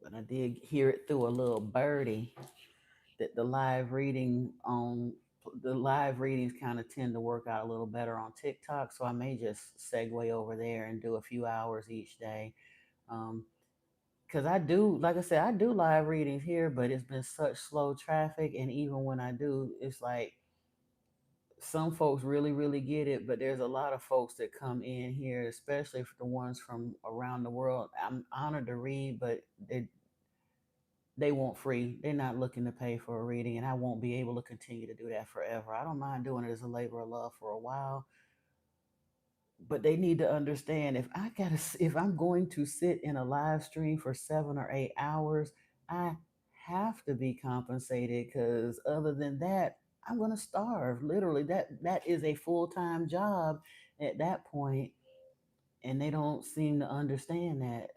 But I did hear it through a little birdie that the live readings kind of tend to work out a little better on TikTok. So I may just segue over there and do a few hours each day. Because I do, like I said, I do live readings here, but it's been such slow traffic. And even when I do, it's like some folks really, really get it, but there's a lot of folks that come in here, especially for the ones from around the world. I'm honored to read, but they want free. They're not looking to pay for a reading, and I won't be able to continue to do that forever. I don't mind doing it as a labor of love for a while, but they need to understand if I'm going to sit in a live stream for 7 or 8 hours, I have to be compensated, because other than that, I'm going to starve. Literally, that is a full-time job at that point, and they don't seem to understand that.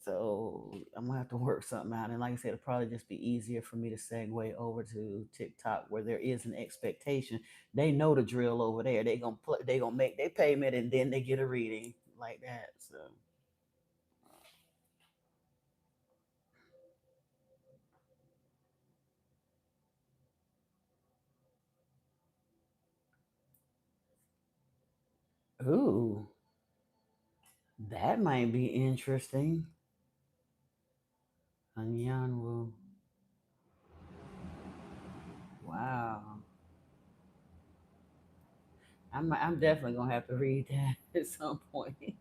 So I'm gonna have to work something out. And like I said, it'll probably just be easier for me to segue over to TikTok, where there is an expectation. They know the drill over there. They gonna make their payment and then they get a reading like that. So ooh, that might be interesting. Anyanwu. Wow. I'm definitely gonna have to read that at some point.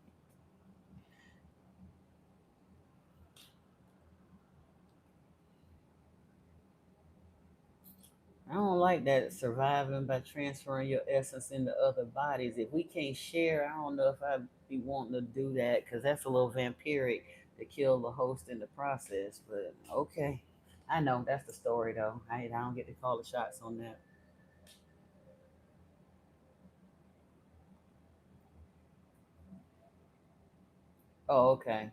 I don't like that surviving by transferring your essence into other bodies. If we can't share, I don't know if I'd be wanting to do that, because that's a little vampiric to kill the host in the process. But okay, I know that's the story though. I don't get to call the shots on that. Oh, okay,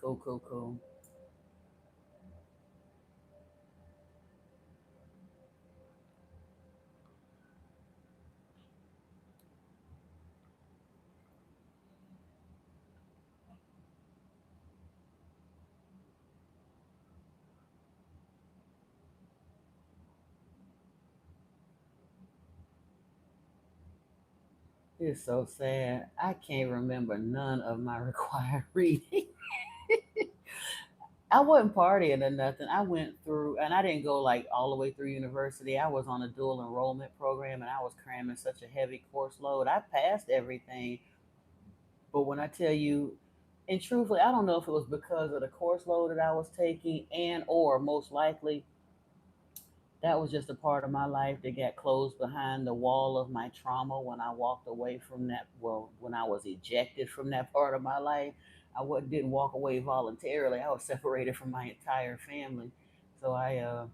cool, cool, cool. It's so sad. I can't remember none of my required reading. I wasn't partying or nothing. I went through, and I didn't go like all the way through university. I was on a dual enrollment program, and I was cramming such a heavy course load. I passed everything, but when I tell you, and truthfully, I don't know if it was because of the course load that I was taking, and or most likely that was just a part of my life that got closed behind the wall of my trauma when I walked away from that. Well, when I was ejected from that part of my life, didn't walk away voluntarily. I was separated from my entire family. So I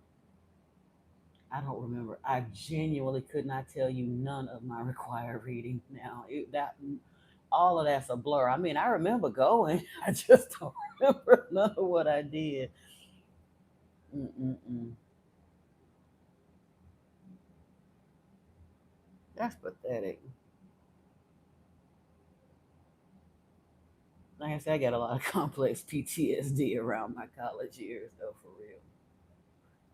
don't remember. I genuinely could not tell you none of my required reading now. That all of that's a blur. I mean, I remember going. I just don't remember none of what I did. Mm-mm-mm. That's pathetic. Like I said, I got a lot of complex PTSD around my college years, though, for real.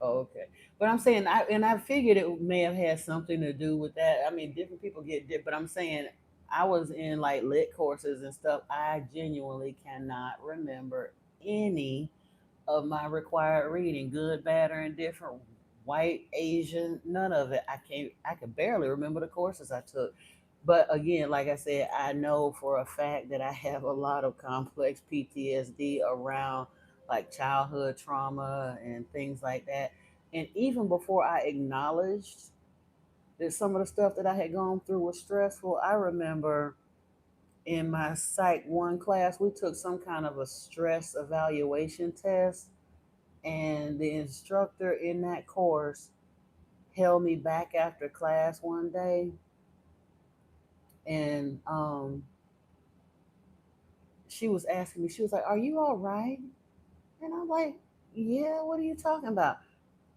Oh, okay. But I'm saying, I figured it may have had something to do with that. I mean, different people get different, but I'm saying I was in like lit courses and stuff. I genuinely cannot remember any of my required reading, good, bad, or indifferent, white, Asian, none of it. I could barely remember the courses I took. But again, like I said, I know for a fact that I have a lot of complex PTSD around like childhood trauma and things like that. And even before I acknowledged that some of the stuff that I had gone through was stressful, I remember in my Psych 1 class, we took some kind of a stress evaluation test, and the instructor in that course held me back after class one day, and she was asking me, she was like, "Are you all right?" And I'm like, "Yeah, what are you talking about?"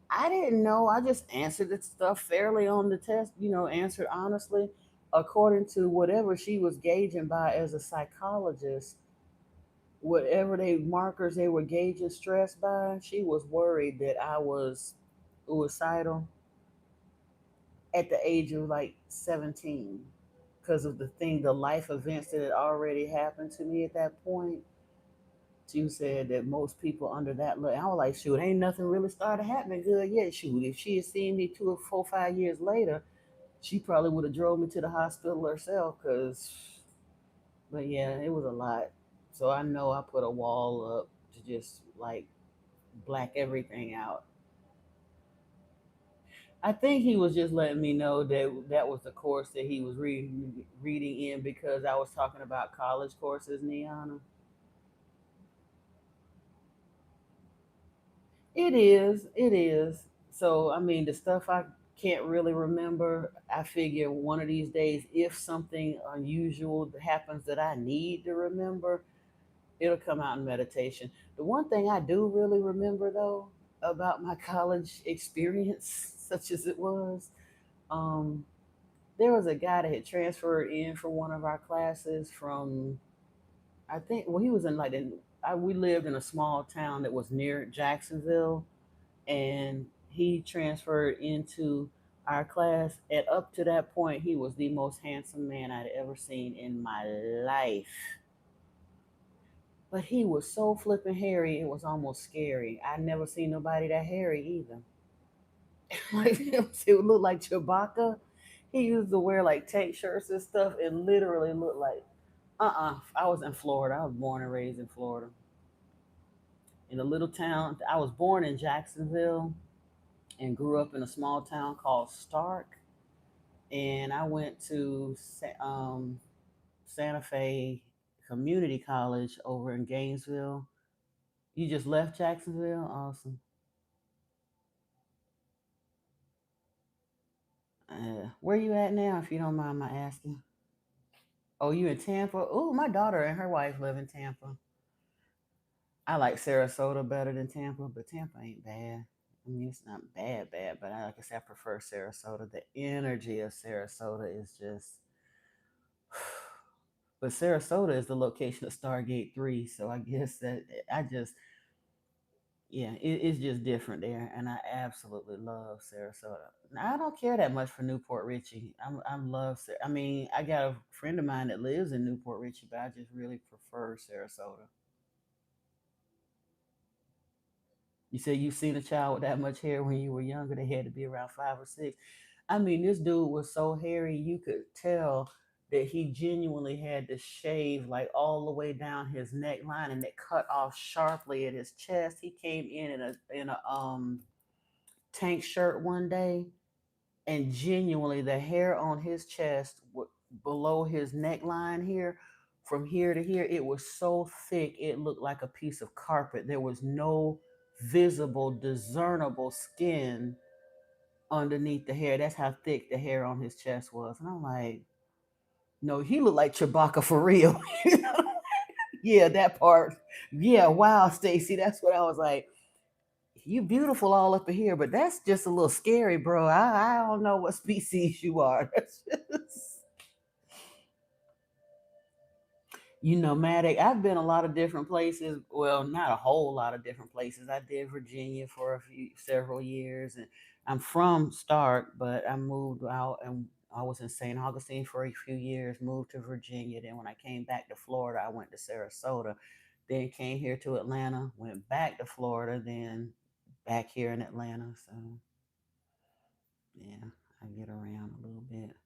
I didn't know. I just answered the stuff fairly on the test, answered honestly. According to whatever she was gauging by as a psychologist, whatever they markers they were gauging stress by, she was worried that I was suicidal at the age of like 17 because of the life events that had already happened to me at that point. She said that most people under that level, I was like, shoot, ain't nothing really started happening good yet. Shoot, if she had seen me 2 or 4, 5 years later, she probably would have drove me to the hospital herself. But yeah, it was a lot. So I know I put a wall up to just like black everything out. I think he was just letting me know that that was the course that he was reading in because I was talking about college courses, Niana. It is. It is. So, I mean, the stuff I can't really remember, I figure one of these days, if something unusual happens that I need to remember, it'll come out in meditation. The one thing I do really remember, though, about my college experience, such as it was, um, there was a guy that had transferred in for one of our classes from, I think, well, he was in like, we lived in a small town that was near Jacksonville, and he transferred into our class. And up to that point, he was the most handsome man I'd ever seen in my life. But he was so flippin' hairy, it was almost scary. I never seen nobody that hairy either. Like it would look like Chewbacca. He used to wear like tank shirts and stuff, and literally looked like I was in Florida. I was born and raised in Florida, in a little town. I was born in Jacksonville and grew up in a small town called Stark. And I went to Santa Fe Community College over in Gainesville. You just left Jacksonville? Awesome. Where you at now, if you don't mind my asking? Oh, you in Tampa? Oh, my daughter and her wife live in Tampa. I like Sarasota better than Tampa, but Tampa ain't bad. I mean, it's not bad, but like I said, I prefer Sarasota. The energy of Sarasota is just. But Sarasota is the location of Stargate 3, so I guess that I just, yeah, it's just different there, and I absolutely love Sarasota. Now, I don't care that much for Newport Richie. I love. I mean, I got a friend of mine that lives in Newport Richie, but I just really prefer Sarasota. You said you seen a child with that much hair when you were younger. They had to be around 5 or 6. I mean, this dude was so hairy, you could tell that he genuinely had to shave like all the way down his neckline, and it cut off sharply at his chest. He came in a tank shirt one day, and genuinely the hair on his chest, below his neckline here, from here to here, it was so thick it looked like a piece of carpet. There was no visible, discernible skin underneath the hair. That's how thick the hair on his chest was. And I'm like, no, he looked like Chewbacca for real. Yeah, that part. Yeah, wow, Stacy. That's what I was like. You beautiful all up in here, but that's just a little scary, bro. I don't know what species you are. That's just, you nomadic. I've been a lot of different places. Well, not a whole lot of different places. I did Virginia for several years, and I'm from Stark, but I moved out and I was in St. Augustine for a few years. Moved to Virginia. Then when I came back to Florida, I went to Sarasota. Then came here to Atlanta. Went back to Florida. Then back here in Atlanta. So yeah, I get around a little bit,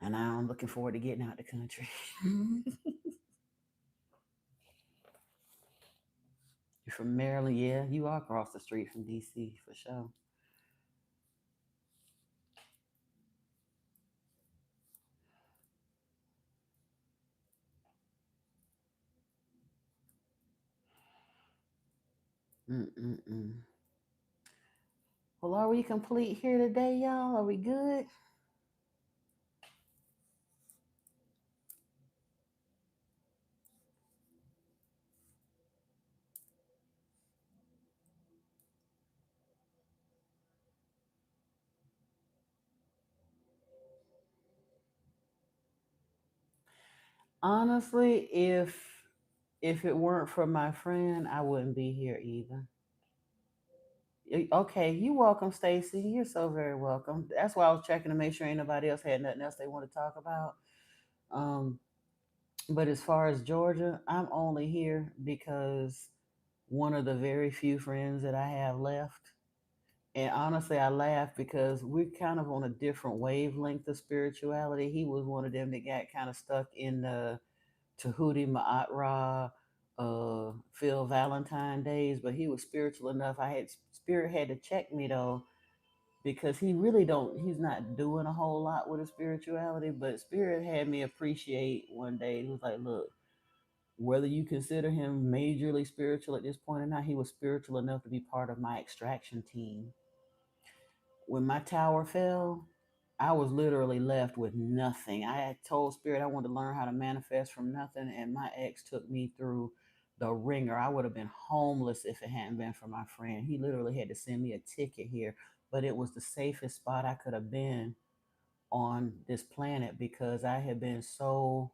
and now I'm looking forward to getting out the country. You're from Maryland, yeah. You are across the street from DC for sure. Mm-mm-mm. Well, are we complete here today, y'all? Are we good? Honestly, if it weren't for my friend, I wouldn't be here either. Okay, you welcome, Stacy. You're so very welcome. That's why I was checking to make sure ain't nobody else had nothing else they want to talk about. Um, but as far as Georgia, I'm only here because one of the very few friends that I have left. And honestly, I laugh because we're kind of on a different wavelength of spirituality. He was one of them that got kind of stuck in the Tahuti Ma'at Phil Valentine days, but he was spiritual enough. Spirit had to check me though, because he's not doing a whole lot with his spirituality, but Spirit had me appreciate one day. He was like, look, whether you consider him majorly spiritual at this point or not, he was spiritual enough to be part of my extraction team. When my tower fell, I was literally left with nothing. I had told Spirit I wanted to learn how to manifest from nothing, and my ex took me through the ringer. I would have been homeless if it hadn't been for my friend. He literally had to send me a ticket here, but it was the safest spot I could have been on this planet because I had been so,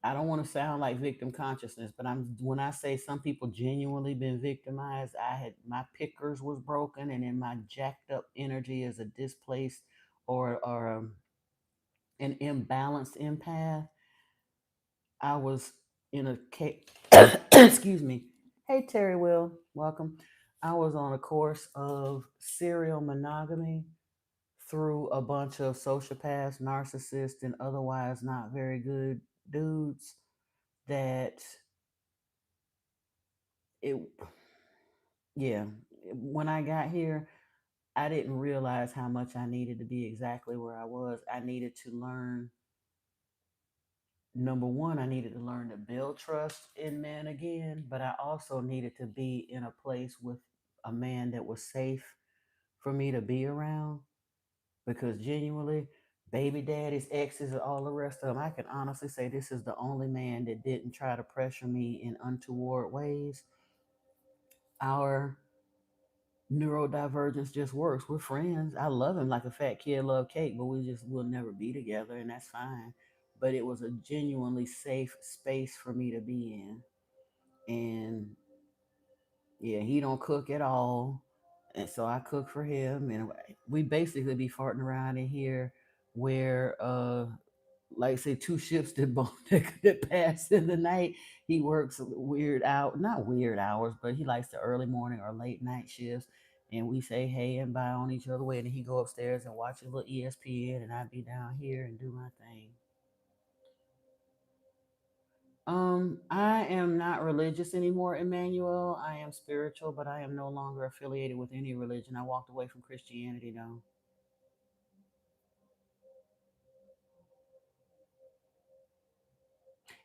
I don't want to sound like victim consciousness, but when I say some people genuinely been victimized, I had my pickers was broken, and in my jacked up energy as a displaced or an imbalanced empath, I was in a excuse me. Hey Terry Will, welcome. I was on a course of serial monogamy through a bunch of sociopaths, narcissists, and otherwise not very good dudes that it yeah, when I got here, I didn't realize how much I needed to be exactly where I was. I needed to learn, number one, I needed to learn to build trust in men again, but I also needed to be in a place with a man that was safe for me to be around because genuinely, baby daddies, exes, and all the rest of them, I can honestly say this is the only man that didn't try to pressure me in untoward ways. Our neurodivergence just works. We're friends. I love him like a fat kid love cake, but will never be together, and that's fine. But it was a genuinely safe space for me to be in. And yeah, he don't cook at all. And so I cook for him, and we basically be farting around in here where like say two shifts that both that pass in the night. He works weird out, not weird hours, but he likes the early morning or late night shifts. And we say hey and bye on each other way, and then he go upstairs and watch a little ESPN, and I be down here and do my thing. I am not religious anymore, Emmanuel. I am spiritual, but I am no longer affiliated with any religion. I walked away from Christianity though.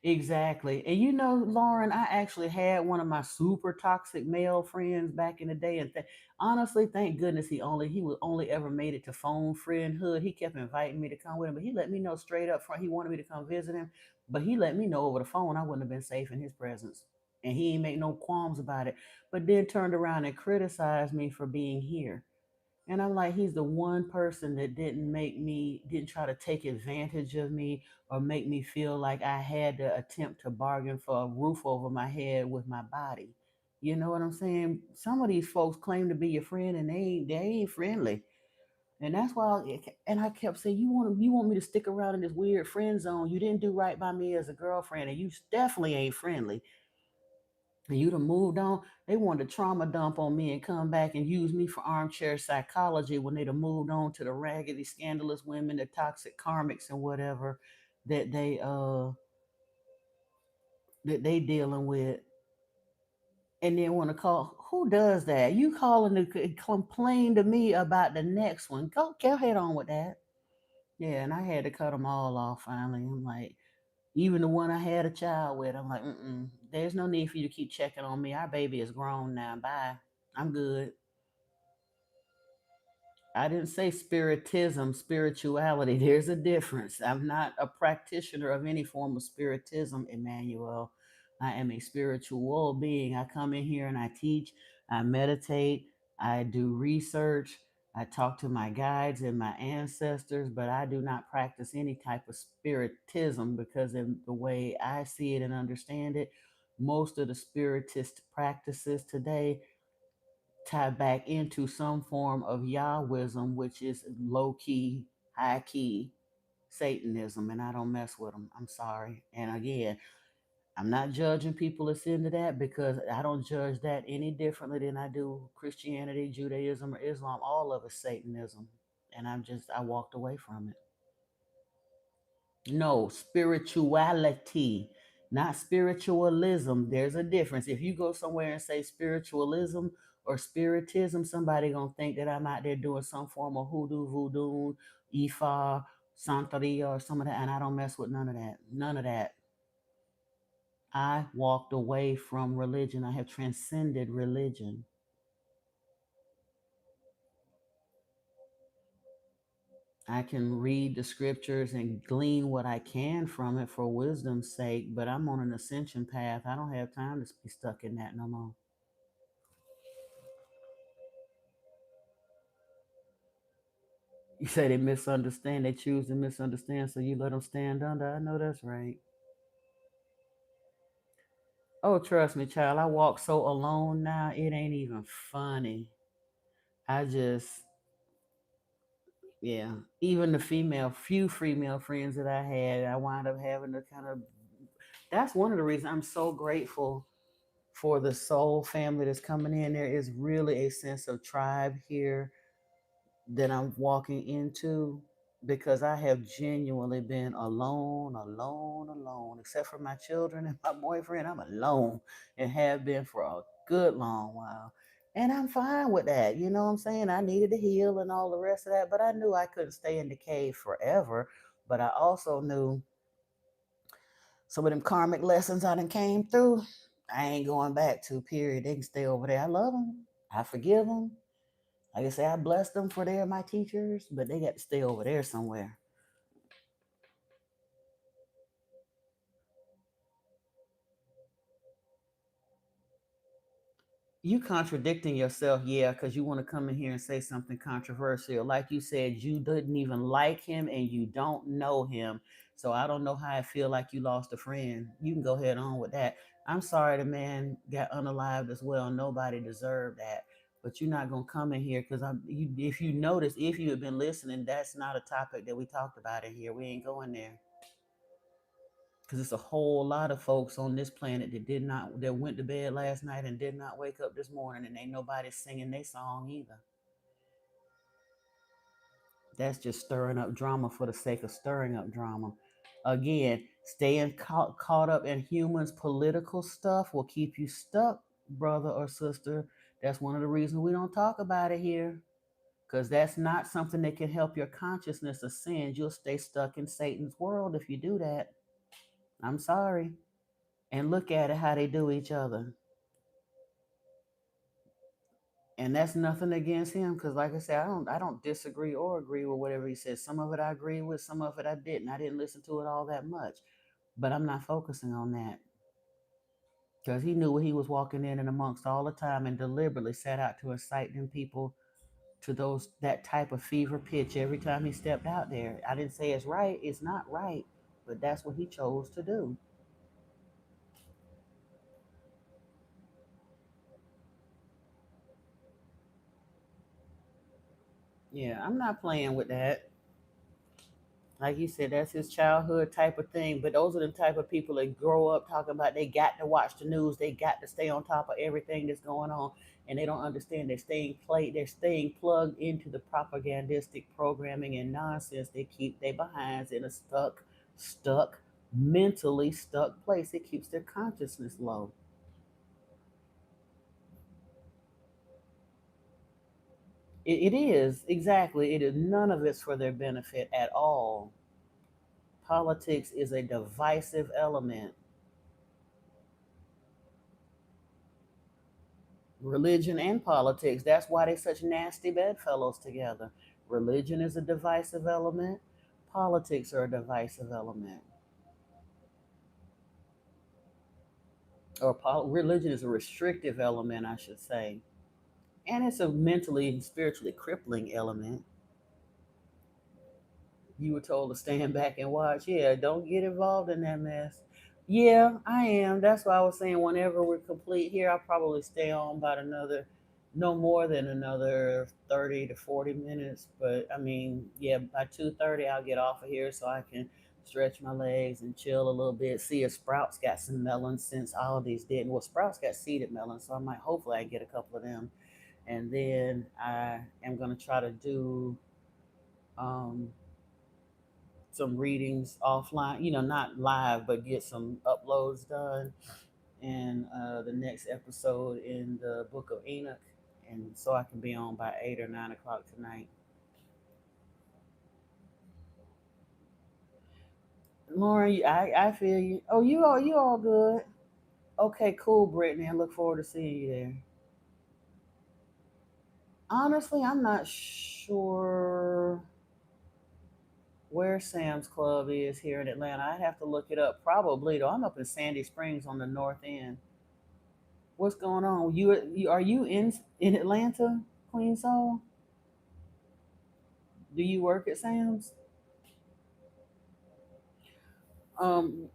Exactly. And you know, Lauren, I actually had one of my super toxic male friends back in the day. And honestly, thank goodness he was only ever made it to phone friendhood. He kept inviting me to come with him, but he let me know straight up front he wanted me to come visit him. But he let me know over the phone I wouldn't have been safe in his presence. and he ain't make no qualms about it. But then turned around and criticized me for being here. And I'm like, he's the one person that didn't try to take advantage of me or make me feel like I had to attempt to bargain for a roof over my head with my body. You know what I'm saying? Some of these folks claim to be your friend and they ain't friendly. And that's why, and I kept saying, you want me to stick around in this weird friend zone? You didn't do right by me as a girlfriend, and you definitely ain't friendly. And you'd have moved on. They wanted to trauma dump on me and come back and use me for armchair psychology when they'd have moved on to the raggedy, scandalous women, the toxic karmics and whatever that they dealing with. And then want to call, who does that? You calling to complain to me about the next one? Go ahead on with that. Yeah, and I had to cut them all off finally. I'm like, even the one I had a child with, I'm like, there's no need for you to keep checking on me. Our baby is grown now. Bye. I'm good. I didn't say spiritism, spirituality. There's a difference. I'm not a practitioner of any form of spiritism, Emmanuel. I am a spiritual being. I come in here and I teach, I meditate, I do research, I talk to my guides and my ancestors, but I do not practice any type of spiritism because, in the way I see it and understand it, most of the spiritist practices today tie back into some form of Yahwism, which is low key, high key Satanism, and I don't mess with them. I'm sorry. And again, I'm not judging people that's into that because I don't judge that any differently than I do Christianity, Judaism, or Islam. All of it's Satanism. And I walked away from it. No, spirituality, not spiritualism. There's a difference. If you go somewhere and say spiritualism or spiritism, somebody gonna think that I'm out there doing some form of hoodoo, voodoo, Ifa, Santeria, or some of that, and I don't mess with none of that. None of that. I walked away from religion. I have transcended religion. I can read the scriptures and glean what I can from it for wisdom's sake, but I'm on an ascension path. I don't have time to be stuck in that no more. You say they misunderstand, they choose to misunderstand, so you let them stand under. I know that's right. Oh, trust me, child, I walk so alone now, it ain't even funny. I just, yeah, even the few female friends that I had, I wound up having to kind of, that's one of the reasons I'm so grateful for the soul family that's coming in. There is really a sense of tribe here that I'm walking into because I have genuinely been alone, alone, alone, except for my children and my boyfriend. I'm alone and have been for a good long while. And I'm fine with that. You know what I'm saying? I needed to heal and all the rest of that, but I knew I couldn't stay in the cave forever. But I also knew some of them karmic lessons I done came through, I ain't going back to, period. They can stay over there. I love them. I forgive them. Like I say, I bless them for they're my teachers, but they got to stay over there somewhere. You contradicting yourself, yeah, because you want to come in here and say something controversial. Like you said, you didn't even like him and you don't know him. So I don't know how I feel like you lost a friend. You can go ahead on with that. I'm sorry the man got unalived as well. Nobody deserved that. But you're not gonna come in here because if you notice, if you have been listening, that's not a topic that we talked about in here. We ain't going there. Because it's a whole lot of folks on this planet that went to bed last night and did not wake up this morning, and ain't nobody singing their song either. That's just stirring up drama for the sake of stirring up drama. Again, staying caught up in humans' political stuff will keep you stuck, brother or sister. That's one of the reasons we don't talk about it here, because that's not something that can help your consciousness ascend. You'll stay stuck in Satan's world if you do that. I'm sorry. And look at it how they do each other. And that's nothing against him, because like I said, I don't disagree or agree with whatever he says. Some of it I agree with, some of it I didn't. I didn't listen to it all that much, but I'm not focusing on that. because he knew what he was walking in and amongst all the time, and deliberately set out to incite them people to those that type of fever pitch every time he stepped out there. I didn't say it's right, it's not right, but that's what he chose to do. Yeah, I'm not playing with that. Like you said, that's his childhood type of thing. But those are the type of people that grow up talking about they got to watch the news, they got to stay on top of everything that's going on, and they don't understand they're staying plugged into the propagandistic programming and nonsense. They keep their behinds in a stuck, mentally stuck place. It keeps their consciousness low. It is exactly. It is none of it's for their benefit at all. Politics is a divisive element. Religion and politics. That's why they're such nasty bedfellows together. Religion is a divisive element. Politics are a divisive element. Religion is a restrictive element, I should say. And it's a mentally and spiritually crippling element. You were told to stand back and watch. Yeah, don't get involved in that mess. Yeah, I am. That's why I was saying whenever we're complete here, I'll probably stay on about another, no more than another 30 to 40 minutes. But I mean, yeah, by 2:30 I'll get off of here so I can stretch my legs and chill a little bit. See if Sprouts got some melons since all these didn't. Well, Sprouts got seeded melons, so I might hopefully I get a couple of them. And then I am gonna try to do um some readings offline, not live, but get some uploads done. And the next episode in the book of Enoch. And so I can be on by 8 or 9 o'clock tonight. Lauren, I feel you. Oh, you all good. Okay, cool, Brittany. I look forward to seeing you there. Honestly, I'm not sure where Sam's Club is here in Atlanta. I'd have to look it up. Probably though. I'm up in Sandy Springs on the north end. What's going on? You are you in Atlanta, Queen Soul? Do you work at Sam's? Um,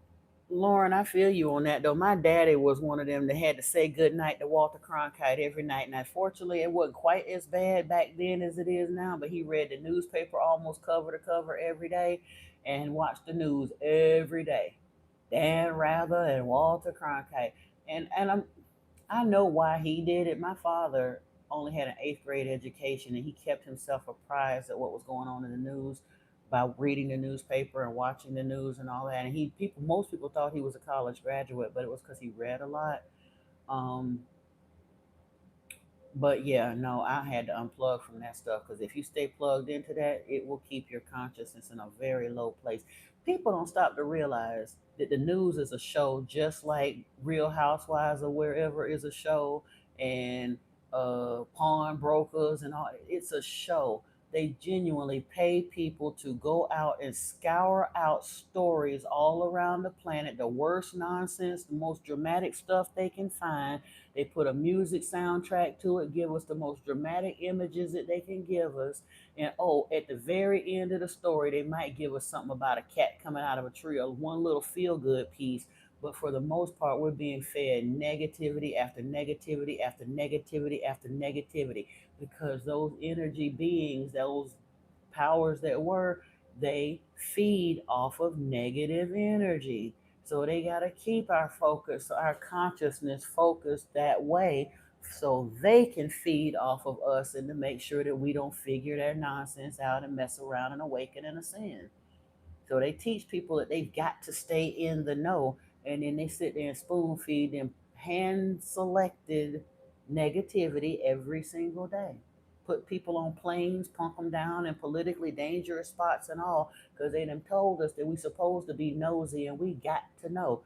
Lauren, I feel you on that though. My daddy was one of them that had to say good night to Walter Cronkite every night. And unfortunately, it wasn't quite as bad back then as it is now. But he read the newspaper almost cover to cover every day, and watched the news every day. Dan Rather and Walter Cronkite, and I know why he did it. My father only had an eighth grade education, and he kept himself apprised of what was going on in the news by reading the newspaper and watching the news and all that. And most people thought he was a college graduate, but it was because he read a lot. Um, but yeah, no, I had to unplug from that stuff because if you stay plugged into that, it will keep your consciousness in a very low place. People don't stop to realize that the news is a show, just like Real Housewives or wherever is a show, and pawnbrokers and all. It's a show. They genuinely pay people to go out and scour out stories all around the planet, the worst nonsense, the most dramatic stuff they can find. They put a music soundtrack to it, give us the most dramatic images that they can give us. And oh, at the very end of the story, they might give us something about a cat coming out of a tree or one little feel good piece. But for the most part, we're being fed negativity after negativity after negativity after negativity because those energy beings, those powers that were, they feed off of negative energy. So they got to keep our focus, our consciousness focused that way so they can feed off of us and to make sure that we don't figure their nonsense out and mess around and awaken in a sin. So they teach people that they've got to stay in the know, and then they sit there and spoon feed them hand selected negativity every single day. Put people on planes, pump them down in politically dangerous spots and all, because they done told us that we supposed to be nosy and we got to know.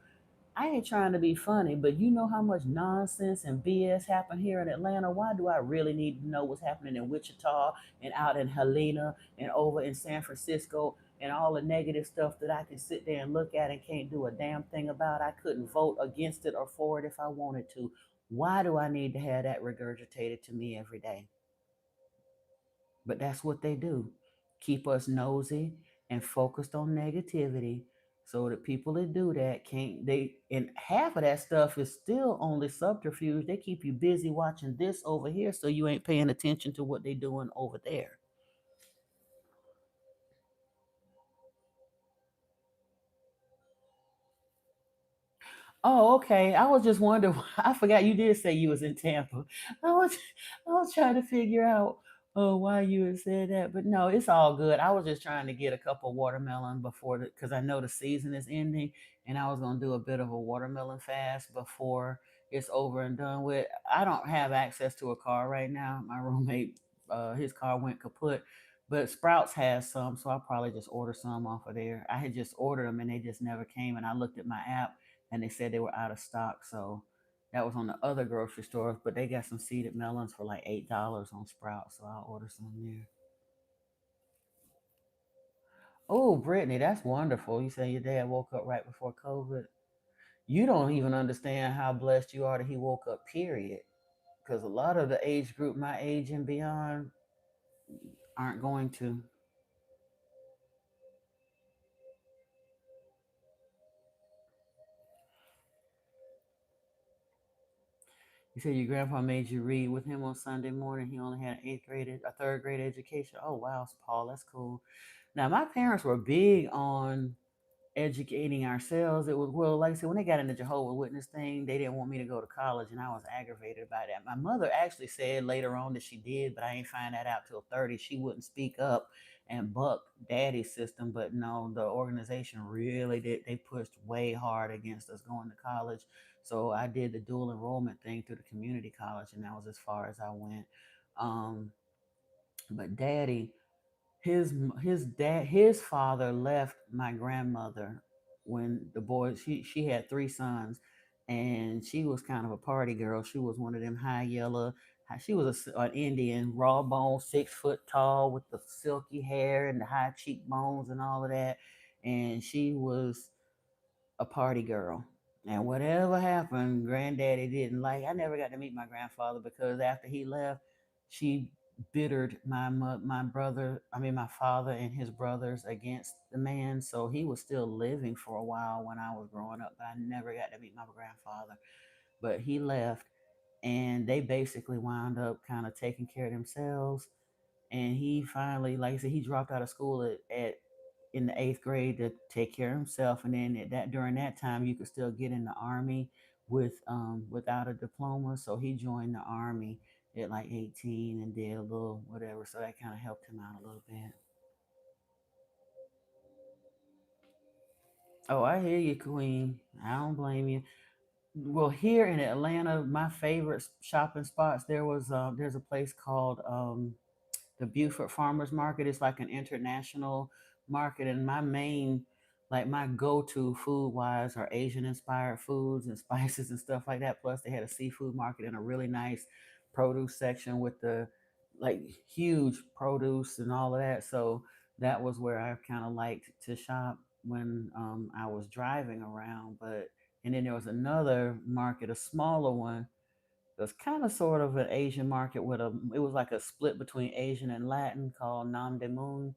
I ain't trying to be funny, but you know how much nonsense and BS happen here in Atlanta? Why do I really need to know what's happening in Wichita and out in Helena and over in San Francisco and all the negative stuff that I can sit there and look at and can't do a damn thing about? I couldn't vote against it or for it if I wanted to. Why do I need to have that regurgitated to me every day? But that's what they do. Keep us nosy and focused on negativity so that people that do that can't they and half of that stuff is still only subterfuge. They keep you busy watching this over here so you ain't paying attention to what they doing over there. Oh, okay. I was just wondering. I forgot you did say you was in Tampa. I was, I was trying to figure out why you had said that, but no, it's all good. I was just trying to get a couple watermelon before the, because I know the season is ending, and I was gonna do a bit of a watermelon fast before it's over and done with. I don't have access to a car right now. My roommate, his car went kaput, but Sprouts has some, so I'll probably just order some off of there. I had just ordered them and they just never came, and I looked at my app and they said they were out of stock. So that was on the other grocery stores, but they got some seeded melons for like $8 on Sprouts. So I'll order some there. Oh, Brittany, that's wonderful. You say your dad woke up right before COVID. You don't even understand how blessed you are that he woke up, period. Because a lot of the age group, my age and beyond, aren't going to. You said your grandpa made you read with him on Sunday morning. He only had an eighth grade, a third grade education. Oh, wow, Paul, that's cool. Now, my parents were big on educating ourselves. It was, well, like I said, when they got in the Jehovah Witness thing, they didn't want me to go to college, and I was aggravated by that. My mother actually said later on that she did, but I ain't find that out till 30. She wouldn't speak up and buck daddy's system, but no, the organization really did. They pushed way hard against us going to college. So I did the dual enrollment thing through the community college, and that was as far as I went. Um, but daddy, his father left my grandmother when the boys she had three sons, and she was kind of a party girl. She was one of them high yellow. She was an Indian, raw bone, 6 foot tall, with the silky hair and the high cheekbones and all of that. And she was a party girl. And whatever happened, granddaddy didn't like. I never got to meet my grandfather because after he left, she bittered my brother, I mean my father and his brothers against the man. So he was still living for a while when I was growing up, but I never got to meet my grandfather. But he left, and they basically wound up kind of taking care of themselves. And he finally, like I said, he dropped out of school at in the eighth grade to take care of himself. And then at that during that time, you could still get in the army without a diploma. So he joined the army at like 18 and did a little whatever. So that kind of helped him out a little bit. Oh, I hear you, Queen. I don't blame you. Well, here in Atlanta, my favorite shopping spots, there's a place called the Buford Farmers Market. Is like an international market, and my go-to food wise are Asian inspired foods and spices and stuff like that. Plus, they had a seafood market and a really nice produce section with the like huge produce and all of that. So that was where I kind of liked to shop when I was driving around. But and then there was another market, a smaller one, it was kind of sort of an Asian market with it was like a split between Asian and Latin called Nam de Moon.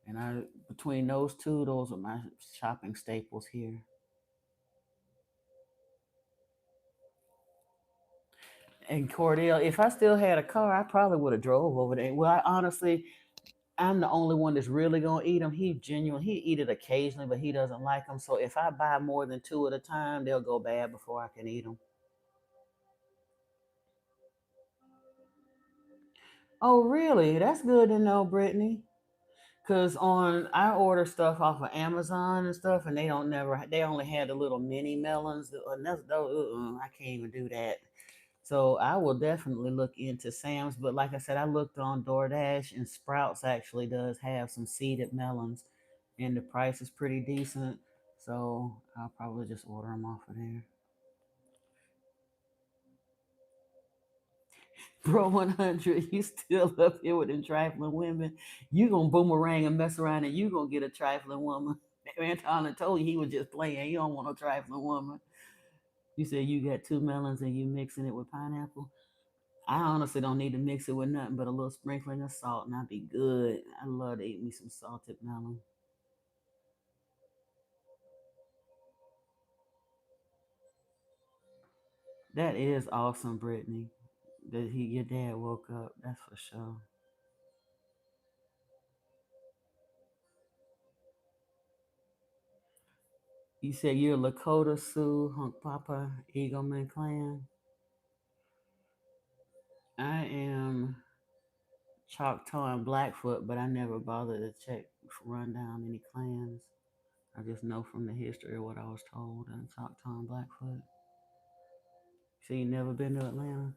And between those two, those are my shopping staples here. And Cordell, if I still had a car, I probably would have drove over there. Well, I'm the only one that's really gonna eat them. He eat it occasionally, but he doesn't like them. So if I buy more than two at a time, they'll go bad before I can eat them. Oh, really? That's good to know, Brittany. Cause I order stuff off of Amazon and stuff, and they only had the little mini melons, and I can't even do that. So I will definitely look into Sam's, but like I said, I looked on DoorDash, and Sprouts actually does have some seeded melons, and the price is pretty decent. So I'll probably just order them off of there. Bro, 100, you still up here with them trifling women. You gonna boomerang and mess around and you gonna get a trifling woman. Anton told you he was just playing. You don't want a trifling woman. You said you got two melons and you mixing it with pineapple. I honestly don't need to mix it with nothing but a little sprinkling of salt and I'll be good. I love to eat me some salted melon. That is awesome, Brittany. That your dad woke up. That's for sure. You said you're Lakota, Sioux, Hunkpapa, Eagleman clan. I am Choctaw and Blackfoot, but I never bothered to check run down any clans. I just know from the history of what I was told in Choctaw and Blackfoot. So you never been to Atlanta?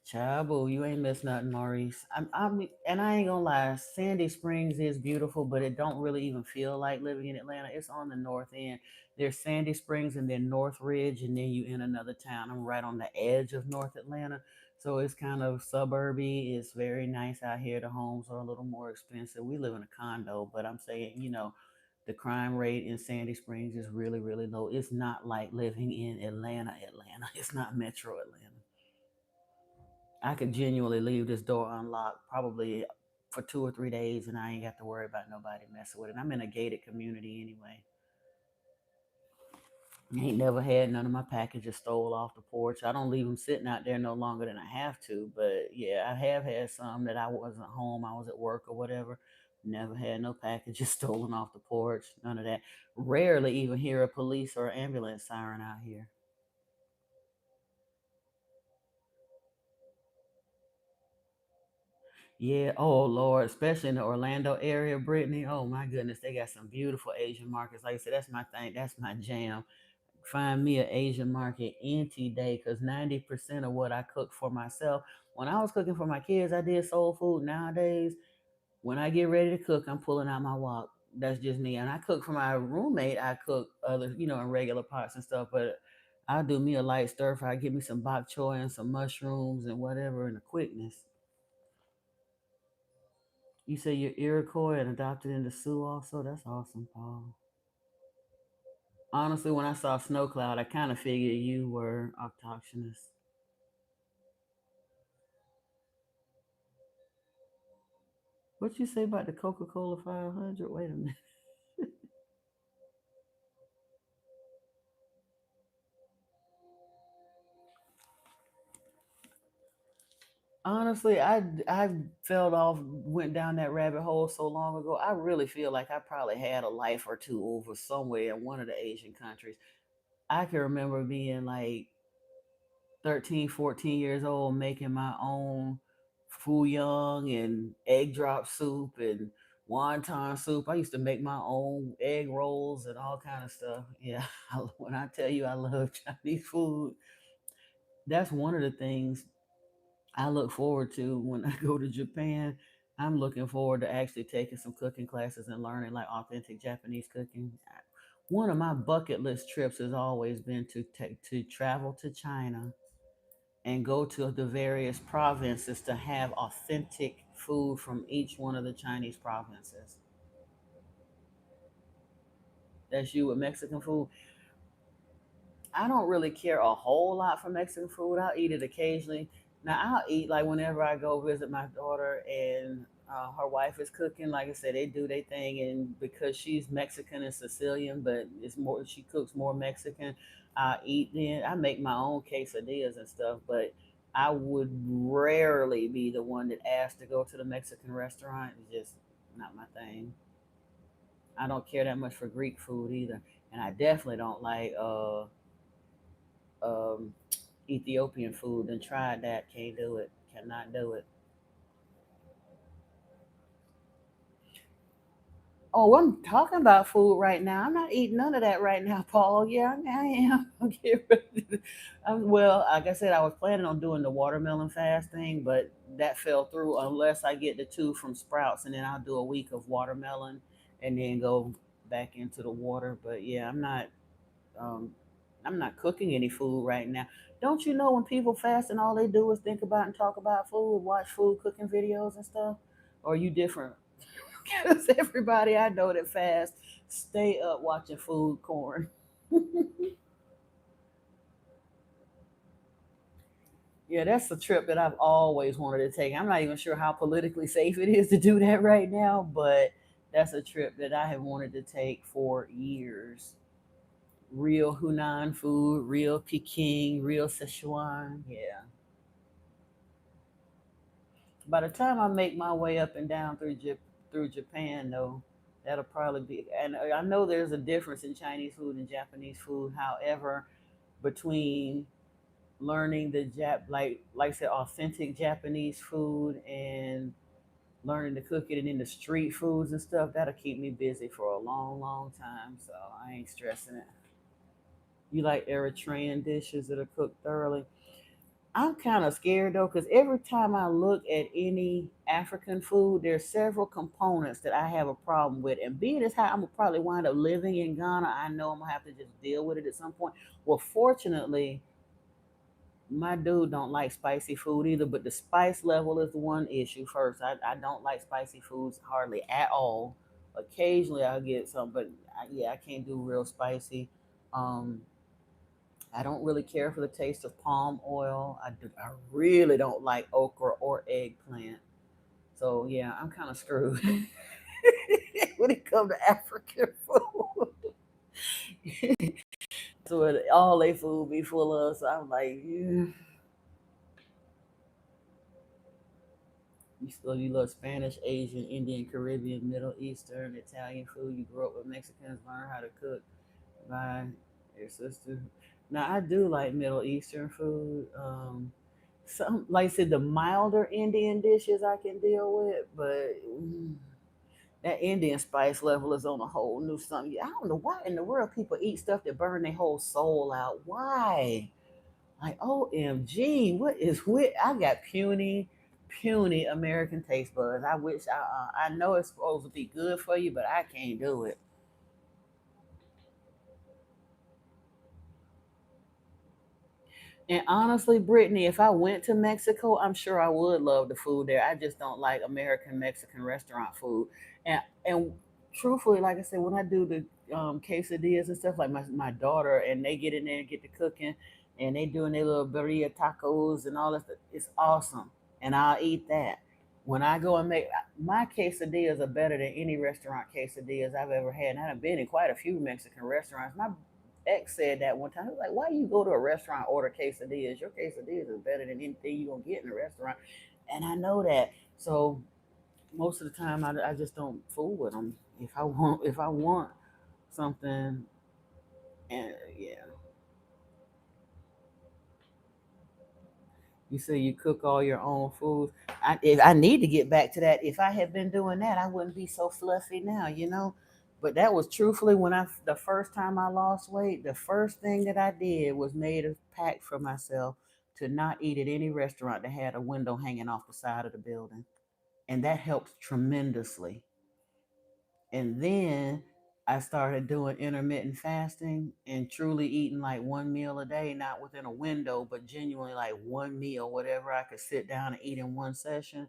Chabu, you ain't missed nothing, Maurice. And I ain't gonna lie, Sandy Springs is beautiful, but it don't really even feel like living in Atlanta. It's on the north end. There's Sandy Springs and then North Ridge, and then you in another town. I'm right on the edge of North Atlanta, so it's kind of suburby. It's very nice out here. The homes are a little more expensive. We live in a condo, but I'm saying, the crime rate in Sandy Springs is really, really low. It's not like living in Atlanta, Atlanta. It's not Metro Atlanta. I could genuinely leave this door unlocked probably for 2 or 3 days and I ain't got to worry about nobody messing with it. I'm in a gated community anyway. I ain't never had none of my packages stole off the porch. I don't leave them sitting out there no longer than I have to. But yeah, I have had some that I wasn't home, I was at work or whatever. Never had no packages stolen off the porch. None of that. Rarely even hear a police or ambulance siren out here. Yeah. Oh Lord, especially in the Orlando area, Brittany. Oh my goodness, they got some beautiful Asian markets. Like I said, that's my thing. That's my jam. Find me an Asian market any day, because 90% of what I cook for myself, when I was cooking for my kids, I did soul food. Nowadays, when I get ready to cook, I'm pulling out my wok. That's just me. And I cook for my roommate. I cook other, in regular pots and stuff. But I'll do me a light stir fry. Give me some bok choy and some mushrooms and whatever, and a quickness. You say you're Iroquois and adopted into Sioux also? That's awesome, Paul. Honestly, when I saw Snow Cloud, I kind of figured you were autochthonous. What you say about the Coca-Cola 500? Wait a minute. Honestly, I fell off, went down that rabbit hole so long ago. I really feel like I probably had a life or two over somewhere in one of the Asian countries. I can remember being like 13, 14 years old, making my own fuyang and egg drop soup and wonton soup. I used to make my own egg rolls and all kind of stuff. Yeah, when I tell you I love Chinese food, that's one of the things I look forward to when I go to Japan. I'm looking forward to actually taking some cooking classes and learning like authentic Japanese cooking. One of my bucket list trips has always been to travel to China and go to the various provinces to have authentic food from each one of the Chinese provinces. That's you with Mexican food. I don't really care a whole lot for Mexican food. I'll eat it occasionally. Now I'll eat like whenever I go visit my daughter and her wife is cooking. Like I said, they do their thing, and because she's Mexican and Sicilian, but it's more she cooks more Mexican. I eat then. I make my own quesadillas and stuff, but I would rarely be the one that asks to go to the Mexican restaurant. It's just not my thing. I don't care that much for Greek food either, and I definitely don't like um, Ethiopian food and tried that. Can't do it. Cannot do it. Oh, I'm talking about food right now. I'm not eating none of that right now, Paul. Yeah, I am. Okay, well, like I said, I was planning on doing the watermelon fast thing, but that fell through unless I get the two from Sprouts, and then I'll do a week of watermelon and then go. back into the water. But yeah, um, I'm not cooking any food right now. Don't you know when people fast and all they do is think about and talk about food, watch food cooking videos and stuff? Or are you different? Because everybody I know that fast stay up watching food corn. Yeah, that's a trip that I've always wanted to take. I'm not even sure how politically safe it is to do that right now, but that's a trip that I have wanted to take for years. Real Hunan food, real Peking, real Sichuan. Yeah. By the time I make my way up and down through Japan, though, that'll probably be. And I know there's a difference in Chinese food and Japanese food. However, between learning the like I said, authentic Japanese food and learning to cook it and then the street foods and stuff, that'll keep me busy for a long, long time. So I ain't stressing it. You like Eritrean dishes that are cooked thoroughly? I'm kind of scared though, because every time I look at any African food, there's several components that I have a problem with. And being as how I'm gonna probably wind up living in Ghana, I know I'm gonna have to just deal with it at some point. Well, fortunately, my dude don't like spicy food either, but the spice level is the one issue first. I don't like spicy foods hardly at all. Occasionally I'll get some, but yeah, I can't do real spicy. Um, I don't really care for the taste of palm oil. I really don't like okra or eggplant. So yeah, I'm kind of screwed when it comes to African food. So all they food be full of. So I'm like, yeah. You love Spanish, Asian, Indian, Caribbean, Middle Eastern, Italian food. You grew up with Mexicans, learn how to cook by your sister. Now I do like Middle Eastern food. Some like I said, the milder Indian dishes I can deal with, but that Indian spice level is on a whole new something. I don't know why in the world people eat stuff that burn their whole soul out. Why? Like, OMG, what is with? I got puny American taste buds. I wish I know it's supposed to be good for you, but I can't do it. And honestly, Brittany, if I went to Mexico, I'm sure I would love the food there. I just don't like American Mexican restaurant food. And truthfully, like I said, when I do the quesadillas and stuff, like my daughter and they get in there and get to cooking, and they doing their little birria tacos and all that stuff, it's awesome, and I'll eat that. When I go and make my quesadillas are better than any restaurant quesadillas I've ever had. And I've been in quite a few Mexican restaurants. My ex said that one time. He was like, "Why you go to a restaurant order quesadillas? Your quesadillas is better than anything you gonna get in a restaurant." And I know that. So most of the time, I just don't fool with them. If I want something, and yeah, you say you cook all your own food. I need to get back to that. If I had been doing that, I wouldn't be so fluffy now, you know. But that was truthfully when the first time I lost weight, the first thing that I did was made a pact for myself to not eat at any restaurant that had a window hanging off the side of the building, and that helped tremendously. And then I started doing intermittent fasting and truly eating like one meal a day, not within a window, but genuinely like one meal, whatever I could sit down and eat in one session.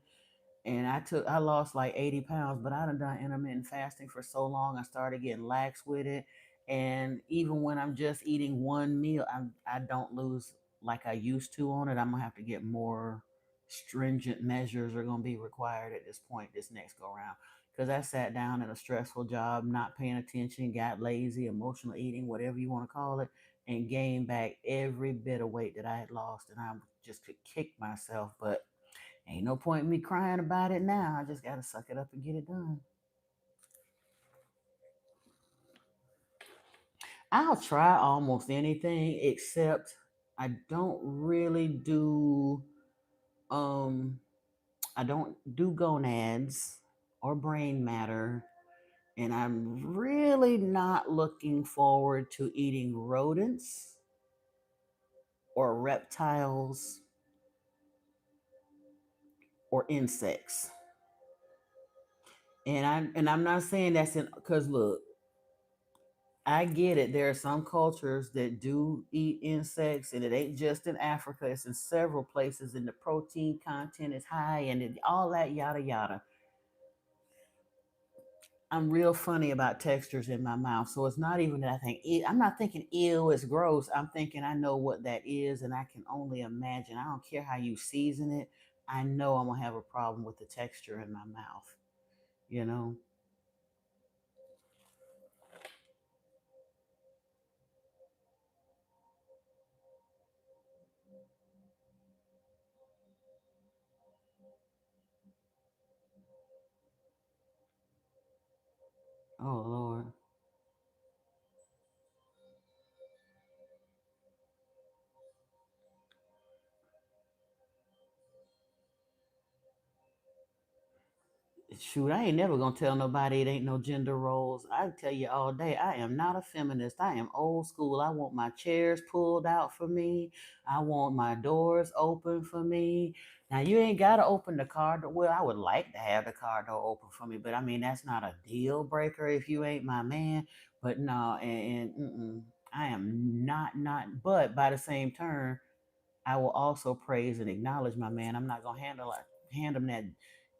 And I lost like 80 pounds, but I done intermittent fasting for so long, I started getting lax with it. And even when I'm just eating one meal, I don't lose like I used to on it. I'm gonna have to get more stringent measures are gonna be required at this point, this next go round. Because I sat down at a stressful job, not paying attention, got lazy, emotional eating, whatever you want to call it, and gained back every bit of weight that I had lost. And I just could kick myself, but ain't no point in me crying about it now. I just gotta suck it up and get it done. I'll try almost anything except I don't really do um I don't do gonads or brain matter, and I'm really not looking forward to eating rodents or reptiles or insects. And I'm not saying that's in because look, I get it. There are some cultures that do eat insects, and it ain't just in Africa. It's in several places, and the protein content is high, and all that yada yada. I'm real funny about textures in my mouth, so it's not even that I think I'm not thinking ew, it's gross. I'm thinking I know what that is, and I can only imagine. I don't care how you season it. I know I'm gonna have a problem with the texture in my mouth. You know. Oh Lord. Shoot, I ain't never gonna tell nobody it ain't no gender roles. I tell you all day, I am not a feminist. I am old school. I want my chairs pulled out for me. I want my doors open for me. Now you ain't gotta open the car door. Well, I would like to have the car door open for me, but I mean that's not a deal breaker if you ain't my man. But no, I am not. But by the same turn, I will also praise and acknowledge my man. I'm not gonna hand him that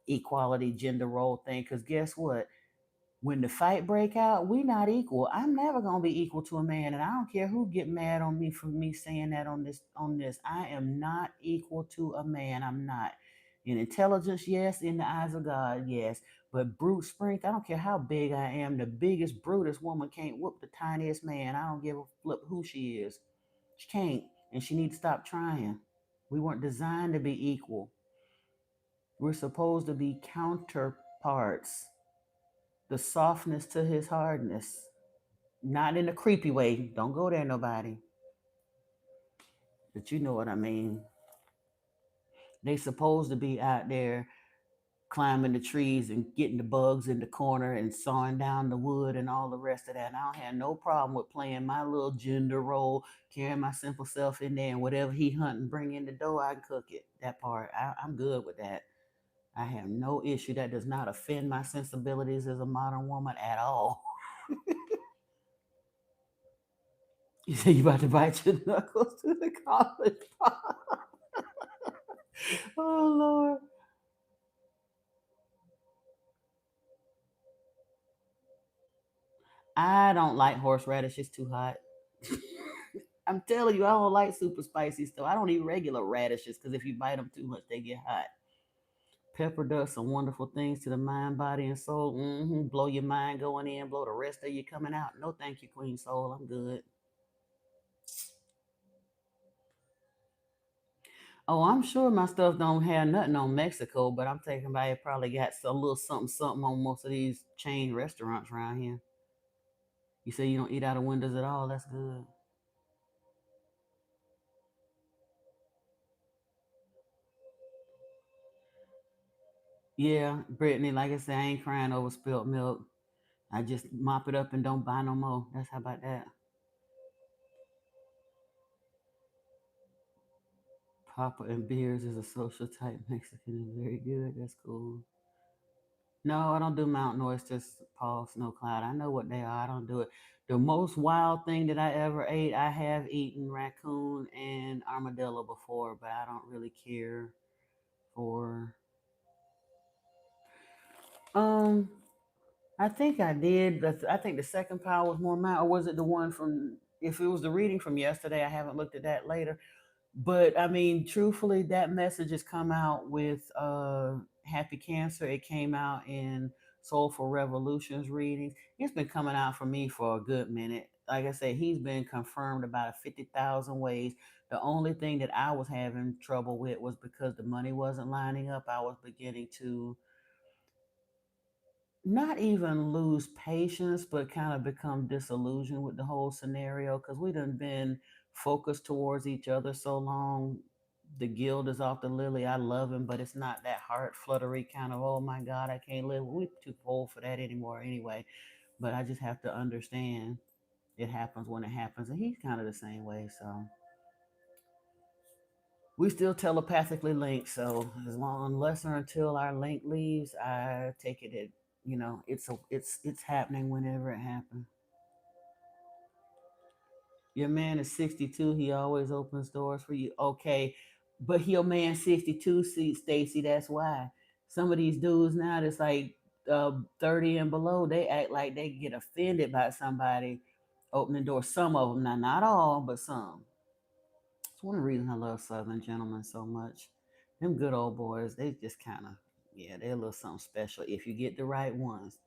equality gender role thing because guess what? When the fight break out, we not equal. I'm never gonna be equal to a man, and I don't care who get mad on me for me saying that on this. I am not equal to a man. I'm not. In intelligence, yes. In the eyes of God, yes. But brute strength, I don't care how big I am. The biggest brutest woman can't whoop the tiniest man. I don't give a flip who she is. She can't, and she needs to stop trying. We weren't designed to be equal. We're supposed to be counterparts. The softness to his hardness. Not in a creepy way. Don't go there, nobody. But you know what I mean. They supposed to be out there climbing the trees and getting the bugs in the corner and sawing down the wood and all the rest of that. And I don't have no problem with playing my little gender role, carrying my simple self in there, and whatever he hunt and bring in the door, I can cook it. That part, I'm good with that. I have no issue. That does not offend my sensibilities as a modern woman at all. You say you about to bite your knuckles to the college pop. Oh Lord. I don't like horseradish. It's too hot. I'm telling you, I don't like super spicy stuff. I don't eat regular radishes because if you bite them too much, they get hot. Pepper does some wonderful things to the mind, body, and soul. Blow your mind going in, blow the rest of you coming out. No, thank you, Queen Soul. I'm good. Oh, I'm sure my stuff don't have nothing on Mexico, but I'm thinking about it probably got a little something something on most of these chain restaurants around here. You say you don't eat out of windows at all. That's good. Yeah, Brittany, like I said, I ain't crying over spilt milk. I just mop it up and don't buy no more. That's how about that. Papa and Beers is a social type Mexican. Very good. That's cool. No, I don't do mountain oysters, Paul Snow Cloud. I know what they are. I don't do it. The most wild thing that I ever ate, I have eaten raccoon and armadillo before, but I don't really care for. Um, I think I did. I think the second pile was more mine, or was it the one from? If it was the reading from yesterday, I haven't looked at that later. But I mean, truthfully, that message has come out with Happy Cancer. It came out in Soulful Revolutions readings. It's been coming out for me for a good minute. Like I said, he's been confirmed about 50,000 ways. The only thing that I was having trouble with was because the money wasn't lining up. I was beginning to not even lose patience, but kind of become disillusioned with the whole scenario because we done been focused towards each other so long. The guild is off the lily. I love him, but it's not that heart fluttery kind of, oh my God, I can't live. We too old for that anymore anyway. But I just have to understand it happens when it happens. And he's kind of the same way. So we still telepathically linked. So as long unless or until our link leaves, I take it it's happening whenever it happens. Your man is 62. He always opens doors for you. Okay, but your man 62, see, Stacy, that's why. Some of these dudes now that's like 30 and below, they act like they get offended by somebody opening doors. Some of them, now not all, but some. It's one of the reasons I love Southern gentlemen so much. Them good old boys, they just kind of, yeah, they're a little something special if you get the right ones.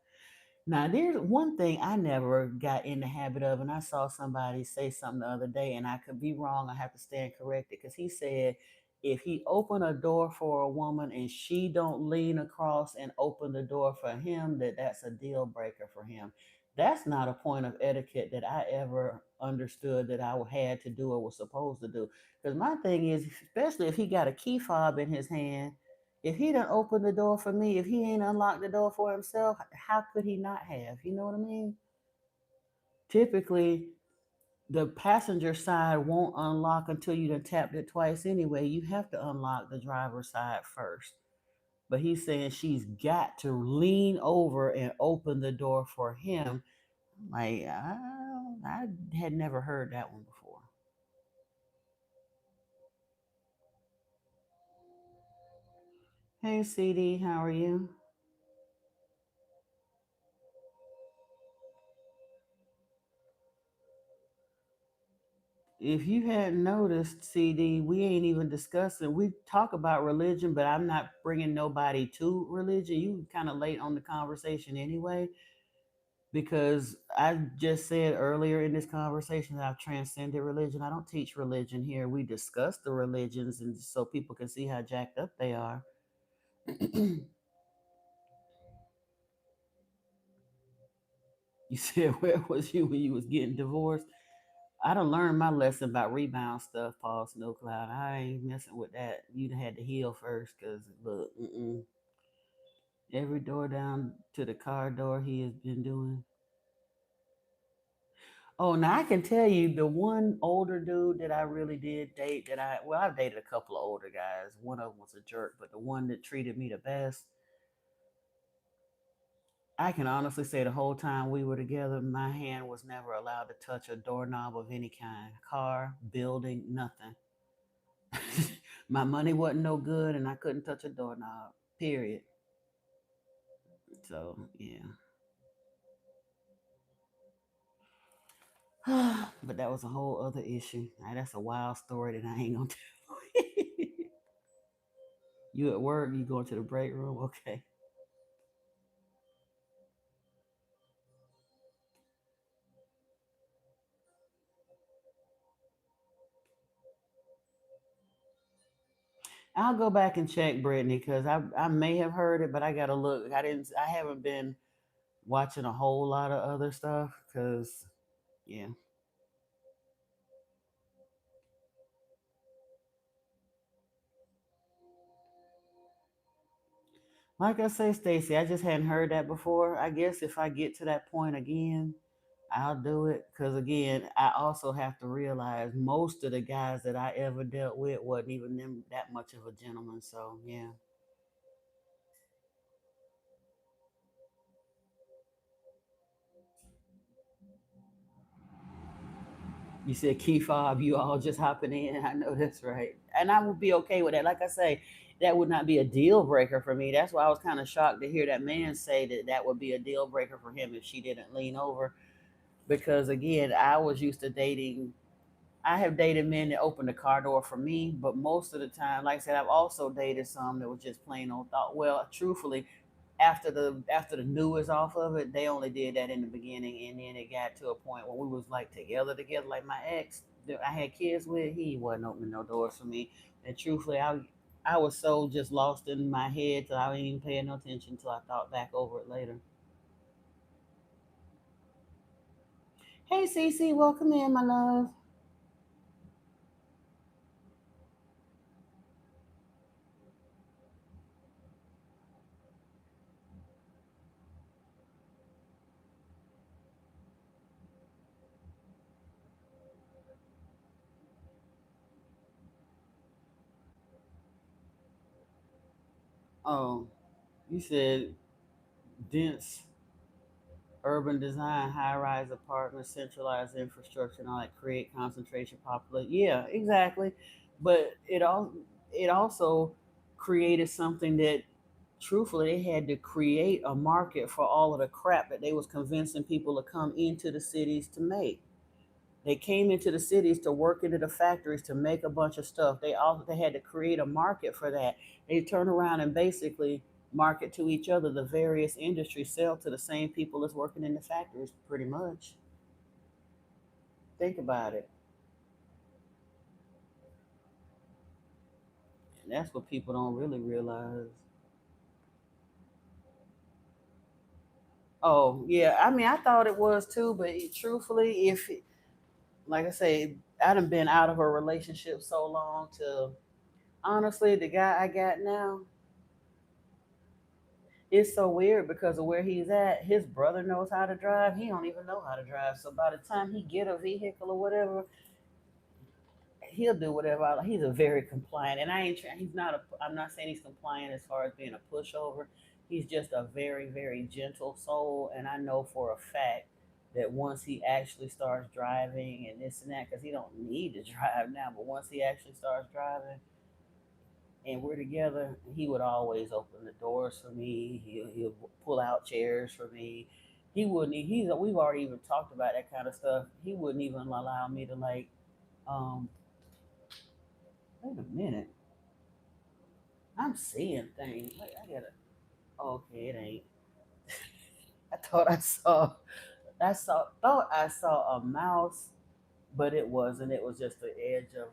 Now, there's one thing I never got in the habit of, and I saw somebody say something the other day, and I could be wrong. I have to stand corrected because he said if he open a door for a woman and she don't lean across and open the door for him, that's a deal breaker for him. That's not a point of etiquette that I ever understood that I had to do or was supposed to do. Because my thing is, especially if he got a key fob in his hand, if he done opened the door for me, if he ain't unlocked the door for himself, how could he not have? You know what I mean? Typically, the passenger side won't unlock until you done tapped it twice anyway. You have to unlock the driver's side first. But he's saying she's got to lean over and open the door for him. Like, I had never heard that one before. Hey, CD, how are you? If you hadn't noticed, CD, we ain't even discussing. We talk about religion, but I'm not bringing nobody to religion. You kind of late on the conversation anyway, because I just said earlier in this conversation that I've transcended religion. I don't teach religion here. We discuss the religions, and so people can see how jacked up they are. You said, where was you when you was getting divorced? I done learned my lesson about rebound stuff, Paul Snowcloud. I ain't messing with that. You had to heal first, cause look, every door down to the car door he has been doing. Oh, now I can tell you the one older dude that I really did date I've dated a couple of older guys. One of them was a jerk, but the one that treated me the best, I can honestly say the whole time we were together, my hand was never allowed to touch a doorknob of any kind, car, building, nothing. My money wasn't no good, and I couldn't touch a doorknob. Period. So yeah, but that was a whole other issue. Now, that's a wild story that I ain't gonna tell. You at work? You going to the break room? Okay. I'll go back and check Brittany because I may have heard it, but I gotta look. I haven't been watching a whole lot of other stuff because yeah. Like I say, Stacy, I just hadn't heard that before. I guess if I get to that point again, I'll do it. Because again, I also have to realize most of the guys that I ever dealt with wasn't even them that much of a gentleman. So yeah. You said key fob, you all just hopping in. I know that's right. And I would be okay with that. Like I say, that would not be a deal breaker for me. That's why I was kind of shocked to hear that man say that that would be a deal breaker for him if she didn't lean over. Because again, I was used to dating, I have dated men that opened the car door for me, but most of the time, like I said, I've also dated some that was just plain old thought. Well, truthfully, after the new is off of it, they only did that in the beginning, and then it got to a point where we was like together. Like my ex that I had kids with, he wasn't opening no doors for me. And truthfully, I was so just lost in my head that I didn't even pay no attention until I thought back over it later. Hey, Cece, welcome in, my love. Oh, you said dense. urban design, high-rise apartments, centralized infrastructure, and all that create concentration population. Yeah, exactly. But it also created something that, truthfully, they had to create a market for all of the crap that they was convincing people to come into the cities to make. They came into the cities to work into the factories to make a bunch of stuff. They had to create a market for that. They turn around and basically market to each other. The various industries sell to the same people that's working in the factories, pretty much. Think about it. And that's what people don't really realize. Oh yeah, I mean, I thought it was too, but truthfully, like I say, I done been out of a relationship so long to, honestly, the guy I got now, it's so weird because of where he's at. His brother knows how to drive. He don't even know how to drive. So by the time he get a vehicle or whatever, he'll do whatever. He's a very compliant, and I ain't. He's not a. I'm not saying he's compliant as far as being a pushover. He's just a very, very gentle soul, and I know for a fact that once he actually starts driving and this and that, because he don't need to drive now, but once he actually starts driving, and we're together, he would always open the doors for me. He'll pull out chairs for me. He wouldn't. We've already even talked about that kind of stuff. He wouldn't even allow me to like. Um, Wait a minute. I'm seeing things. Wait, I gotta. Okay, it ain't. I thought I saw. Thought I saw a mouse, but it wasn't. It was just the edge of.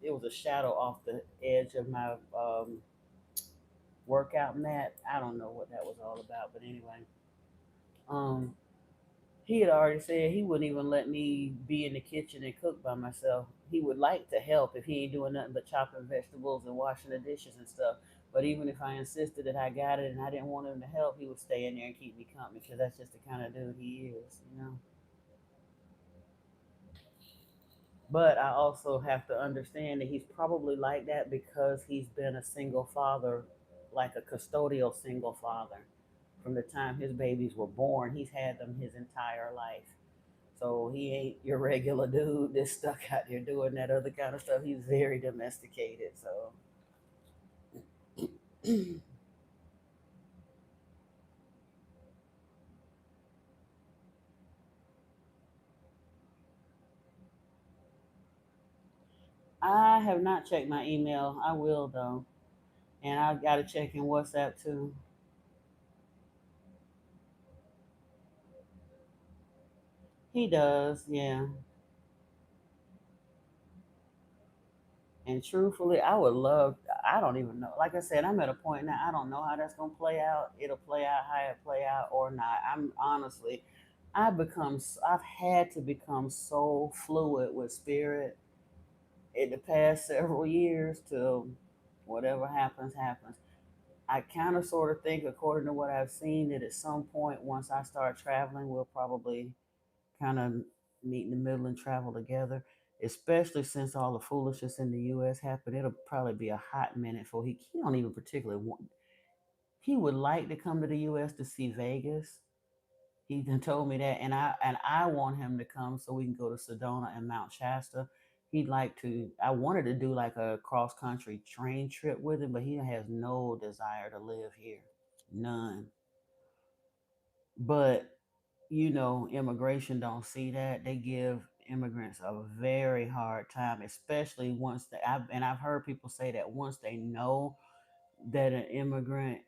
It was a shadow off the edge of my workout mat. I don't know what that was all about, but anyway. Um, he had already said he wouldn't even let me be in the kitchen and cook by myself. He would like to help if he ain't doing nothing but chopping vegetables and washing the dishes and stuff. But even if I insisted that I got it and I didn't want him to help, he would stay in there and keep me company because that's just the kind of dude he is. But I also have to understand that he's probably like that because he's been a single father, like a custodial single father. From the time his babies were born, he's had them his entire life. So he ain't your regular dude that's stuck out there doing that other kind of stuff. He's very domesticated. So I have not checked my email. I will though. And I got to check in WhatsApp too. He does, yeah. And truthfully, I would love, I don't even know. Like I said, I'm at a point now, I don't know how that's going to play out. It'll play out how it play out or not. I'm honestly, I've had to become so fluid with spirit in the past several years till whatever happens, happens. I kind of sort of think, according to what I've seen, that at some point, once I start traveling, we'll probably kind of meet in the middle and travel together. Especially since all the foolishness in the U.S. happened, it'll probably be a hot minute for he don't even particularly want. He would like to come to the U.S. to see Vegas. He done told me that, and I want him to come so we can go to Sedona and Mount Shasta. He'd like to. I wanted to do like a cross country train trip with him, but he has no desire to live here, none. But immigration don't see that. They give immigrants a very hard time, especially once I've heard people say that once they know that an immigrant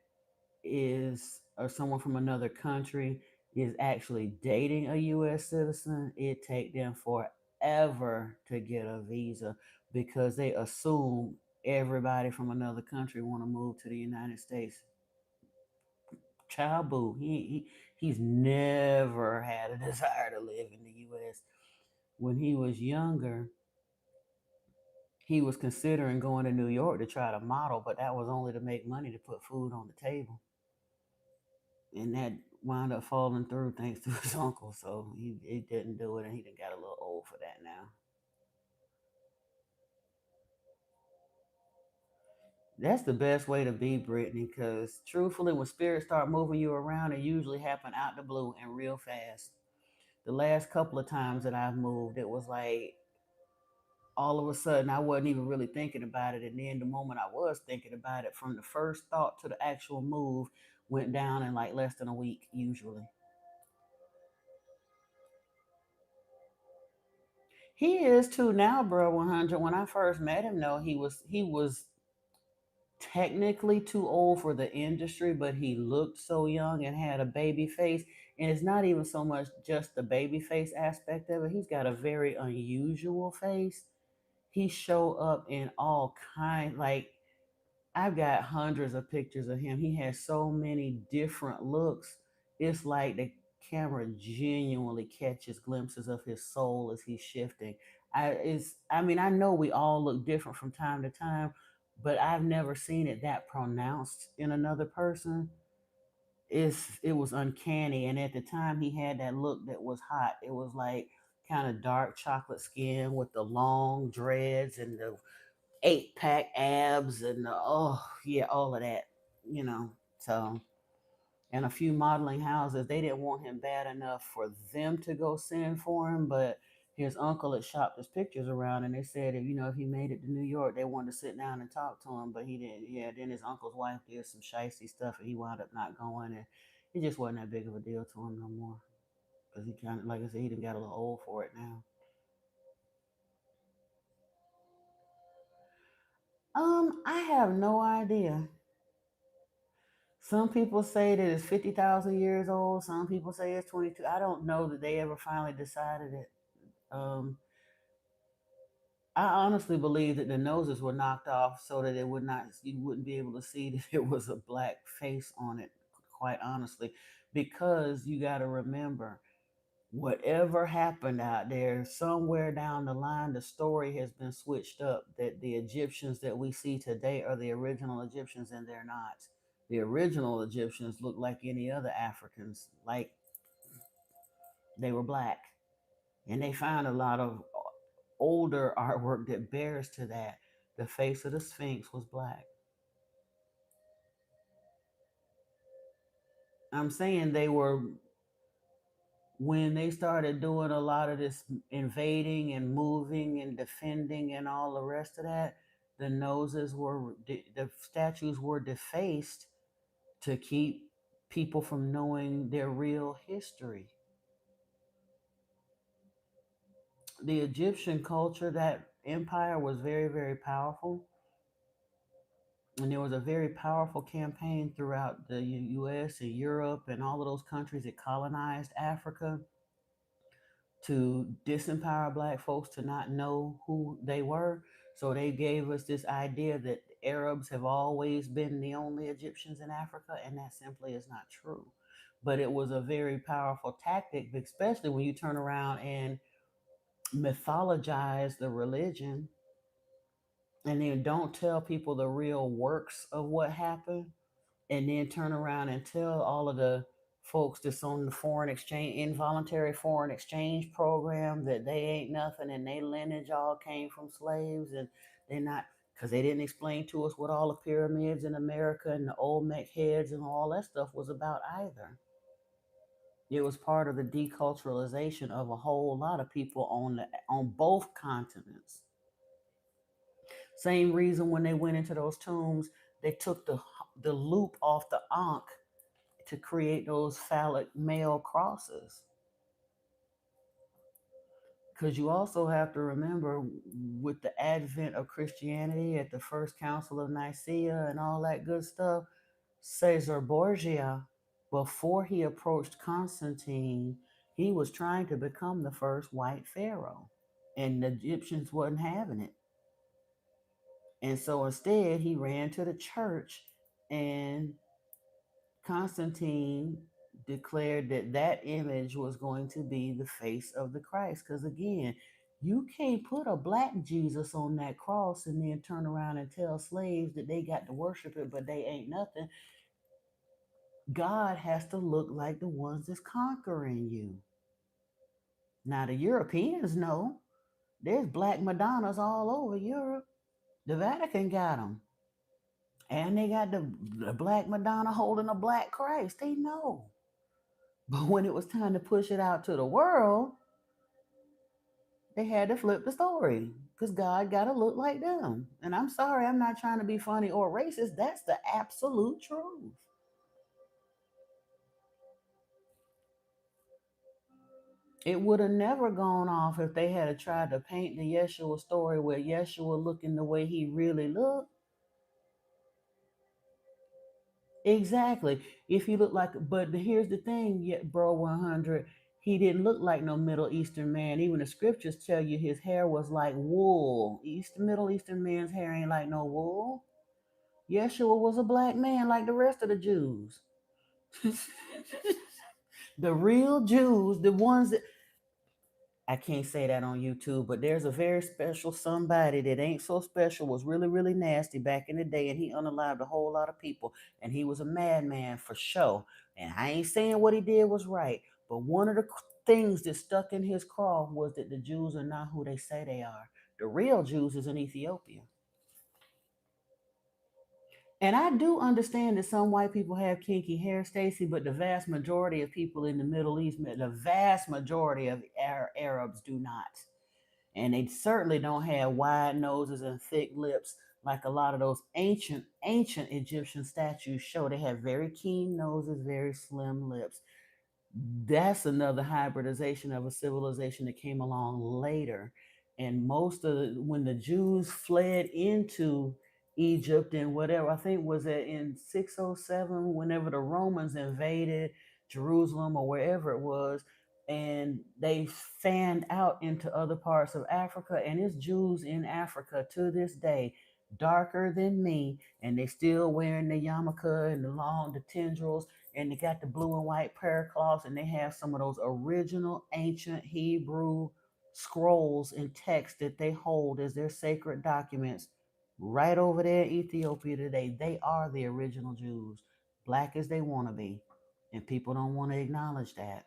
is or someone from another country is actually dating a US citizen, it take them forever to get a visa because they assume everybody from another country want to move to the United States. Child boo. He's never had a desire to live in the US. When he was younger, he was considering going to New York to try to model, but that was only to make money to put food on the table. And that wound up falling through thanks to his uncle. So he didn't do it, and he done got a little old for that now. That's the best way to be, Brittany, because truthfully, when spirits start moving you around, it usually happen out the blue and real fast. The last couple of times that I've moved, it was like all of a sudden I wasn't even really thinking about it. And then the moment I was thinking about it, from the first thought to the actual move, went down in like less than a week, usually. He is too now, bro. 100. When I first met him, no, he was technically too old for the industry, but he looked so young and had a baby face. And it's not even so much just the baby face aspect of it. He's got a very unusual face. He show up in all kind, like I've got hundreds of pictures of him. He has so many different looks. It's like the camera genuinely catches glimpses of his soul as he's shifting. I mean, I know we all look different from time to time, but I've never seen it that pronounced in another person. It was uncanny, and at the time he had that look that was hot. It was like kind of dark chocolate skin with the long dreads and the 8 pack abs and oh yeah, all of that, you know. So, and a few modeling houses, they didn't want him bad enough for them to go send for him, but his uncle had shopped his pictures around, and they said if he made it to New York, they wanted to sit down and talk to him, but he didn't. Yeah, then his uncle's wife did some shisty stuff, and he wound up not going, and it just wasn't that big of a deal to him no more because he kind of, like I said, he done got a little old for it now. I have no idea. Some people say that it's 50,000 years old. Some people say it's 22. I don't know that they ever finally decided it. Um, I honestly believe that the noses were knocked off so that it would not, you wouldn't be able to see that it was a black face on it, quite honestly, because you got to remember, whatever happened out there, somewhere down the line, the story has been switched up that the Egyptians that we see today are the original Egyptians, and they're not. The original Egyptians looked like any other Africans, like they were black. And they found a lot of older artwork that bears to that. The face of the Sphinx was black. I'm saying they were, when they started doing a lot of this invading and moving and defending and all the rest of that, the statues were defaced to keep people from knowing their real history. The Egyptian culture, that empire was very, very powerful. And there was a very powerful campaign throughout the US and Europe and all of those countries that colonized Africa to disempower black folks to not know who they were. So they gave us this idea that Arabs have always been the only Egyptians in Africa, and that simply is not true. But it was a very powerful tactic, especially when you turn around and mythologize the religion and then don't tell people the real works of what happened, and then turn around and tell all of the folks that's on the foreign exchange, involuntary foreign exchange program, that they ain't nothing and they lineage all came from slaves, and they're not, because they didn't explain to us what all the pyramids in America and the Olmec heads and all that stuff was about either. It was part of the deculturalization of a whole lot of people on both continents. Same reason when they went into those tombs, they took the loop off the ankh to create those phallic male crosses. Because you also have to remember, with the advent of Christianity at the First Council of Nicaea and all that good stuff, Caesar Borgia, before he approached Constantine, he was trying to become the first white pharaoh, and the Egyptians wasn't having it. And so instead, he ran to the church, and Constantine declared that that image was going to be the face of the Christ. Because again, you can't put a black Jesus on that cross and then turn around and tell slaves that they got to worship it, but they ain't nothing. God has to look like the ones that's conquering you. Now, the Europeans know there's black Madonnas all over Europe. The Vatican got them. And they got the black Madonna holding a black Christ. They know. But when it was time to push it out to the world, they had to flip the story because God got to look like them. And I'm sorry, I'm not trying to be funny or racist. That's the absolute truth. It would have never gone off if they had tried to paint the Yeshua story where Yeshua looking the way he really looked. Exactly. If he looked like, but here's the thing, bro, 100, he didn't look like no Middle Eastern man. Even the scriptures tell you his hair was like wool. Middle Eastern man's hair ain't like no wool. Yeshua was a black man like the rest of the Jews. The real Jews, the ones that, I can't say that on YouTube, but there's a very special somebody that ain't so special, was really, really nasty back in the day, and he unalived a whole lot of people, and he was a madman for sure. And I ain't saying what he did was right, but one of the things that stuck in his craw was that the Jews are not who they say they are. The real Jews is in Ethiopia. And I do understand that some white people have kinky hair, Stacy, but the vast majority of people in the Middle East, the vast majority of Arabs do not. And they certainly don't have wide noses and thick lips like a lot of those ancient Egyptian statues show. They have very keen noses, very slim lips. That's another hybridization of a civilization that came along later. And when the Jews fled into Egypt and whatever, I think was it in 607, whenever the Romans invaded Jerusalem or wherever it was, and they fanned out into other parts of Africa, and it's Jews in Africa to this day, darker than me, and they still wearing the yarmulke and the tendrils, and they got the blue and white prayer cloths, and they have some of those original ancient Hebrew scrolls and texts that they hold as their sacred documents right over there in Ethiopia today. They are the original Jews, black as they want to be, and people don't want to acknowledge that.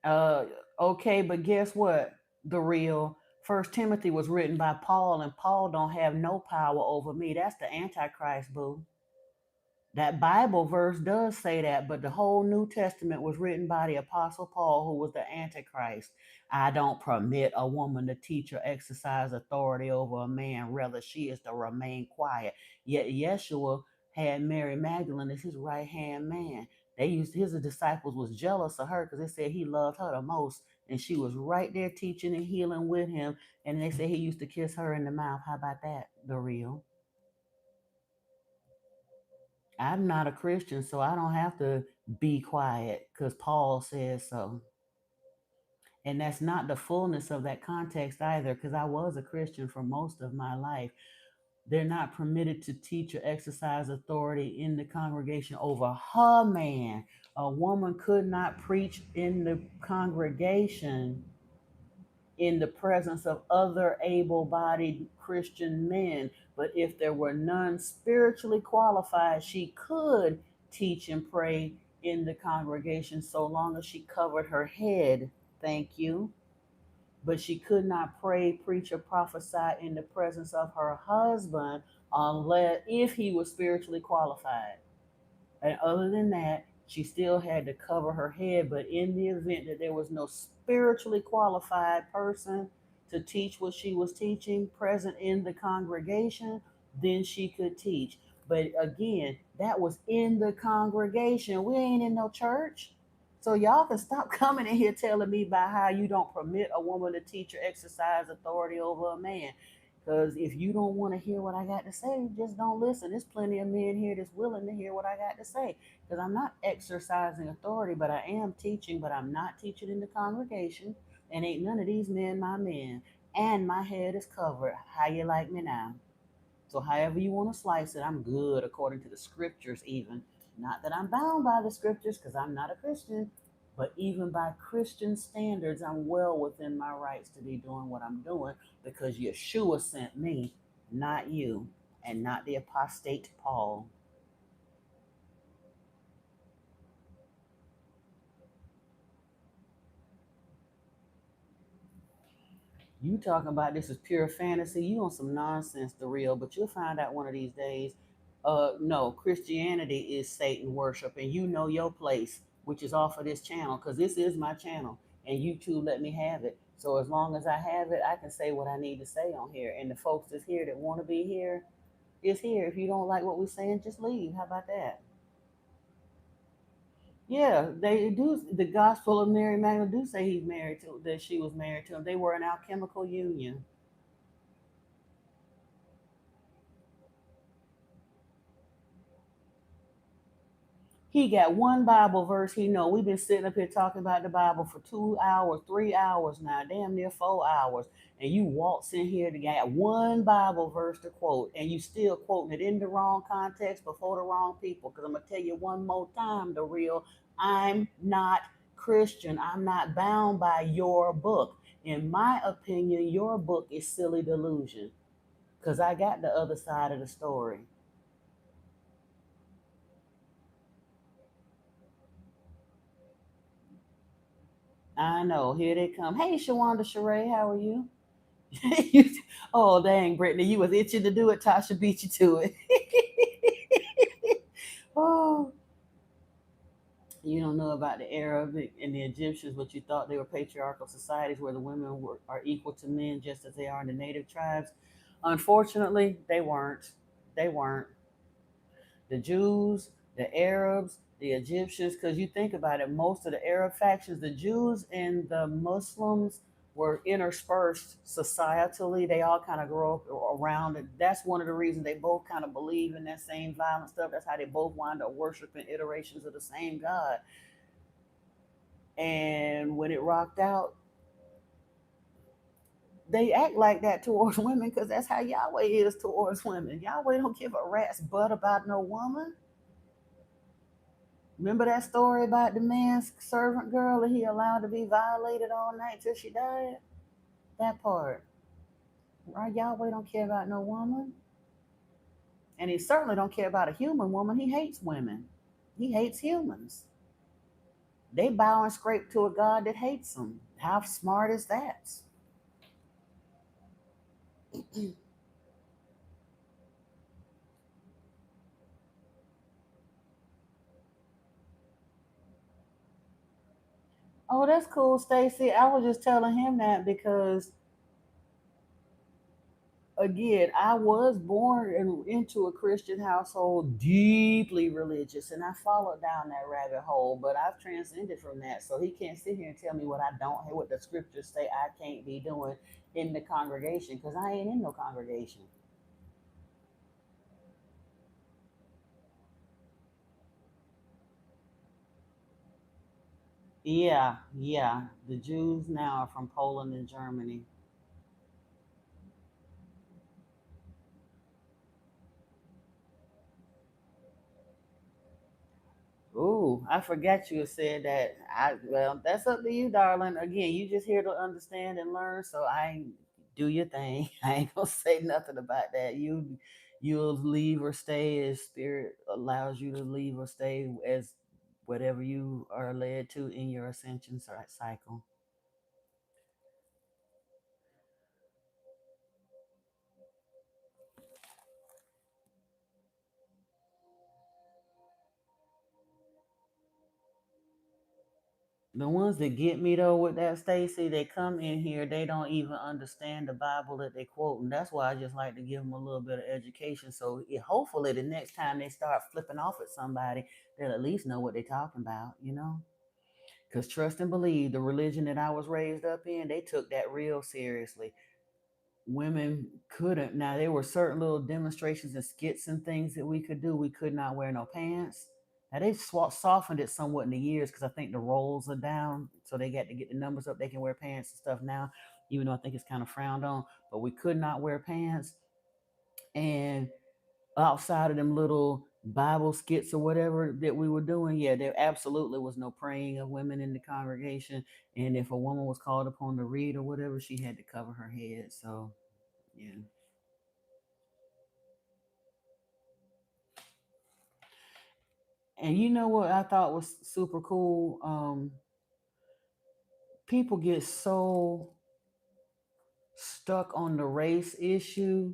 Uh, okay, but guess what? The real First Timothy was written by Paul, and Paul don't have no power over me. That's the Antichrist, boo. That Bible verse does say that, but the whole New Testament was written by the Apostle Paul, who was the Antichrist. I don't permit a woman to teach or exercise authority over a man, rather, she is to remain quiet. Yet Yeshua had Mary Magdalene as his right hand man. His disciples was jealous of her because they said he loved her the most, and she was right there teaching and healing with him. And they said he used to kiss her in the mouth. How about that? The real. I'm not a Christian, so I don't have to be quiet because Paul says so. And that's not the fullness of that context either, because I was a Christian for most of my life. They're not permitted to teach or exercise authority in the congregation over her man. A woman could not preach in the congregation in the presence of other able bodied Christian men. But if there were none spiritually qualified, she could teach and pray in the congregation so long as she covered her head. Thank you. But she could not pray, preach, or prophesy in the presence of her husband unless if he was spiritually qualified. And other than that, she still had to cover her head. But in the event that there was no spiritually qualified person to teach what she was teaching present in the congregation, then she could teach. But again, that was in the congregation. We ain't in no church. So y'all can stop coming in here telling me about how you don't permit a woman to teach or exercise authority over a man. Because if you don't want to hear what I got to say, just don't listen. There's plenty of men here that's willing to hear what I got to say. Because I'm not exercising authority, but I am teaching, but I'm not teaching in the congregation. And ain't none of these men my men. And my head is covered. How you like me now? So however you want to slice it, I'm good according to the scriptures even. Not that I'm bound by the scriptures because I'm not a Christian, but even by Christian standards, I'm well within my rights to be doing what I'm doing because Yeshua sent me, not you, and not the apostate Paul. You talking about this is pure fantasy? You on some nonsense, the real. But you'll find out one of these days. No, Christianity is Satan worship, and you know your place, which is off of this channel, because this is my channel, and you two let me have it. So as long as I have it, I can say what I need to say on here, and the folks that's here that want to be here is here. If you don't like what we're saying, just leave. How about that? Yeah, they do. The Gospel of Mary Magdalene do say he's married to that she was married to him. They were an alchemical union. He got one Bible verse he know. We've been sitting up here talking about the Bible for 2 hours, 3 hours now, damn near 4 hours. And you waltz in here to get one Bible verse to quote, and you still quoting it in the wrong context before the wrong people. Because I'm gonna tell you one more time, the real, I'm not Christian. I'm not bound by your book. In my opinion, your book is silly delusion. Because I got the other side of the story. I know. Here they come. Hey, Shawanda Sheree, how are you? Oh, dang, Brittany, you was itching to do it. Tasha beat you to it. Oh, you don't know about the Arabic and the Egyptians, but you thought they were patriarchal societies where the women are equal to men just as they are in the native tribes. Unfortunately, they weren't. They weren't. The Jews, the Arabs, the Egyptians, because you think about it, most of the Arab factions, the Jews and the Muslims were interspersed societally. They all kind of grow up around it. That's one of the reasons they both kind of believe in that same violent stuff. That's how they both wind up worshiping iterations of the same God. And when it rocked out, they act like that towards women because that's how Yahweh is towards women. Yahweh don't give a rat's butt about no woman. Remember that story about the man's servant girl that he allowed to be violated all night till she died? That part. Right? Yahweh don't care about no woman. And he certainly don't care about a human woman. He hates women. He hates humans. They bow and scrape to a God that hates them. How smart is that? Oh, that's cool, Stacy. I was just telling him that because again, I was born into a Christian household, deeply religious, and I followed down that rabbit hole. But I've transcended from that, so he can't sit here and tell me what I don't, what the scriptures say I can't be doing in the congregation, because I ain't in no congregation. Yeah, yeah. The Jews now are from Poland and Germany. Ooh, I forgot you said that. Well, that's up to you, darling. Again, you just here to understand and learn. So I ain't do your thing. I ain't gonna say nothing about that. You'll leave or stay as spirit allows you to leave or stay as whatever you are led to in your ascension cycle. The ones that get me though with that, Stacy, they come in here, they don't even understand the Bible that they quote, and that's why I just like to give them a little bit of education. So hopefully, the next time they start flipping off at somebody, they'll at least know what they're talking about. Because trust and believe, the religion that I was raised up in, they took that real seriously. Women couldn't. Now there were certain little demonstrations and skits and things that we could do. We could not wear no pants. Now they've softened it somewhat in the years because I think the rolls are down, so they got to get the numbers up. They can wear pants and stuff now, even though I think it's kind of frowned on. But we could not wear pants, and outside of them little Bible skits or whatever that we were doing, yeah, there absolutely was no praying of women in the congregation. And if a woman was called upon to read or whatever, she had to cover her head. So yeah. And you know what I thought was super cool? People get stuck on the race issue,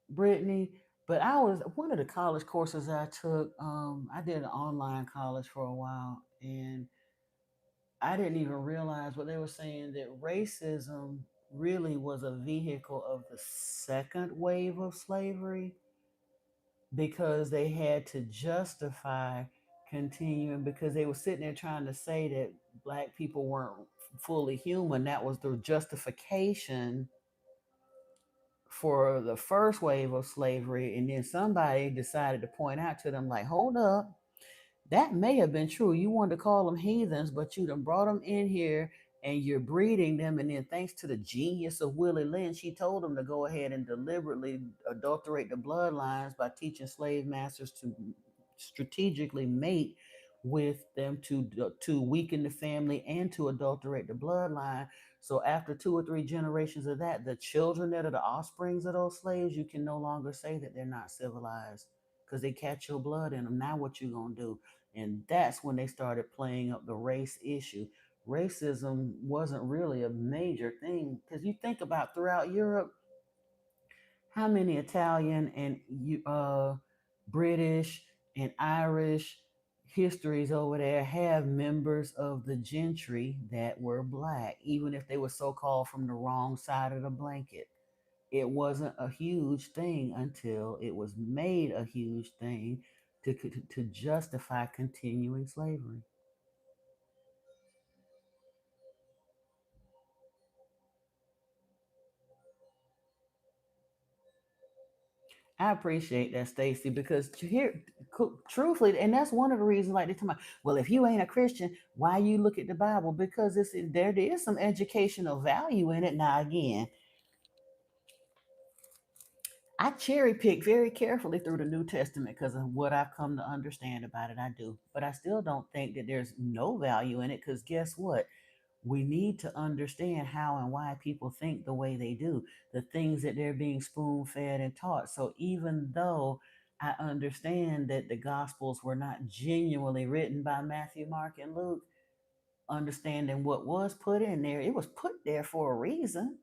Brittany. But I was one of the college courses I took. I did an online college for a while, and I didn't even realize what they were saying that racism really was a vehicle of the second wave of slavery because they had to justify continuing because they were sitting there trying to say that black people weren't fully human. That was the justification for the first wave of slavery. And then somebody decided to point out to them, like, hold up, that may have been true. You wanted to call them heathens, but you done brought them in here and you're breeding them. And then, thanks to the genius of Willie Lynch, he told them to go ahead and deliberately adulterate the bloodlines by teaching slave masters to strategically mate with them to weaken the family and to adulterate the bloodline. So after 2 or 3 generations of that, the children that are the offsprings of those slaves, you can no longer say that they're not civilized because they catch your blood in them. Now what you gonna do? And that's when they started playing up the race issue. Racism wasn't really a major thing because you think about throughout Europe, how many Italian and British and Irish histories over there have members of the gentry that were black, even if they were so called from the wrong side of the blanket. It wasn't a huge thing until it was made a huge thing to justify continuing slavery. I appreciate that, Stacy, because to hear truthfully, and that's one of the reasons. Like they talk about, well, if you ain't a Christian, why you look at the Bible? Because there is some educational value in it. Now, again, I cherry pick very carefully through the New Testament because of what I've come to understand about it. I do, but I still don't think that there's no value in it because guess what? We need to understand how and why people think the way they do, the things that they're being spoon fed and taught. So even though I understand that the Gospels were not genuinely written by Matthew, Mark, and Luke, understanding what was put in there, it was put there for a reason.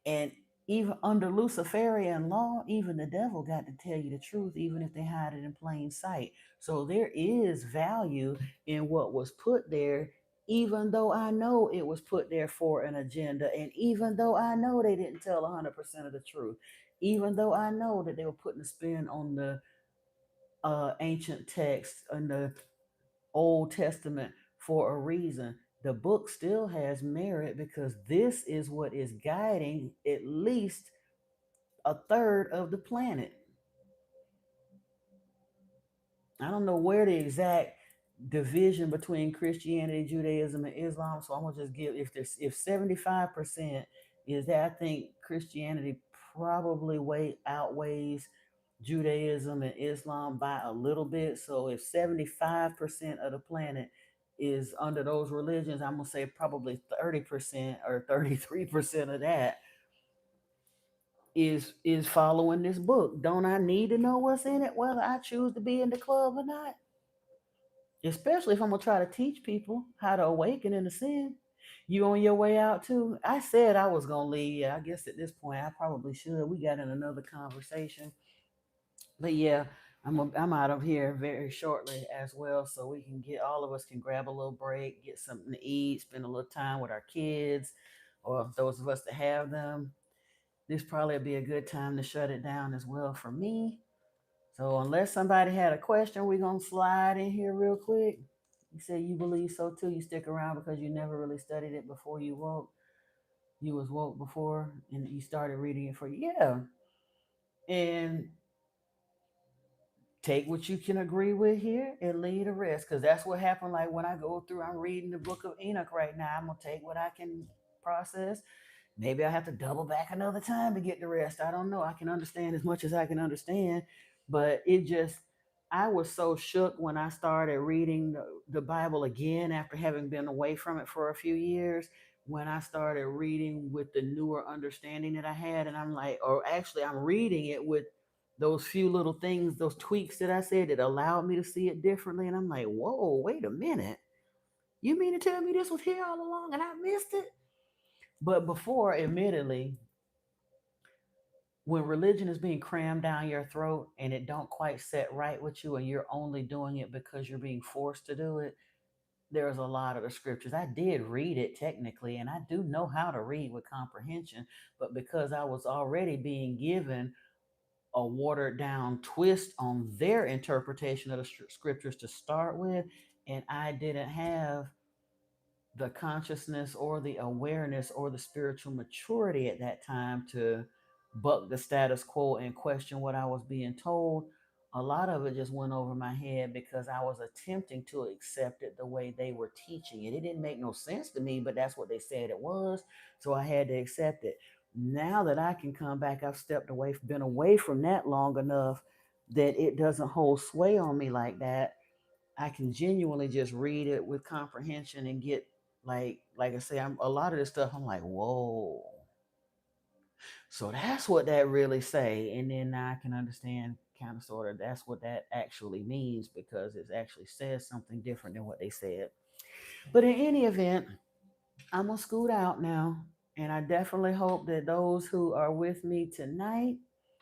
And even under Luciferian law, even the devil got to tell you the truth, even if they hide it in plain sight. So there is value in what was put there, even though I know it was put there for an agenda. And even though I know they didn't tell 100% of the truth, even though I know that they were putting a spin on the ancient text and the Old Testament for a reason. The book still has merit because this is what is guiding at least a third of the planet. I don't know where the exact division between Christianity, Judaism, and Islam. So I'm gonna just give if 75% is that, I think Christianity probably outweighs Judaism and Islam by a little bit. So if 75% of the planet is under those religions, I'm gonna say probably 30% or 33% of that is following this book. Don't I need to know what's in it, whether I choose to be in the club or not? Especially if I'm gonna try to teach people how to awaken into sin. You on your way out too? I said I was gonna leave. Yeah, I guess at this point I probably should. We got in another conversation, but yeah, I'm out of here very shortly as well, so we can get all of us can grab a little break, get something to eat, spend a little time with our kids, or those of us that have them. This probably be a good time to shut it down as well for me. So unless somebody had a question, we're gonna slide in here real quick. You say you believe so too. You stick around because you never really studied it before you woke. You was woke before and you started reading it for you. Yeah. And take what you can agree with here and leave the rest. Because that's what happened. Like when I go through, I'm reading the book of Enoch right now. I'm gonna take what I can process. Maybe I have to double back another time to get the rest. I don't know. I can understand as much as I can understand, but I was so shook when I started reading the Bible again after having been away from it for a few years. When I started reading with the newer understanding that I had, and I'm like, or actually, I'm reading it with those few little things, those tweaks that I said that allowed me to see it differently. And I'm like, whoa, wait a minute. You mean to tell me this was here all along and I missed it? But before, admittedly, when religion is being crammed down your throat and it don't quite set right with you and you're only doing it because you're being forced to do it, there's a lot of the scriptures. I did read it technically, and I do know how to read with comprehension, but because I was already being given a watered down twist on their interpretation of the scriptures to start with, and I didn't have the consciousness or the awareness or the spiritual maturity at that time to buck the status quo and question what I was being told. A lot of it just went over my head because I was attempting to accept it the way they were teaching it. It didn't make no sense to me, but that's what they said it was. So I had to accept it. Now that I can come back, I've stepped away, been away from that long enough that it doesn't hold sway on me like that. I can genuinely just read it with comprehension and get like I say, I'm a lot of this stuff. I'm like, whoa. So that's what that really say, and then now I can understand kind of sort of that's what that actually means because it actually says something different than what they said. But in any event, I'm gonna scoot out now, and I definitely hope that those who are with me tonight,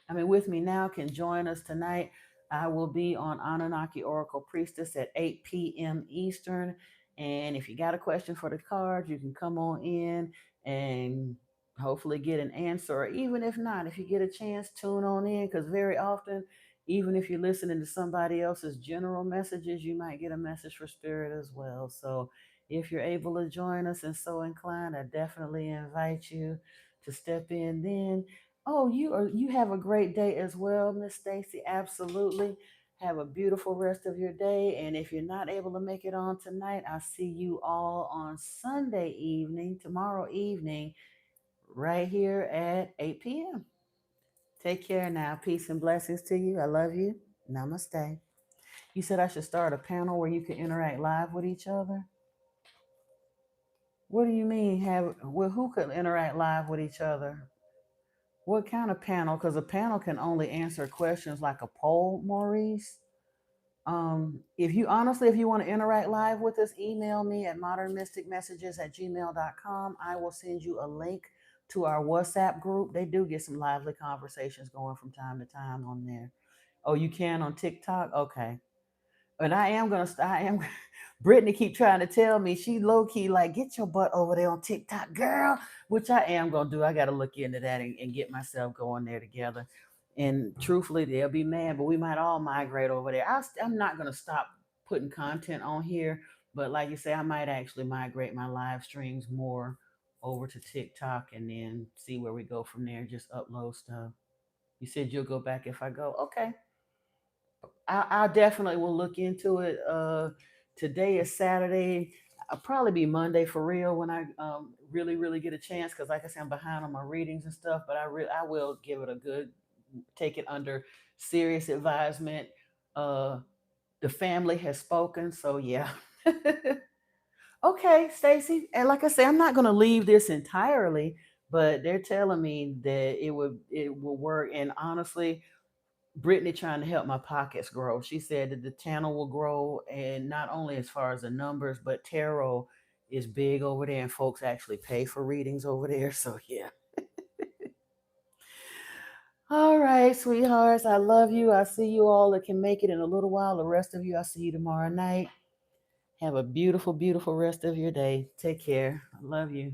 I mean with me now, can join us tonight. I will be on Anunnaki Oracle Priestess at 8 p.m. Eastern. And if you got a question for the cards, you can come on in and hopefully get an answer. Or even if not, if you get a chance, tune on in because very often, even if you're listening to somebody else's general messages, you might get a message for spirit as well. So if you're able to join us and so inclined, I definitely invite you to step in then. Oh, you have a great day as well, Miss Stacy. Absolutely. Have a beautiful rest of your day. And if you're not able to make it on tonight, I'll see you all on Sunday evening, tomorrow evening, right here at 8 p.m. Take care now. Peace and blessings to you. I love you. Namaste. You said I should start a panel where you can interact live with each other? What do you mean have well who could interact live with each other? What kind of panel? Because a panel can only answer questions like a poll, Maurice. If you honestly, if you want to interact live with us, email me at modernmysticmessages@gmail.com. I will send you a link to our WhatsApp group. They do get some lively conversations going from time to time on there. Oh, you can on TikTok? Okay. And I am Brittany keep trying to tell me she low key like get your butt over there on TikTok, girl, which I am gonna do. I gotta look into that and get myself going there together. And truthfully, they'll be mad, but we might all migrate over there. I'm not gonna stop putting content on here, but like you say, I might actually migrate my live streams more over to TikTok and then see where we go from there. Just upload stuff. You said you'll go back if I go. Okay. I definitely will look into it. Today is Saturday. I'll probably be Monday for real when I really get a chance because, like I said, I'm behind on my readings and stuff. But I will give it a good, take it under serious advisement. Uh, the family has spoken, so yeah. Okay, Stacy. And like I say, I'm not going to leave this entirely, but they're telling me that it will work. And honestly, Brittany trying to help my pockets grow. She said that the channel will grow, and not only as far as the numbers, but tarot is big over there, and folks actually pay for readings over there. So yeah. All right, sweethearts. I love you. I see you all that can make it in a little while. The rest of you, I'll see you tomorrow night. Have a beautiful, beautiful rest of your day. Take care. I love you.